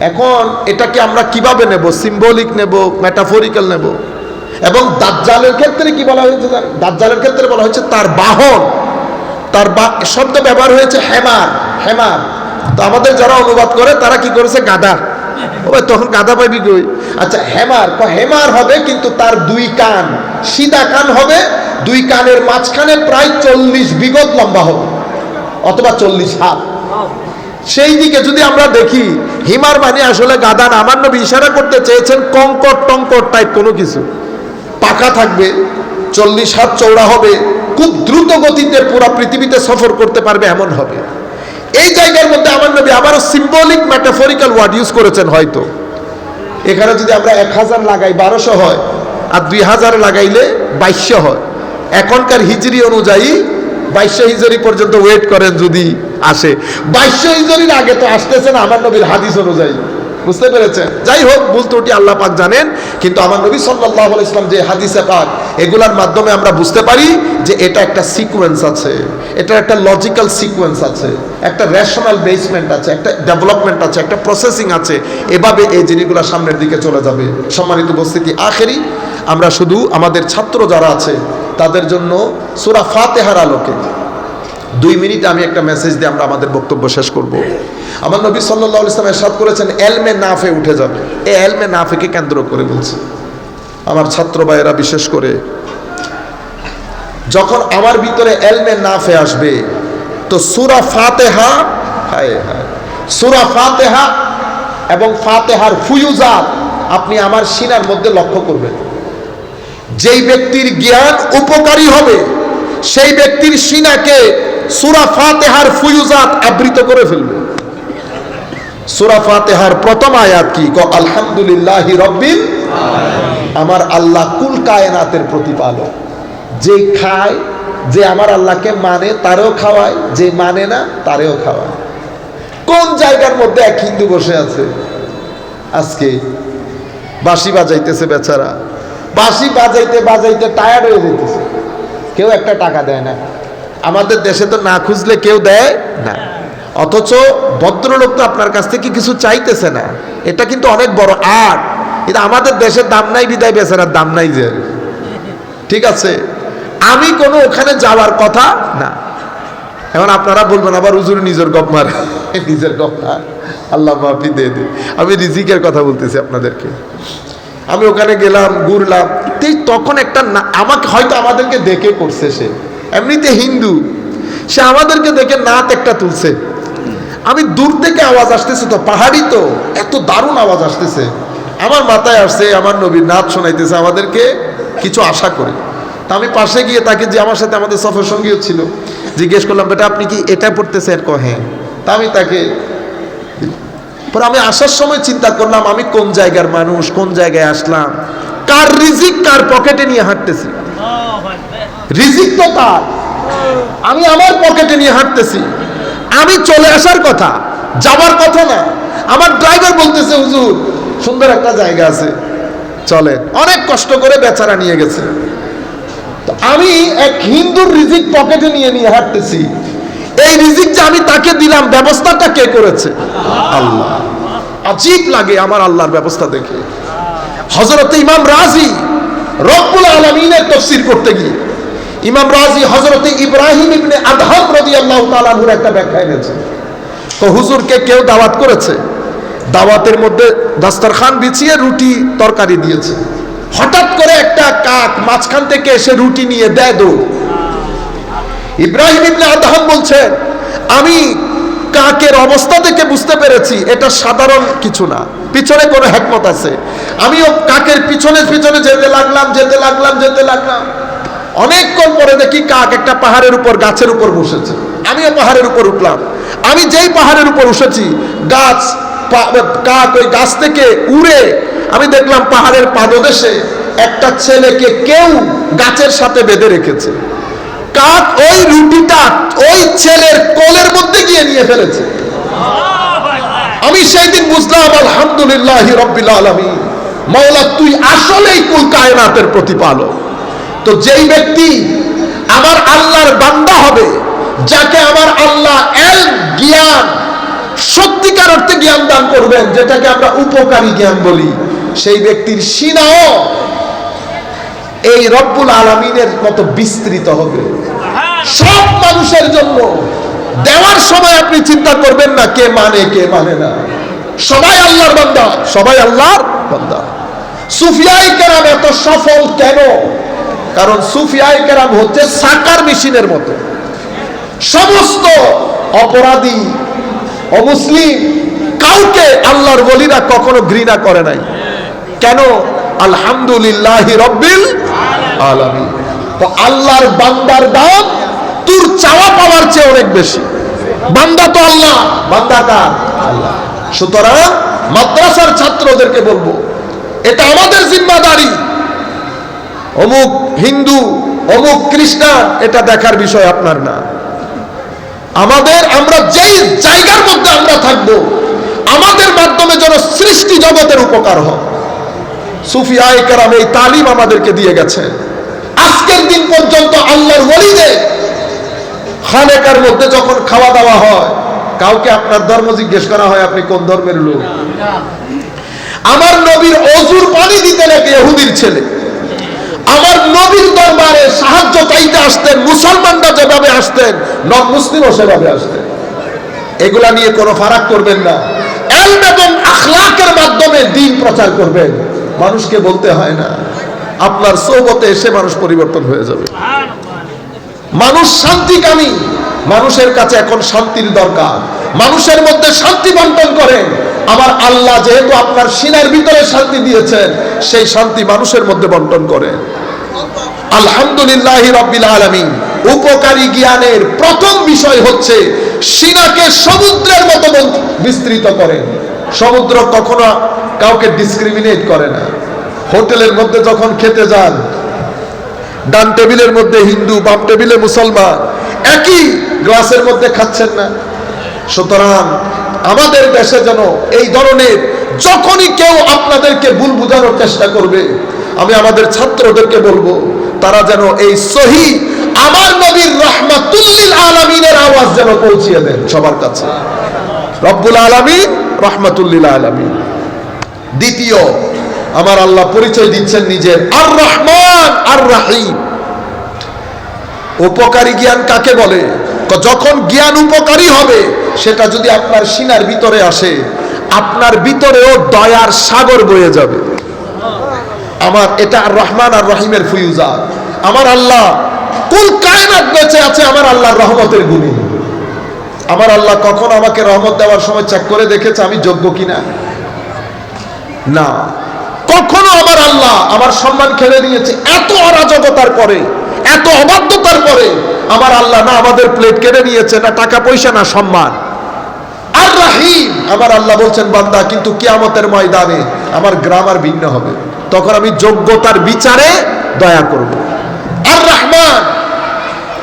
এখন এটাকে আমরা কিভাবে নেব, সিম্বলিক নেব, মেটাফরিক্যাল নেব? এবং দাজ্জালের ক্ষেত্রে কি বলা হয়েছে? দাজ্জালের ক্ষেত্রে বলা হয়েছে তার বাহন, তার শব্দ ব্যবহার হয়েছে হেমার, হেমার। তো আমাদের যারা অনুবাদ করে তারা কি করেছে, গাধা। ও তখন গাধা পাইবি কই? আচ্ছা হেমার, হেমার হবে কিন্তু তার 2 কান, সিধা কান হবে, 2 কানের মাঝখানে প্রায় 40 বিগত লম্বা হবে, অথবা 40 হাত। সেই দিকে যদি আমরা দেখি, হিমার মানে আসলে গাধা না। আমার নবী ইশারা করতে চেয়েছেন কঙ্কর টঙ্কর টাইপ কোনো কিছু, পাকা থাকবে, 40 হাত চওড়া হবে, খুব দ্রুত গতিতে পুরো পৃথিবীতে সফর করতে পারবে, এমন হবে। এই জায়গার মধ্যে আমার নবী আবারও সিম্বলিক মেটাফরিক্যাল ওয়ার্ড ইউজ করেছেন। হয়তো এখানে যদি আমরা 1000 লাগাই 1200 হয়, আর 2000 লাগাইলে 2200 হয়। এখনকার হিজরি অনুযায়ী 2200 হিজরি পর্যন্ত ওয়েট করেন, যদি আসে। 2200 হিজরির আগে তো আসতেছে না আমার নবীর হাদিস অনুযায়ী, বুঝতে পেরেছেন? যাই হোক, ভুল ত্রুটি আল্লাহ পাক জানেন, কিন্তু আমার নবী সাল্লাল্লাহু আলাইহি ওয়াসাল্লাম যে হাদিসে পাক, এগুলার মাধ্যমে আমরা বুঝতে পারি যে এটা একটা সিকোয়েন্স আছে, এটা একটা লজিক্যাল সিকোয়েন্স আছে, একটা রেশনাল বেসমেন্ট আছে, একটা ডেভেলপমেন্ট আছে, একটা প্রসেসিং আছে। এভাবে এই জিনিসগুলো সামনের দিকে চলে যাবে। সম্মানিত উপস্থিতি, আখেরি আমরা শুধু আমাদের ছাত্র যারা আছে তাদের জন্য সূরা ফাতিহার আলোকে 2 মিনিট আমি একটা মেসেজ দিয়ে আমরা আমাদের বক্তব্য শেষ করব। আমার নবী সাল্লাল্লাহু আলাইহি ওয়াসাল্লাম ইরশাদ করেছেন, এলমে নাফে উঠে যাবে। এই এলমে নাফেকে কেন্দ্র করে বলছে আমার ছাত্র ভাইয়েরা, বিশেষ করে যখন আমার ভিতরে এলমে নাফে আসবে, তো সূরা ফাতিহা, হায় হায়, সূরা ফাতিহা এবং ফাতিহার ফুয়ুজাত আপনি আমার সিনার মধ্যে লক্ষ্য করবেন। যেই ব্যক্তির জ্ঞান উপকারী হবে, সেই ব্যক্তির সিনাকে সূরা ফাতিহার ফুয়ুজাত আবৃত করে ফেলবে। সূরা ফাতিহার প্রথম আয়াত কি? আলহামদুলিল্লাহি রাব্বিল আলামিন। আমার আল্লাহ কুল কায়নাতের প্রতিপালক। যে খায়, যে আমার আল্লাহকে মানে তারেও খাওয়ায়, যে মানে না তারেও খাওয়ায়। কোন জায়গার মধ্যে এক হিন্দু বসে আছে আজকে, বাঁশি বাজাইতেছে বেচারা, বাঁশি বাজাইতে বাজাইতে টায়ার্ড হয়ে যেতেছে, কেউ একটা টাকা দেয় না। আমাদের দেশে তো না খুঁজলে কেউ দেয় না, অথচ ভদ্রলোক তো আপনার কাছ থেকে কিছু চাইতেছে না। এটা কিন্তু অনেক বড় আর্ট। এটা আমাদের দেশের দাম নাই বিদায় বেচারার দাম নাই যে, ঠিক আছে? আমি কোনো ওখানে যাওয়ার কথা না। এখন আপনারা বলবেন আবার হুজুর নিজের গপ মার, নিজের গপ না, আল্লাহ মাফি দিয়ে দে। আমি রিজিকের কথা বলতেছি আপনাদেরকে। আমি ওখানে গেলাম, ঘুরলাম, তখন একটা আমাকে হয়তো আমাদেরকে দেখে করছে, সে এমনিতে হিন্দু, সে আমাদেরকে দেখে নাত একটা তুলছে। আমি দূর থেকে আওয়াজ আসতেছে, তো পাহাড়ি তো, এত দারুণ আওয়াজ আসতেছে, আমার মাথায় আসছে আমার নবীর নাত শোনাইতেছে আমাদেরকে কিছু আশা করে। তা আমি পাশে গিয়ে তাকে, যে আমার সাথে আমাদের সফর সঙ্গীও ছিল, জিজ্ঞেস করলাম, বেটা আপনি কি এটা পড়তেছেন? হ্যাঁ। তা আমি তাকে, পরে আমি আসার সময় চিন্তা করলাম আমি কোন জায়গার মানুষ, কোন জায়গায় আসলাম, কার রিজিক কার পকেটে নিয়ে হাঁটতেছি। রিজিক তো তার, আমি আমার পকেটে নিয়ে হাঁটতেছি। আমি চলে আসার কথা, যাবার কথা না। আমার ড্রাইভার বলতেছে, হুজুর সুন্দর একটা জায়গা আছে, চলেন। অনেক কষ্ট করে বেচারা নিয়ে গেছে। তো আমি এক হিন্দুর রিজিক পকেটে নিয়ে নিয়ে হাঁটতেছি। এই রিজিক যে আমি তাকে দিলাম, ব্যবস্থাটা কে করেছে? আল্লাহ। আজীব লাগে আমার আল্লাহর ব্যবস্থা দেখে। হযরত ইমাম রাজি রব্বুল আলামিনের তাফসীর করতে গিয়ে, ইমাম রাজি হযরত ইব্রাহিম ইবনে আদহাম রাদিয়াল্লাহু তাআলা আনহুর একটা ব্যাখ্যা এনেছেন। তো হুজুরকে কেউ দাওয়াত করেছে, দাওয়াতের মধ্যে দস্তরখান বিছিয়ে রুটি তরকারি দিয়েছে, হঠাৎ করে একটা কাক মাঝখান থেকে এসে রুটি নিয়ে দেয় দৌড়। ইব্রাহিম ইবনে আদহাম বলছেন, আমি কাকের অবস্থা থেকে বুঝতে পেরেছি এটা সাধারণ কিছু না, পিছনে কোনো হিকমত আছে। আমিও কাকের পিছনে পিছনে যেতে লাগলাম। অনেকক্ষণ পরে দেখি কাক একটা পাহাড়ের উপর, গাছের উপর বসেছে। আমিও পাহাড়ের উপর উঠলাম। আমি যেই পাহাড়ের উপর উঠেছি, কাক ওই গাছ থেকে উড়ে আমি দেখলাম পাহাড়ের পাদদেশে একটা ছেলেকে কেউ গাছের সাথে বেঁধে রেখেছে। কাক ওই রুটিটা ওই ছেলের কোলের মধ্যে গিয়ে নিয়ে ফেলেছে। আমি সেই দিন বুঝলাম, আলহামদুলিল্লাহি রাব্বিল আলামিন, মাওলা তুই আসলেই কুল কায়নাতের প্রতিপালক। তো যেই ব্যক্তি আমার আল্লাহর বান্দা হবে, যাকে আমার আল্লাহ জ্ঞান, সত্যিকার অর্থে জ্ঞান দান করবেন, যেটাকে আমরা উপকারী জ্ঞান বলি, সেই ব্যক্তির সিনাও এই রব্বুল আলামিনের মতো বিস্তৃত হবে সব মানুষের জন্য। দেওয়ার সময় আপনি চিন্তা করবেন না কে মানে না, সবাই আল্লাহর বান্দা। সুফিয়ায়ে কেরাম এত সফল কেন? কারণ সুফিয়ায়ে কেরাম হচ্ছে সাকার মেশিনের মতো। সমস্ত অপরাধী, অমুসলিম কাউকে আল্লাহর ওলিরা কখনো ঘৃণা করে নাই। কেন? আলহামদুলিল্লাহি রাব্বিল আলামিন। তো আল্লাহর বান্দার দাম তোর চাওয়া পাওয়ার চেয়ে অনেক বেশি। বান্দা তো আল্লাহ, বান্দা কার? আল্লাহ। সুতরাং মাদ্রাসার ছাত্রদেরকে বলবো, এটা আমাদের জিম্মাদারি। অমুক হিন্দু, অমুক খ্রিস্টান, এটা দেখার বিষয় আপনার না। আমরা যেই জায়গার মধ্যে আমরা থাকবো, আমাদের মাধ্যমে যেন সৃষ্টি জগতের উপকার হয়। সুফিয়ায়ে কেরাম এই তালিম আমাদেরকে দিয়ে গেছেন। আজকের দিন পর্যন্ত আল্লাহর ওলিদের খানেকার মধ্যে যখন খাওয়া দাওয়া হয়, কাউকে আপনার ধর্ম জিজ্ঞেস করা হয় আপনি কোন ধর্মের লোক? আমার নবীর অজুর পানি দিতে নাকি ইহুদির ছেলে। আমার নবীর দরবারে সাহায্য চাইতে আসতেন মুসলমানরা যেভাবে আসতেন, নন মুসলিমও সেভাবে আসতেন। এগুলা নিয়ে কোনো ফারাক করবেন না। ইলম এবং আখলাকের মাধ্যমে দ্বীন প্রচার করবেন। মানুষকে বলতে হয় না, আপনার সোহবতে এসে মানুষ পরিবর্তন হয়ে যাবে। মানুষ শান্তিকামী, মানুষের কাছে এখন শান্তির দরকার। মানুষের মধ্যে শান্তি বন্টন করেন। আমার আল্লাহ যেহেতু আপনার সিনার ভিতরে শান্তি দিয়েছেন, সেই শান্তি মানুষের মধ্যে বন্টন করেন। আলহামদুলিল্লাহি রাব্বিল আলামিন। উপকারী জ্ঞানের প্রথম বিষয় হচ্ছে সিনাকে সমুদ্রের মতো বিস্তৃত করেন। সমুদ্র কখনো কাউকে ডিসক্রিমিনেট করে না। হোটেলের মধ্যে যখন খেতে যান, ডান টেবিলের মধ্যে হিন্দু, বাম টেবিলে মুসলমান, একই গ্লাসের মধ্যে খাচ্ছেন না। সুতরাং আমাদের দেশে যেন এই ধরনের, যখনই কেউ আপনাদেরকে ভুল বোঝানোর চেষ্টা করবে, আমি আমাদের ছাত্রদেরকে বলবো তারা যেন এই সহি আমার নবীর রাহমাতুল লিল আলামিনের আওয়াজ যেন পৌঁছিয়ে দেন সবার কাছে। রব্বুল আলামিন রাহমাতুল লিল আলামিন। দ্বিতীয়, আমার আল্লাহ পরিচয় দিচ্ছেন নিজের আর রহমান আর রাহিম। উপকারী জ্ঞান কাকে বলে? যখন জ্ঞান উপকারী হবে, সেটা যদি আপনার সিনার ভিতরে আসে, আপনার ভিতরেও দয়ার সাগর বয়ে যাবে। আমার এটা আর রহমান আর রহিমের ফিউজাত। আমার আল্লাহ কুল কায়নাত বেঁচে আছে আমার আল্লাহর রহমতের গুণে। আমার আল্লাহ কখন আমাকে রহমত দেওয়ার সময় চেক করে দেখেছে আমি যোগ্য কিনা? না, কখনো আমার আল্লাহ আমার সম্মান খেলে নিয়েছে। এত অরাজকতার পরে, এত অবাধ্যতার পরে আমার আল্লাহ না আমাদের প্লেট কেড়ে নিয়েছে, না টাকা পয়সা, না সম্মান। আর রাহিম, আমার আল্লাহ বলছেন বান্দা কিন্তু কিয়ামতের ময়দানে আমার গ্রামার ভিন্ন হবে, তখন আমি যোগ্যতার বিচারে দয়া করব। আর রহমান,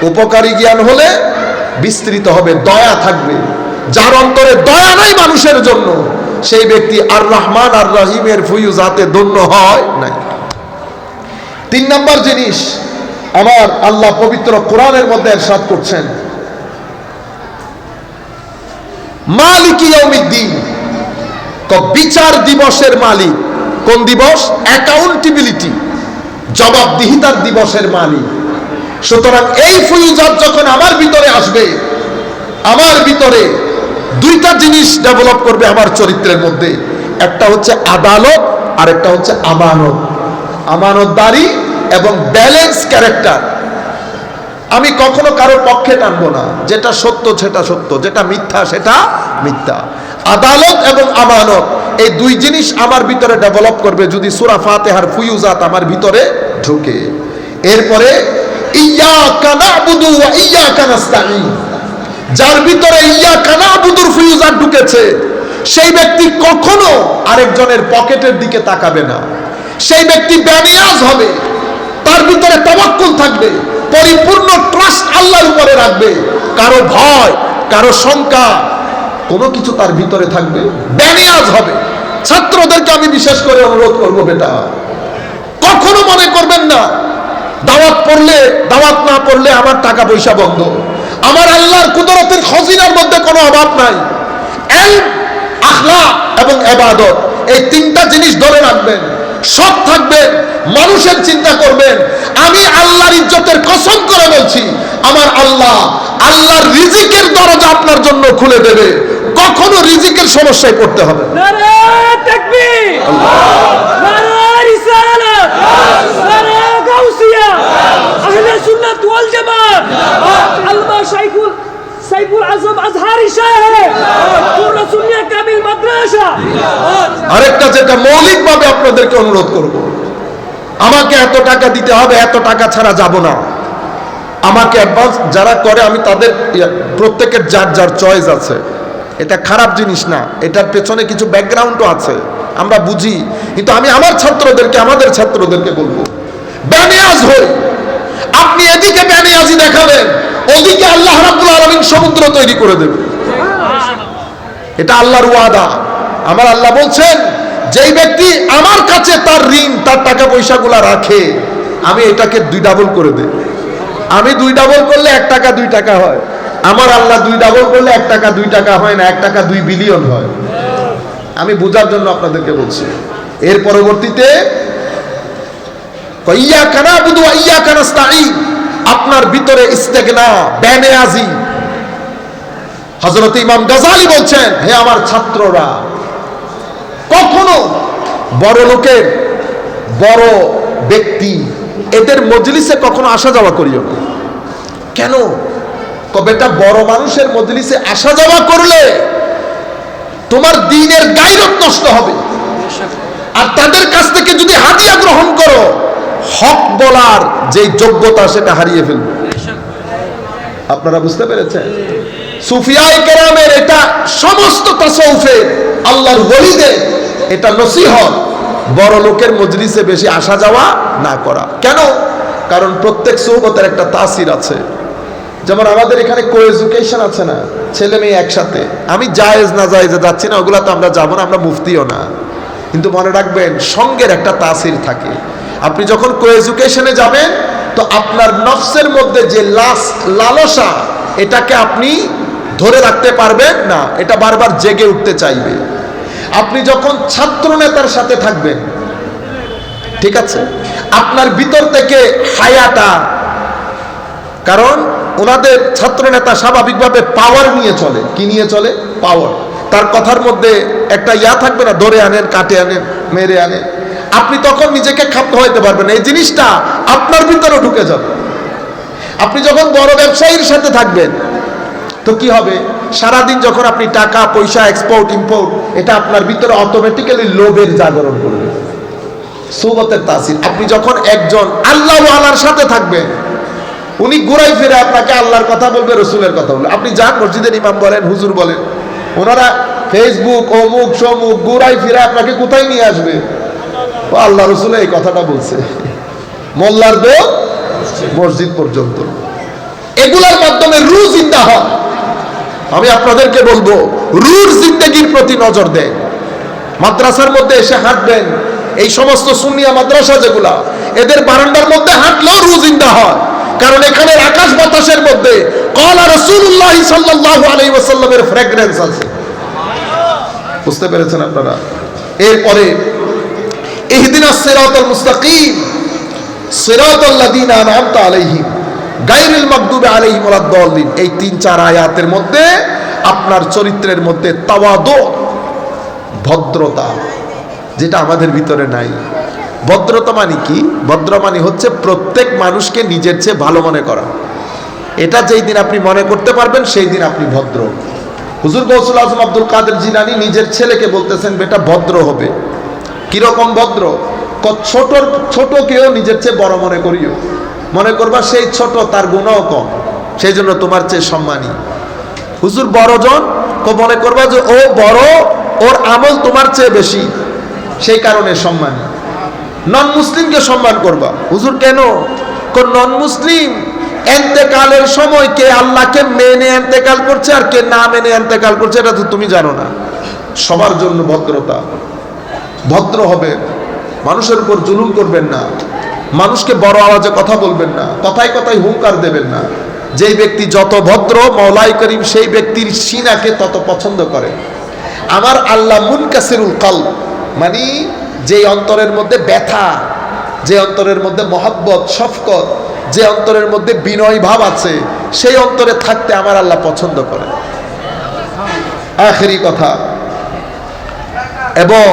উপকারী জ্ঞান হলে বিস্তৃত হবে, দয়া থাকবে। যার অন্তরে দয়া নাই মানুষের জন্য, সেই ব্যক্তি আর রহমান আর রহিমের ফয়ুজাতে ধন্য হয় নাই। 3 নম্বর জিনিস আমার আল্লাহ পবিত্র কোরআনের মধ্যে ইরশাদ করছেন, মালিক ইয়াউমিদ্দিন, বিচার দিবসের মালিক। কোন দিবস? অ্যাকাউন্টেবিলিটি, জবাবদিহিতার দিবসের মালিক। সুতরাং এই ফয়ুজাত যখন আমার ভিতরে আসবে, আমার ভিতরে দুইটা জিনিস ডেভেলপ করবে আমার চরিত্রের মধ্যে, একটা হচ্ছে আদালত আর একটা হচ্ছে আমানত, আমানতদারি এবং ব্যালেন্স ক্যারেক্টার। আমি কখনো কারোর পক্ষে টানবো না, যেটা সত্য সেটা সত্য, যেটা মিথ্যা সেটা মিথ্যা। আদালত এবং আমানত এই দুই জিনিস আমার ভিতরে ডেভেলপ করবে যদি সূরা ফাতিহার ফুয়ুজাত আমার ভিতরে ঢোকে। এরপরে ইয়্যাকা না'বুদু ওয়া ইয়্যাকা নাস্তাঈন, যার ভিতরে ইয়্যাকা না'বুদুর ফুয়ুজাত ঢুকেছে সেই ব্যক্তি কখনো আরেকজনের পকেটের দিকে তাকাবে না, সেই ব্যক্তি বেনিয়াজ হবে, তার ভিতরে তাওয়াক্কুল থাকবে, পরিপূর্ণ ট্রাস্ট আল্লাহর উপরে রাখবে, কারো ভয় কারো শঙ্কা কোনো কিছু তার ভিতরে থাকবে, বেনিয়াজ হবে। ছাত্রদেরকে আমি বিশেষ করে অনুরোধ করব, বেটা কখনো মনে করবেন না দাওয়াত পড়লে দাওয়াত না পড়লে আমার টাকা পয়সা বন্ধ। আমার আল্লাহর কুদরতের খজিনার মধ্যে কোনো অভাব নাই। ইলম, আখলাক এবং ইবাদত এই তিনটা জিনিস ধরে রাখবেন, সৎ থাকবেন, মানুষের চিন্তা করবেন। আমি আল্লাহর ইজ্জতের কসম করে বলছি, আমার আল্লাহ আল্লাহর রিজিকের দরজা আপনার জন্য খুলে দেবে, কখনো রিজিকের সমস্যায় পড়তে হবে না। নারে তাকবীর, নারে রিসালাত, নারে গাউসিয়া, আহলে সুন্নাত ওয়াল জামাত, আল্লামা সাইফুল আজম আজহারি সাহেব, পুরা সুন্নিয়া কামিল মাদ্রাসা। আরেকটা যেটা মৌলিকভাবে আপনাদেরকে অনুরোধ করব, আমাকে এত টাকা দিতে হবে, এত টাকা ছাড়া যাব না। আমাকে অ্যাডভান্স যারা করে আমি তাদের প্রত্যেকের যার যার চয়েস আছে, এটা খারাপ জিনিস না, এটার পেছনে কিছু ব্যাকগ্রাউন্ডও আছে, আমরা বুঝি। কিন্তু আমি আমার ছাত্রদেরকে, আমাদের ছাত্রদেরকে বলবো, বেনিয়াজ হই। আপনি এদিকে বেনিয়াজি দেখাবেন, ওদিকে আল্লাহ রাব্বুল আলামিন সমুদ্র তৈরি করে দেবে। এটা আল্লাহর ওয়াদা। আমার আল্লাহ বলছেন, যেই ব্যক্তি আমার কাছে তার ঋণ, তার টাকা পয়সাগুলো রাখে, আমি এটাকে 2 ডাবল করে দেই। আমি 2 ডাবল করলে 1 টাকা 2 টাকা হয়, আমার আল্লাহ 2 ডাবল করলে 1 টাকা 2 টাকা হয় না, 1 টাকা 2 বিলিয়ন হয়। আমি বোঝার জন্য আপনাদেরকে বলছি। এর পরবর্তীতে ইয়্যাকা না'বুদু ওয়া ইয়্যাকা নাস্তাঈন, আপনার ভিতরে ইস্তেগনা, বেনিয়াজি। হযরত ইমাম গাযালি বলছেন, হে আমার ছাত্ররা, কখনো বড় লোকের, বড় ব্যক্তি এদের মজলিসে কখনো আসা যাওয়া করিও না। কেন? বেটা, বড় মানুষের মজলিসে আসা যাওয়া করলে তোমার দ্বীনের গায়রত নষ্ট হবে, আর তাদের কাছ থেকে যদি হাদিয়া গ্রহণ করো, হক বলার যে যোগ্যতা সেটা হারিয়ে ফেলবে। আপনারা বুঝতে পেরেছেন? সুফিয়ায়ে কেরামের এটা সমস্ত তাসাউফের, আল্লাহর ওলিদের এটা নসিহত, বড় লোকের মজলিসে বেশি আসা যাওয়া না করা। কেন? কারণ প্রত্যেক সুহবতের একটা তাসির আছে। যেমন আমাদের এখানে কোএডুকেশন আছে না, ছেলে মেয়ে একসাথে। আমি জায়েজ না জায়েজে যাচ্ছি না, ওগুলা তো আমরা যাবো না, আমরা মুফতিও না। কিন্তু মনে রাখবেন, সঙ্গের একটা তাসির থাকে। আপনি যখন কোএডুকেশনে যাবেন, তো আপনার নফসের মধ্যে যে লালসা, এটাকে আপনি ধরে রাখতে পারবেন না, এটা বারবার জেগে উঠতে চাইবে। আপনি যখন ছাত্র নেতার সাথে থাকবেন, ঠিক আছে, আপনার ভিতর থেকে হায়াটা, কারণ ওনাদের ছাত্র নেতা স্বাভাবিকভাবে পাওয়ার নিয়ে চলে। কি নিয়ে চলে? পাওয়ার। তার কথার মধ্যে একটা ইয়া থাকবে না, ধরে আনেন, কাটে আনেন, মেরে আনেন। আপনি তখন নিজেকে খাপ খাওয়াইতে পারবেন, এই জিনিসটা আপনার ভিতরে ঢুকে যাবে। আপনি যখন বড় ব্যবসায়ীর সাথে থাকবেন, তো কি হবে? সারাদিন যখন আপনি টাকা পয়সা এক্সপোর্ট ইম্পোর্ট, এটা আপনার ভিতরে অটোমেটিক্যালি লোভের জাগরণ করবে, সুবতের তাসির। আপনি যখন একজন আল্লাহ ওয়ালার সাথে থাকবেন, উনি ঘুরাই ফিরে আপনাকে আল্লাহর কথা বলবে, রসুলের কথা বলবে। আপনি যান, মসজিদের ইমাম বলেন, হুজুর বলেন, ওনারা ফেসবুক অমুক সমুক ঘুরাই ফিরে আপনাকে কোথায় নিয়ে আসবে? ও আল্লাহ রসুল এই কথাটা বলছে, মোল্লার দো মসজিদ পর্যন্ত। এগুলোর মাধ্যমে রূহ জিন্দা হয়। আমি আপনাদেরকে বলবো, রূহ জিন্দেগির প্রতি নজর দেন। মাদ্রাসার মধ্যে এসে হাঁটবেন, এই সমস্ত সুন্নিয়া মাদ্রাসা যেগুলা, এদের বারান্দার মধ্যে হাঁটলেও রূহ জিন্দা হয়। কারণ এখানে আকাশ বাতাসের মধ্যে ক্বালা রাসূলুল্লাহ সাল্লাল্লাহু আলাইহি ওয়াসাল্লামের ফ্র্যাগরেন্স আছে। বুঝতে পেরেছেন আপনারা? এরপরে ইহদিনাস সিরাতাল মুস্তাকিম সিরাতাল লাযিনা আনআমতা আলাইহিম গায়রিল মাগদুবি আলাইহিম ওয়ালাদ-দাল্লিন, এই 3-4 আয়াতের মধ্যে আপনার চরিত্রের মধ্যে তাওয়াদু, ভদ্রতা, যেটা আমাদের ভিতরে নাই। ভদ্রতা মানে কি? ভদ্র মানে হচ্ছে প্রত্যেক মানুষকে নিজের চেয়ে ভালো মনে করা। এটা যেই দিন আপনি মনে করতে পারবেন সেই দিন আপনি ভদ্র। হুজুর গৌসুল আজম আব্দুল কাদের জিলানী নিজের ছেলেকে বলতেছেন, বেটা ভদ্র হবে। কিরকম ভদ্র? ছোটকেও নিজের চেয়ে বড় মনে করিও, মনে করবা সেই ছোট, তার গুণও কম, সেই জন্য তোমার চেয়ে সম্মানী। হুজুর বড়জন মনে করবা যে ও বড়, ওর আমল তোমার চেয়ে বেশি, সেই কারণে সম্মানী। নন মুসলিমকে সম্মান করবা। হুজুর কেন? নন মুসলিম এন্তেকালের সময় কে আল্লাহকে মেনে এন্তেকাল করছে আর কে না মেনে এন্তেকাল করছে এটা তো তুমি জানো না। সবার জন্য ভদ্রতা, ভদ্র হবে, মানুষের উপর জুলুম করবেন না, মানুষকে বড় আওয়াজে কথা বলবেন না, কথায় কথায় হুঙ্কার দেবেন না। যেই ব্যক্তি যত ভদ্র, মওলাই করিম সেই ব্যক্তির সিনাকে তত পছন্দ করে। আমার আল্লাহ মুনকাসিরুল কলব, মানে যে অন্তরের মধ্যে ব্যথা, যে অন্তরের মধ্যে মহব্বত, শফকত, যে অন্তরের মধ্যে বিনয় ভাব আছে, সেই অন্তরে থাকতে আমার আল্লাহ পছন্দ করে। আখেরি কথা। এবং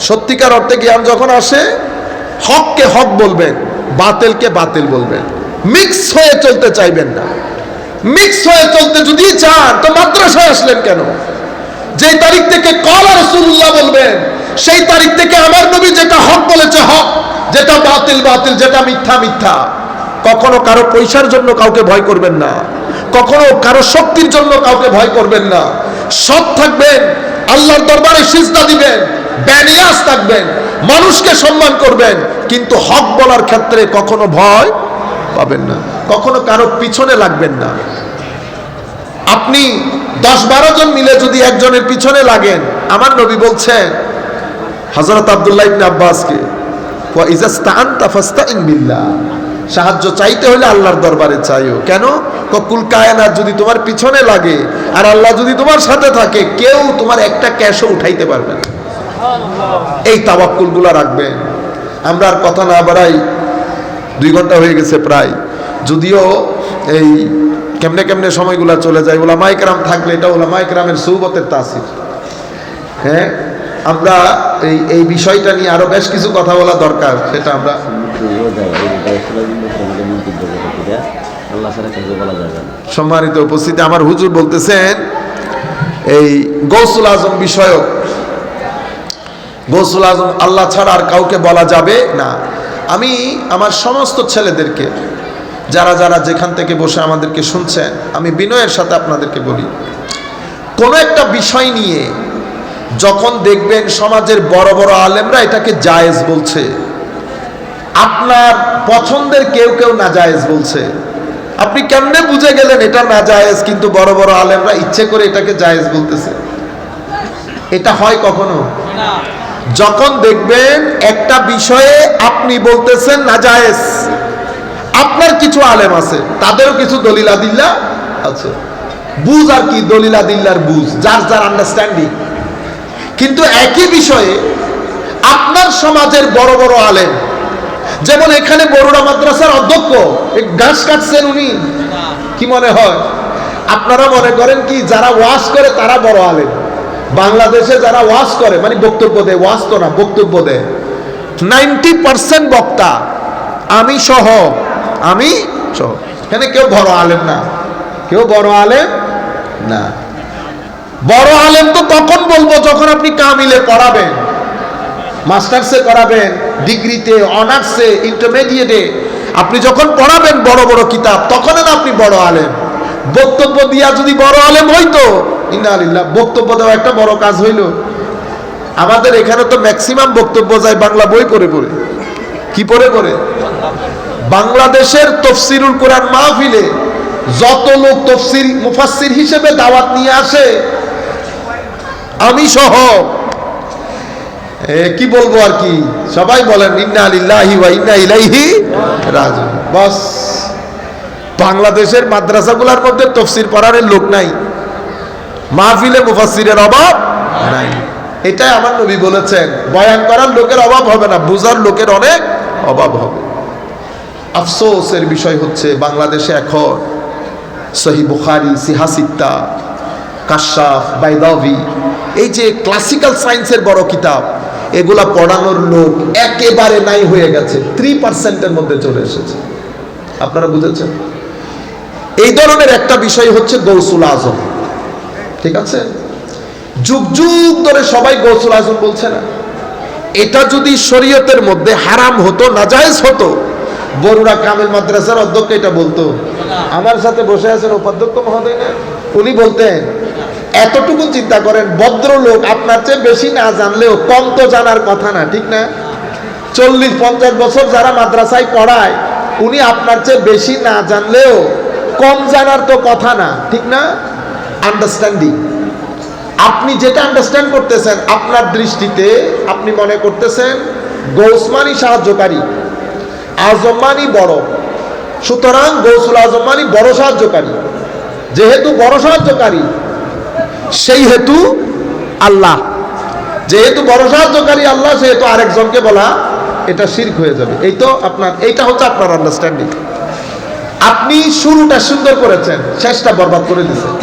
সত্যিকার অর্থে জ্ঞান যখন আসে, হককে হক বলবেন, বাতিলকে বাতিল বলবেন, মিক্স হয়ে চলতে চাইবেন না। মিক্স হয়ে চলতে যদি চান তো মাদ্রাসায় আসলেন কেন? যেই তারিখ থেকে কলা রাসূলুল্লাহ বলবেন, সেই তারিখ থেকে আমার নবী যেটা হক বলেছে হক, যেটা বাতিল বাতিল, যেটা মিথ্যা মিথ্যা। কখনো কারো পয়সার জন্য কাউকে ভয় করবেন না, কখনো কারো শক্তির জন্য কাউকে ভয় করবেন না। সৎ থাকবেন, আল্লাহর দরবারে সিজদা দিবেন, বেনিয়াজ থাকবেন, মানুষকে সম্মান করবেন, কিন্তু হক বলার ক্ষেত্রে কখনো ভয় পাবেন না, কখনো কারো পিছনে লাগবেন না। আপনি 10-12 জন মিলে যদি একজনের পিছনে লাগেন, আমার নবী বলছেন হযরত আব্দুল্লাহ ইবনে আব্বাসকে, ওয়া ইযাস্তাআনতা ফাস্তাইন বিল্লাহ, সাহায্য চাইতে হলে আল্লাহর দরবারে চাইও। কেন? কুল কায়নাত যদি তোমার পিছনে লাগে আর আল্লাহ যদি তোমার সাথে থাকে, কেউ তোমার একটা ক্যাশও উঠাইতে পারবে না। এই তাওয়াক্কুলগুলো রাখবেন। আমরা আর কথা না বাড়াই, 2 ঘন্টা হয়ে গেছে প্রায়। যদিও এই কেমনে কেমনে সময়গুলো চলে যায়, উলামায়ে কেরাম থাকলে এটা উলামায়ে কেরামের সুহবতের তাসির। হ্যাঁ, আমরা এই বিষয়টা নিয়ে আরো বেশ কিছু কথা বলা দরকার, সেটা আমরা সম্মানিত উপস্থিতি। আমার হুজুর বলতেছেন এই গৌসুল আজম বিষয়ক, গৌসুল আজম আল্লাহ ছাড়া আর কাউকে বলা যাবে না। আমি আমার সমস্ত ছেলেদেরকে, যারা যারা যেখান থেকে বসে আমাদেরকে শুনছেন, আমি বিনয়ের সাথে আপনাদেরকে বলি, কোনো একটা বিষয় নিয়ে যখন দেখবেন সমাজের বড় বড় আলেমরা এটাকে জায়েজ বলছে, আপনার পছন্দের কেউ কেউ না জায়েজ বলছে, আপনি কেমনে বুঝে গেলেন এটা না জায়েজ কিন্তু বড় বড় আলেমরা ইচ্ছে করে এটাকে জায়েজ বলতেছে? এটা হয় কখনো? যখন দেখবেন একটা বিষয়ে আপনি বলতেছেন না জায়েজ, আপনার কিছু আলেম আছে, তাদেরও কিছু দলিল আদিল্লা আছে, বুঝ আর কি দলিল আদিল্লার বুঝ, যার যার আন্ডারস্ট্যান্ডিং। কিন্তু একই বিষয়ে আপনার সমাজের বড় বড় আলেম, যেমন এখানে বরুড়া মাদ্রাসার অধ্যক্ষ, ঘাস কাটছেন উনি, কি মনে হয়? আপনারা মনে করেন কি যারা ওয়াজ করে তারা বড় আলেম? বাংলাদেশে যারা ওয়াজ করে, মানে বক্তব্য দেয়, ওয়াজ তো না, বক্তব্য দেয়, 90% বক্তা আমি সহ, এখানে কেউ বড় আলেম না, কেউ বড় আলেম না। বড় আলেম তো তখন বলবো যখন আপনি কামিলে পড়াবেন, মাস্টার্সে করাবেন, ডিগ্রিতে, অনার্সে, ইন্টারমিডিয়েটে আপনি যখন পড়াবেন বড় বড় কিতাব, তখন না আপনি বড় আলেম। বক্তব্য দিয়া যদি বড় আলেম হইতো, ইন্নালিল্লাহ, বক্তব্য দেওয়া একটা বড় কাজ হইল। আমাদের এখানে তো ম্যাক্সিমাম বক্তব্য যায় বাংলা বই পড়ে পড়ে। কি পড়ে পড়ে? বাংলাদেশের তফসিরুল কোরআন মাহফিলে যত লোক তফসির মুফাসসির হিসেবে দাওয়াত নিয়ে আসে, আমি সহ, কি বলবো আর কি, সবাই বলেন ইন্না লিল্লাহি ওয়া ইন্না ইলাইহি রাজিউন। বস, বাংলাদেশের মাদ্রাসাগুলোর মধ্যে তফসির পড়ার লোক নাই, মাহফিলে মুফাসসিরের অভাব নাই। এটাই আমার নবী বলেছেন, বয়ান করার লোকের অভাব হবে না, বুঝার লোকের অনেক অভাব হবে। আফসোসের বিষয় হচ্ছে বাংলাদেশে এখন সহিহ বুখারী, সিহা সিত্তা, কাশাফ, বাইদাভি, এই যে ক্লাসিক্যাল সায়েন্সের বড় কিতাব, এগুলা পড়ানোর লোক একেবারে নাই হয়ে গেছে, 3%-এর মধ্যে চলে এসেছে। আপনারা বুঝেছেন? এই ধরনের একটা বিষয় হচ্ছে গৌসুল আজম। ঠিক আছে, যুগ যুগ ধরে সবাই গৌসুল আজম বলছে না? এটা যদি শরীয়তের মধ্যে হারাম হতো, নাজায়েজ হতো, বরুড়া কামিল মাদ্রাসার অধ্যক্ষ এটা বলতো। আমার সাথে বসে আছেন উপাধ্যক্ষ মহোদয় না, উনি বলতেন এতটুকু চিন্তা করেন, ভদ্রলোক আপনার চেয়ে বেশি না জানলেও কম তো জানার কথা না, ঠিক না? 40-50 বছর যারা মাদ্রাসায় পড়ায়, উনি আপনার চেয়ে বেশি না জানলেও কম জানার তো কথা না, ঠিক না? আন্ডারস্ট্যান্ডিং, আপনি যেটা আন্ডারস্ট্যান্ড করতেছেন, আপনার দৃষ্টিতে আপনি মনে করতেছেন গৌস মানি সাহায্যকারী, আজম মানি বড়, সুতরাং গৌসুল আজম মানি বড় সাহায্যকারী। যেহেতু বড় সাহায্যকারী, সেই হেতু আল্লাহ, যেহেতু বড় সাহায্যকারী আল্লাহ, সেহেতু আরেকজনকে বলা এটা শিরক হয়ে যাবে। এই তো আপনার, এইটা হচ্ছে আপনার আন্ডারস্ট্যান্ডিং। আপনি শুরুটা সুন্দর করেছেন, শেষটা বরবাদ করে দিয়েছেন।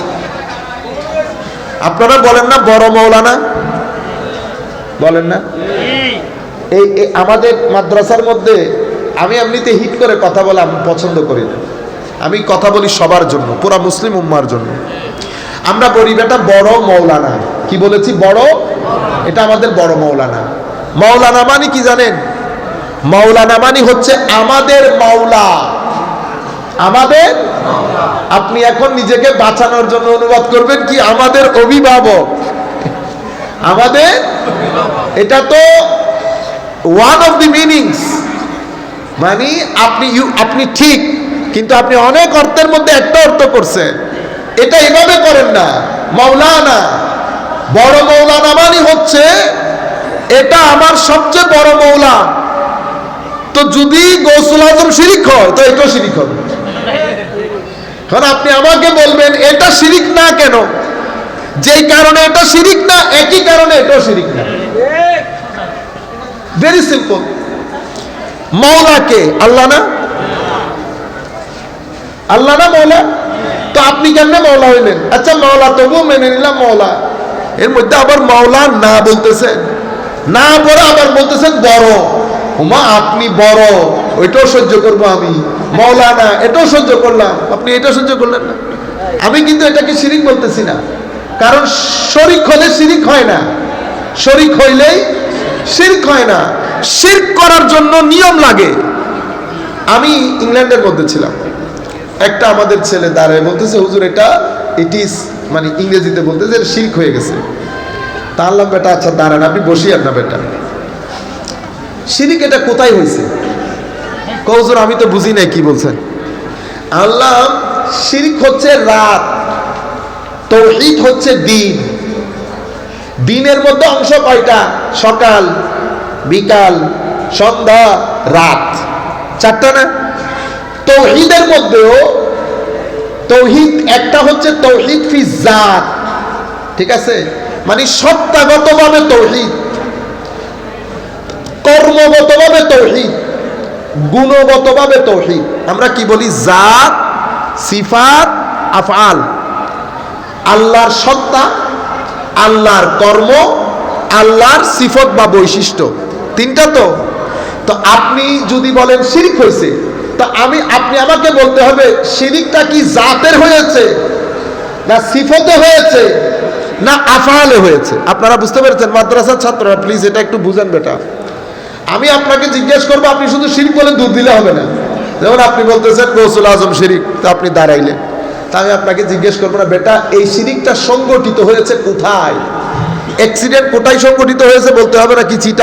আপনারা বলেন না বড় মৌলানা, বলেন না? এই আমাদের মাদ্রাসার মধ্যে আমি এমনিতে হিট করে কথা বলা আমি পছন্দ করি না। আমি কথা বলি সবার জন্য, পুরা মুসলিম উম্মার জন্য। আমরা বলি বেটা বড় মৌলানা, কি বলেছি? বড়, এটা আমাদের বড় মৌলানা। মৌলানা মানে কি জানেন? মৌলানা মানে হচ্ছে আমাদের মাওলা, আমাদের। আপনি এখন নিজেকে বাঁচানোর জন্য অনুবাদ করবেন কি আমাদের অভিভাবক, আমাদের। এটা তো ওয়ান অফ দি মিনিংস, মানে আপনি ঠিক, কিন্তু আপনি অনেক অর্থের মধ্যে একটা অর্থ করছেন। এটা এভাবে করেন না। মাওলানা, বড় মৌলানা মানে হচ্ছে এটা আমার সবচেয়ে বড় মৌলা। তো যদি গৌসুল আজম শিরিক হয়, তো এটাও শিরিক হবে। কারণ আপনি আমাকে বলবেন এটা শিরিক না কেন, যেই কারণে এটা শিরিক না, একই কারণে এটাও শিরিক না। Very simple. মৌলা কে? আল্লাহ না? আল্লাহ না মৌলা? তো আপনি কেমনে মৌলা হইলেন? আচ্ছা মৌলা তবুও মেনে নিলাম মৌলা, এর মধ্যে আবার মৌলা না বলতেছেন, না পরে আবার বলতেছেন বড়। হুমা আপনি বড়, ওইটাও সহ্য করবো আমি, মৌলানা এটাও সহ্য করলাম, আপনি এটা সহ্য করলেন না। আমি কিন্তু এটাকে শিরিক বলতেছি না, কারণ শরিক হলে শিরিক হয় না, শরিক হইলেই শিরক হয় না। শিরক করার জন্য নিয়ম লাগে। আমি ইংল্যান্ডের মধ্যে ছিলাম, একটা আমাদের ছেলে দাঁড়ায় বলতেছে হুজুর এটা ইট ইজ, মানে ইংরেজিতে বলতেছে এটা শিরক হয়ে গেছে। তা আল্লাহ বেটা আচ্ছা দাঁড়ান, আপনি বসিয়েন না বেটা, শিরক এটা কোথায় হয়েছে? হুজুর আমি তো বুঝি নাই কি বলছেন। আল্লাহ শিরক হচ্ছে রাত, তাওহীদ হচ্ছে দিন। দিনের মধ্যে অংশ কয়টা? সকাল, বিকাল, সন্ধ্যা, রাত, চারটা না? তাওহীদের মধ্যেও তাওহীদ একটা হচ্ছে তাওহীদ ফি জাত, ঠিক আছে, মানে সত্তাগতভাবে তাওহীদ, কর্মগতভাবে তাওহীদ, গুণগতভাবে তাওহীদ। আমরা কি বলি? জাত, সিফাত, আফআল। আল্লাহর সত্তা, আল্লাহর কর্ম, আল্লাহর সিফত বা বৈশিষ্ট্য, তিনটা। তো আপনি যদি বলেন শিরিক হয়েছে, তো আপনি আমাকে বলতে হবে শিরিকটা কি জাতের হয়েছে, না সিফতে হয়েছে, না আফআলে হয়েছে? আপনারা বুঝতে পেরেছেন? মাদ্রাসার ছাত্ররা প্লিজ এটা একটু বুঝেন বেটা। আমি আপনাকে জিজ্ঞেস করবো, আপনি শুধু শিরিক বলে দূর দিলে হবে না। যেমন আপনি বলতেছেন গৌসুল আজম শিরিক, তো আপনি দাঁড়াইলেন, তা আমি আপনাকে জিজ্ঞেস করবো না বেটা এই শিরিকটা সংগঠিত হয়েছে কোথায়? অ্যাক্সিডেন্ট কোথায় সংগঠিত হয়েছে বলতে হবে নাকি চিটা